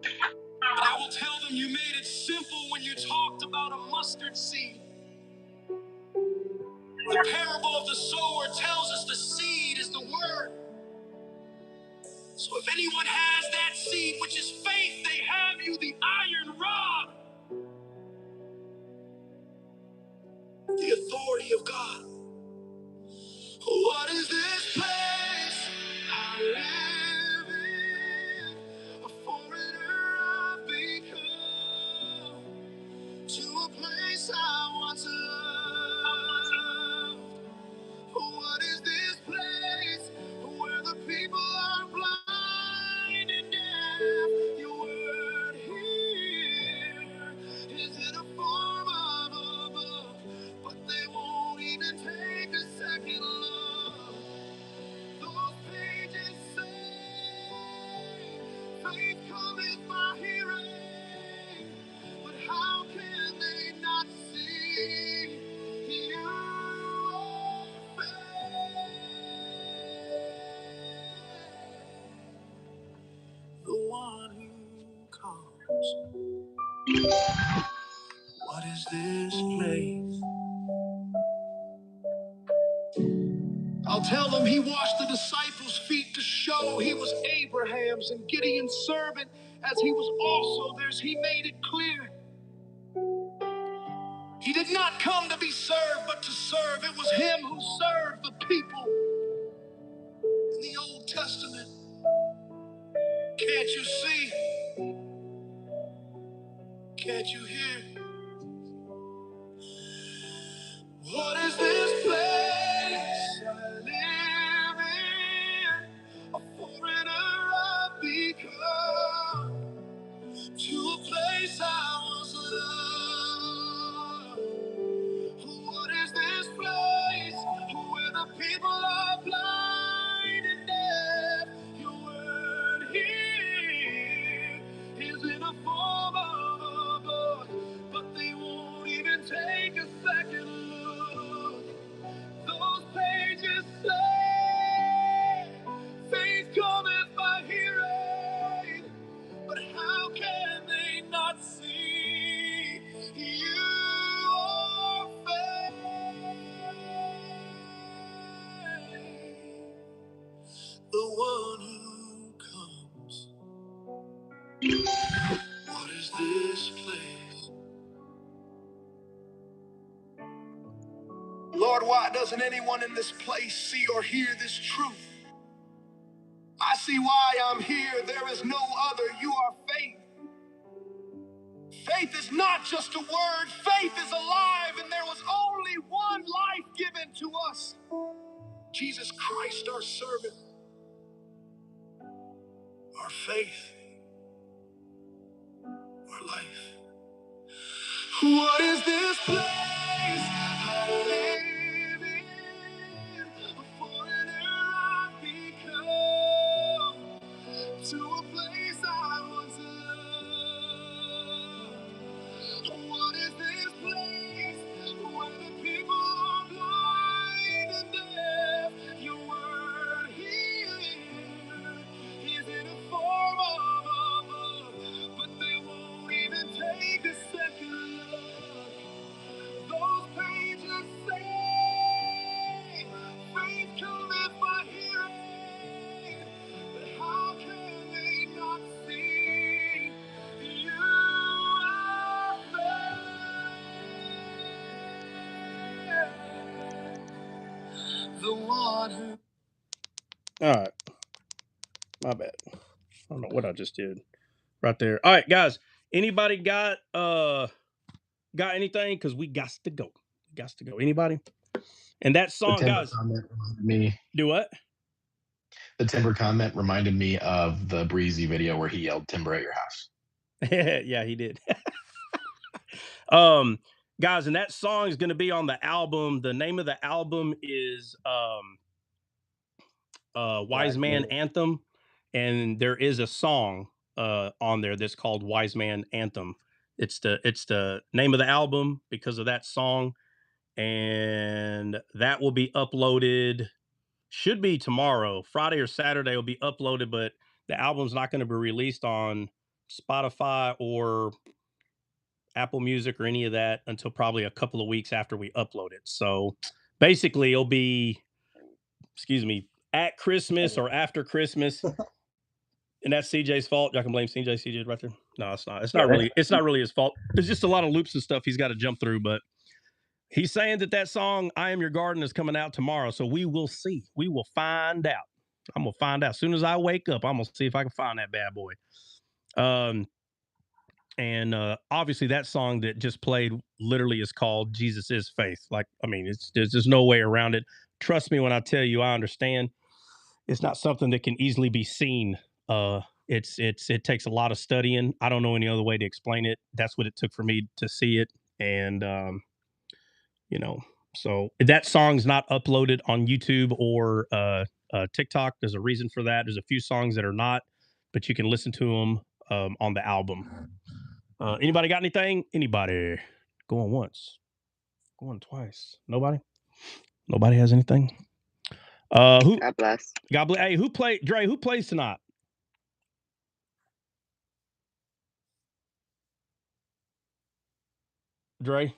And I will tell them you made it simple when you talked about a mustard seed. The parable of the sower tells us the seed is the word. So if anyone has that seed, which is faith, they have you, the iron rod, the authority of God. What is this place I live in? A foreigner I've become, to a place I once loved. What is this place where the people are blind and deaf? Your word here is in a form of a book, but they won't even take a second look. Those pages say, faith cometh by hearing, but how can they not see you are faith, the one who comes? What is this place? I'll tell them he washed the disciples' feet to show he was Abraham's and Gideon's servant, as he was also theirs. He made it clear. He did not come to be served, but to serve. It was him who served the people in the Old Testament. Can't you see? Can't you hear? What is this place I live in? A foreigner I've become, to a place I once loved. What is this place where the people are blind and deaf? Your word here is in a form of a book, but they won't even take a second look. Those pages say, faith cometh by hearing, but how can they not see you are faith, the one who comes? What is this place? Lord, why doesn't anyone in this place see or hear this truth? I see why I'm here. There is no other. You are faith. Faith is not just a word. Faith is alive, and there was only one life given to us. Jesus Christ, our servant, our faith, our life. What is this place I live in? A foreigner I've become, to a place I once loved. What is this place where the people are blind and deaf? Your word here is in a form of a book, but they won't even take a second look. Those pages say, faith cometh by hearing, but how can they not see you are faith, the one who... All right, my bad. I don't know what I just did right there. All right, guys, anybody got anything? Because we got to go. Anybody? And that song, guys. Comment reminded me. Do what? The timber comment reminded me of the Breezy video where he yelled timber at your house. Yeah, he did. Guys, and that song is going to be on the album. The name of the album is Wise Man Anthem, and there is a song on there that's called Wise Man Anthem. It's the name of the album because of that song, and that will be uploaded. Should be tomorrow, Friday or Saturday will be uploaded, but the album's not going to be released on Spotify or Apple Music or any of that until probably a couple of weeks after we upload it. So basically it'll be, at Christmas or after Christmas. And that's CJ's fault. Y'all can blame CJ. CJ's right there. No, it's not. It's not really his fault. There's just a lot of loops and stuff he's got to jump through, but he's saying that song, I Am Your Garden, is coming out tomorrow. So we will see. We will find out. I'm going to find out. As soon as I wake up, I'm going to see if I can find that bad boy. And obviously that song that just played literally is called Jesus Is Faith. Like, I mean, there's just no way around it. Trust me when I tell you, I understand. It's not something that can easily be seen. It takes a lot of studying. I don't know any other way to explain it. That's what it took for me to see it. And, so that song's not uploaded on YouTube or TikTok. There's a reason for that. There's a few songs that are not, but you can listen to them on the album. Anybody got anything? Anybody? Going once. Going twice. Nobody? Nobody has anything? Who? God bless. God bless. Hey, Dre, who plays tonight? Dre?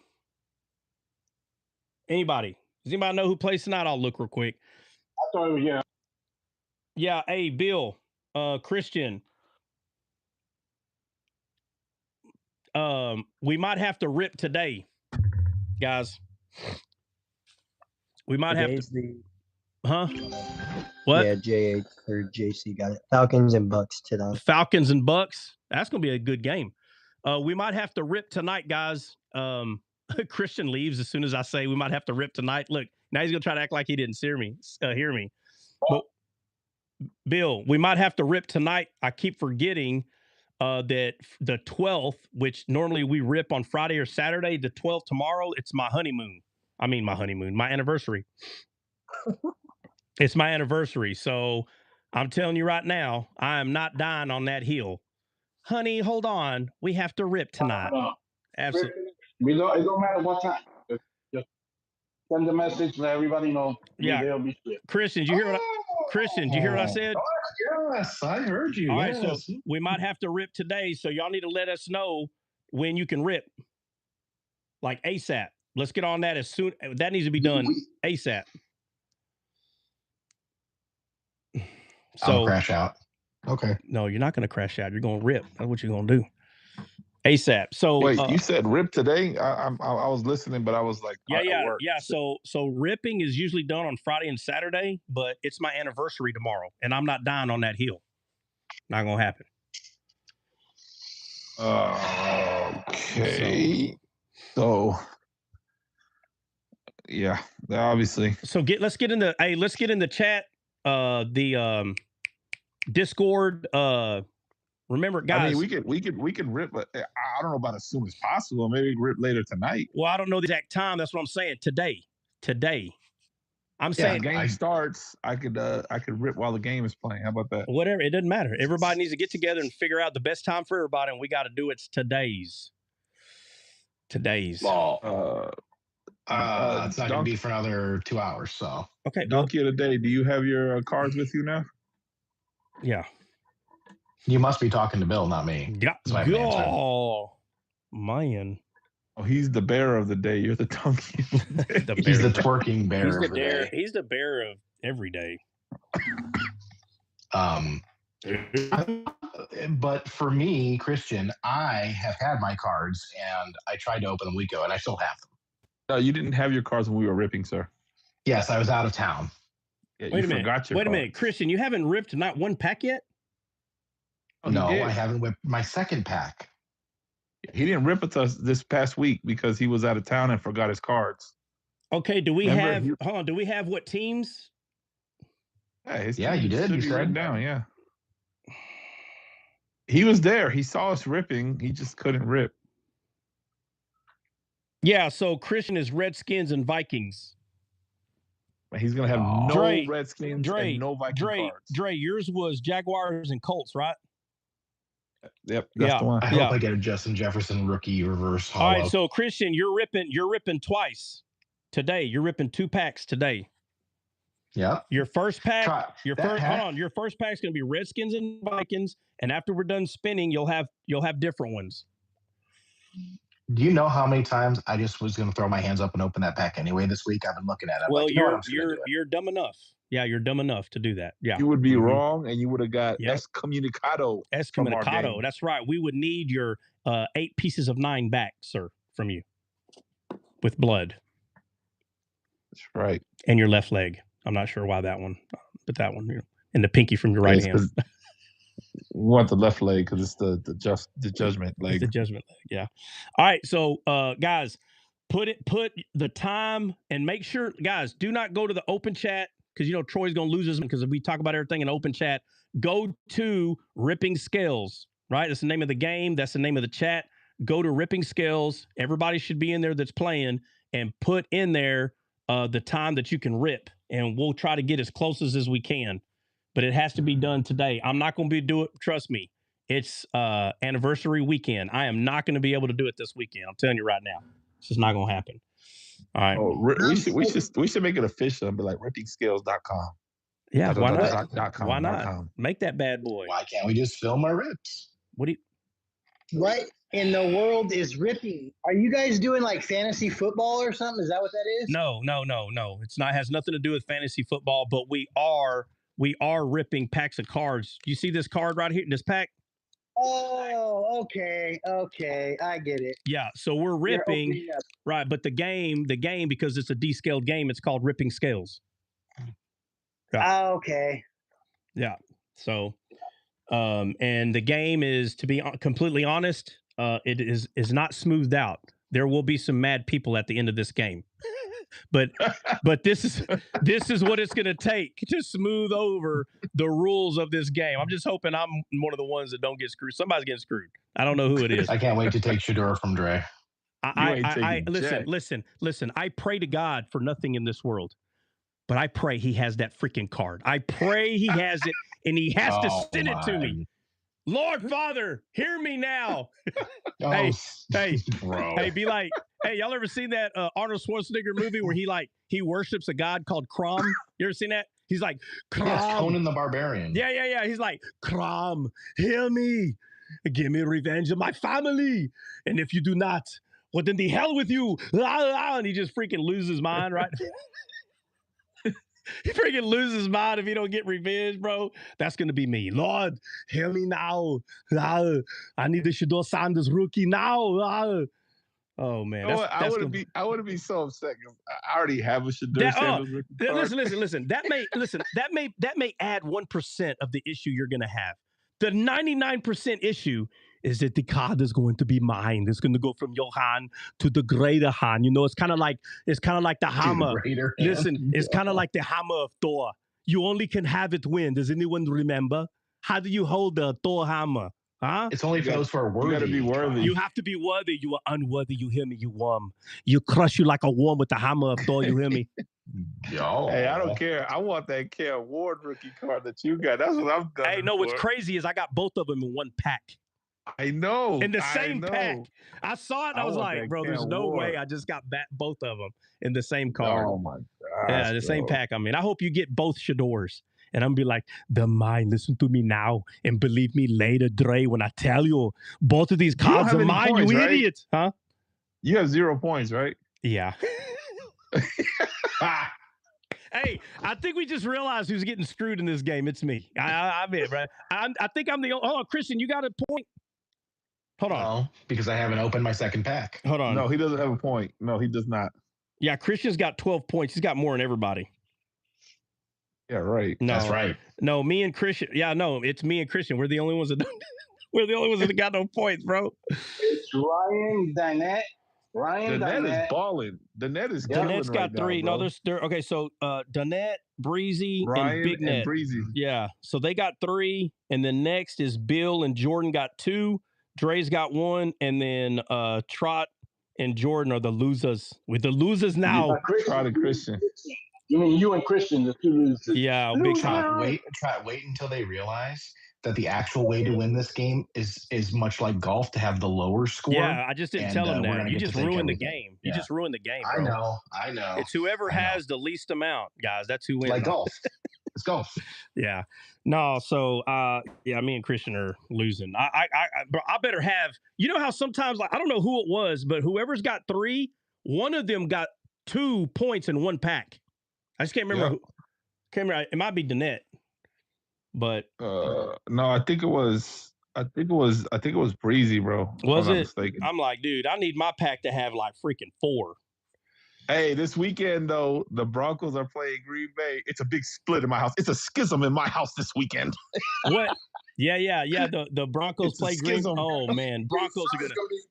Anybody? Does anybody know who plays tonight? I'll look real quick. I thought it was, yeah. Yeah, hey, Bill, Christian. We might have to rip today, guys. We might Today's have to. Huh? What? Yeah, JH or JC got it. Falcons and Bucks tonight. Falcons and Bucks. That's going to be a good game. We might have to rip tonight, guys. Christian leaves as soon as I say we might have to rip tonight. Look, now he's going to try to act like he didn't hear me. But Bill, we might have to rip tonight. I keep forgetting that the 12th, which normally we rip on Friday or Saturday, the 12th tomorrow, it's my honeymoon. My anniversary. It's my anniversary. So I'm telling you right now, I am not dying on that hill. Honey, hold on. We have to rip tonight. Absolutely. It don't matter what time. Just send a message, let everybody know. Yeah. They'll be sure. Christian, did you hear what I said? Yes, I heard you. All right, yes. so we might have to rip today. So y'all need to let us know when you can rip. Like ASAP. Let's get on that as soon. That needs to be done ASAP. So I'll crash out. Okay. No, you're not going to crash out. You're going to rip. That's what you're going to do. ASAP. So wait, you said rip today? I was listening, but I was like, yeah. So ripping is usually done on Friday and Saturday, but it's my anniversary tomorrow, and I'm not dying on that hill. Not going to happen. Okay. So yeah, obviously. So let's get in the chat. The Discord. Remember, guys. I mean, we could rip, but I don't know about as soon as possible. Maybe rip later tonight. Well, I don't know the exact time. That's what I'm saying. Today. I'm saying the game starts. I could rip while the game is playing. How about that? Whatever. It doesn't matter. Everybody needs to get together and figure out the best time for everybody, and we got to do it today's. Well, it's not going to be for another 2 hours. So okay. Donkey of the day. Do you have your cards with you now? Yeah. You must be talking to Bill, not me. Yeah. Oh, man. Oh, he's the bearer of the day. You're the donkey. He's the twerking bearer of the day. He's the bearer of every day. But for me, Christian, I have had my cards, and I tried to open them a week ago, and I still have them. No, you didn't have your cards when we were ripping, sir. Yes, I was out of town. Yeah, Wait a minute, Christian, you haven't ripped not one pack yet? Oh, no, I haven't whipped my second pack. He didn't rip with us this past week because he was out of town and forgot his cards. Okay, do we have what teams? Yeah, you did. You said down, yeah. He was there. He saw us ripping. He just couldn't rip. Yeah, so Christian is Redskins and Vikings. He's gonna have no Redskins and no Viking cards. Dre, yours was Jaguars and Colts, right? Yep, that's the one. I hope I get a Justin Jefferson rookie reverse hollow. All right, so Christian, you're ripping twice today. You're ripping 2 packs today. Yeah. Your first pack, your first pack's gonna be Redskins and Vikings, and after we're done spinning, you'll have different ones. Do you know how many times I just was going to throw my hands up and open that pack anyway this week? I've been looking at it. Well, like, you know what, I'm just gonna do it. you're dumb enough. Yeah, you're dumb enough to do that. Yeah, You would be wrong, and you would have got excommunicado. Excommunicado. That's right. We would need your 8 pieces of 9 back, sir, from you, with blood. That's right. And your left leg. I'm not sure why that one, but that one, and the pinky from your right hand. We want the left leg because it's the judgment leg. It's the judgment leg. Yeah. All right. So, guys, put the time and make sure, guys, do not go to the open chat because Troy's gonna lose his because if we talk about everything in open chat, go to Ripping Scales. Right. That's the name of the game. That's the name of the chat. Go to Ripping Scales. Everybody should be in there that's playing and put in there the time that you can rip, and we'll try to get as close as we can. But it has to be done today. I'm not going to do it. Trust me. It's anniversary weekend. I am not going to be able to do it this weekend. I'm telling you right now. It's just not going to happen. All right. Oh, we should make it official and be like rippingscales.com. Yeah, why not? Why not? Make that bad boy. Why can't we just film our rips? What in the world is ripping? Are you guys doing like fantasy football or something? Is that what that is? No. It's not. It has nothing to do with fantasy football. But we are ripping packs of cards. You see this card right here? This pack. Oh, okay, I get it. Yeah, so we're ripping, right? But the game, because it's a descaled game, it's called Ripping Scales. Yeah. Okay. Yeah. So, and the game is, to be completely honest, it is not smoothed out. There will be some mad people at the end of this game. But this is what it's going to take to smooth over the rules of this game. I'm just hoping I'm one of the ones that don't get screwed. Somebody's getting screwed. I don't know who it is. I can't wait to take Shador from Dre. Listen. I pray to God for nothing in this world, but I pray he has that freaking card. I pray he has it, and he has to send it to me. Lord Father, hear me now. Hey, bro. Hey, be like, hey, y'all ever seen that Arnold Schwarzenegger movie where he worships a god called Crom? You ever seen that? He's like, Crom. Yes, Conan the Barbarian. Yeah. He's like, Crom, hear me. Give me revenge of my family. And if you do not, well, then the hell with you. And he just freaking loses his mind, right? He freaking loses his mind if he don't get revenge, bro. That's going to be me. Lord, hear me now. I need the Shador Sanders rookie now. Oh, man. I wouldn't be so upset because I already have a Shador Sanders rookie card. Listen. That may add 1% of the issue you're going to have. The 99% issue is that the card is going to be mine. It's going to go from Johan to the greater Han. It's kind of like the hammer. Listen, it's kind of like the hammer of Thor. You only can have it when. Does anyone remember? How do you hold the Thor hammer? Huh? It's only for those who are worthy. You got to be worthy. You have to be worthy. You are unworthy. You hear me? You worm. You crush you like a worm with the hammer of Thor. You hear me? Yo. Hey, I don't care. I want that Cam Ward rookie card that you got. That's what I'm done. Hey, no, what's crazy is I got both of them in one pack. I know. In the same pack. I saw it and I was like, bro, there's no way I just got both of them in the same card. Oh, my God. Yeah, the same pack. I mean, I hope you get both Shadors. And I'm be like, the mine, listen to me now and believe me later, Dre, when I tell you both of these cards are mine, you idiot. Huh? You have 0 points, right? Yeah. Hey, I think we just realized who's getting screwed in this game. It's me. I'm it, right? I think I'm the only. Oh, Christian, you got a point? Hold on. No, because I haven't opened my second pack. Hold on. No, he doesn't have a point. No, he does not. Yeah, Christian's got 12 points. He's got more than everybody. Yeah, right. No, that's right. No, me and Christian. Yeah, no, it's me and Christian. We're the only ones that got no points, bro. It's Ryan Danette. Danette is balling. Danette's got 3. Now, no, okay. So Danette, Breezy, Ryan and Big Net. and Breezy. Yeah. So they got 3, and then next is Bill and Jordan got 2. Dre's got 1, and then Trot and Jordan are the losers. With the losers now. Trot and Christian. You mean you and Christian, the two losers? Yeah, big time. Wait until they realize that the actual way to win this game is much like golf, to have the lower score. Yeah, I just didn't tell him that. You just ruined the everything. game. You just ruined the game, bro. I know. It's whoever has the least amount, guys. That's who wins. Like golf. It's golf. Yeah. No, so yeah, me and Christian are losing. I better have, you know how sometimes, like, I don't know who it was, but whoever's got 3, one of them got 2 points in one pack. I just can't remember it might be Danette. But no, I think it was Breezy, bro. Was it? I'm like, dude, I need my pack to have like freaking 4. Hey, this weekend though, the Broncos are playing Green Bay. It's a big split in my house. It's a schism in my house this weekend. What? Yeah. The Broncos play Green. Oh man,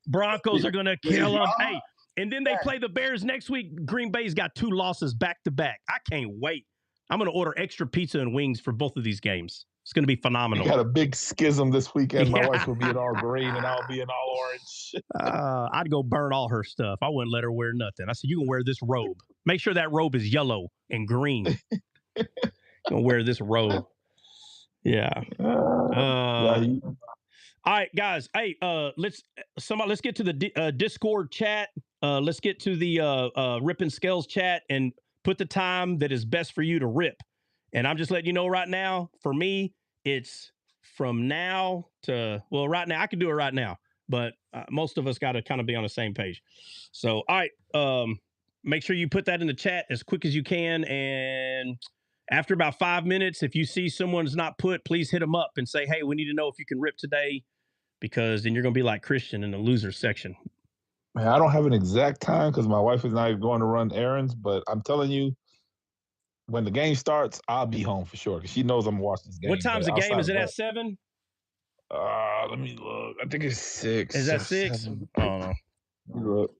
Broncos are gonna kill them. Hey, and then they play the Bears next week. Green Bay's got 2 losses back to back. I can't wait. I'm gonna order extra pizza and wings for both of these games. It's going to be phenomenal. We got a big schism this weekend. My wife will be in all green and I'll be in all orange. I'd go burn all her stuff. I wouldn't let her wear nothing. I said, you can wear this robe. Make sure that robe is yellow and green. You can wear this robe. Yeah. All right, guys. Hey, let's get to the Discord chat. Let's get to the Rip and Scales chat and put the time that is best for you to rip. And I'm just letting you know right now, for me, it's from now to, well, right now, I can do it right now, but most of us got to kind of be on the same page. So, all right, make sure you put that in the chat as quick as you can. And after about 5 minutes, if you see someone's not put, please hit them up and say, hey, we need to know if you can rip today, because then you're going to be like Christian in the loser section. Man, I don't have an exact time because my wife is not going to run errands, but I'm telling you, when the game starts, I'll be home for sure because she knows I'm watching this game. What time's the game? Is it at 7? Let me look. I think it's 6. Is that 6? 7. I don't know. Look.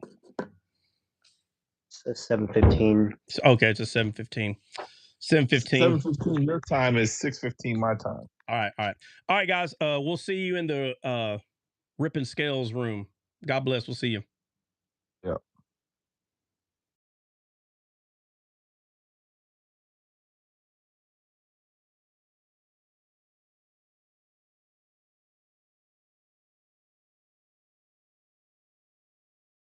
It's 7:15. Okay, it's a 7:15. 7:15. 7:15 your time is 6:15 my time. All right, guys. We'll see you in the Rip and Scales room. God bless. We'll see you. Yeah.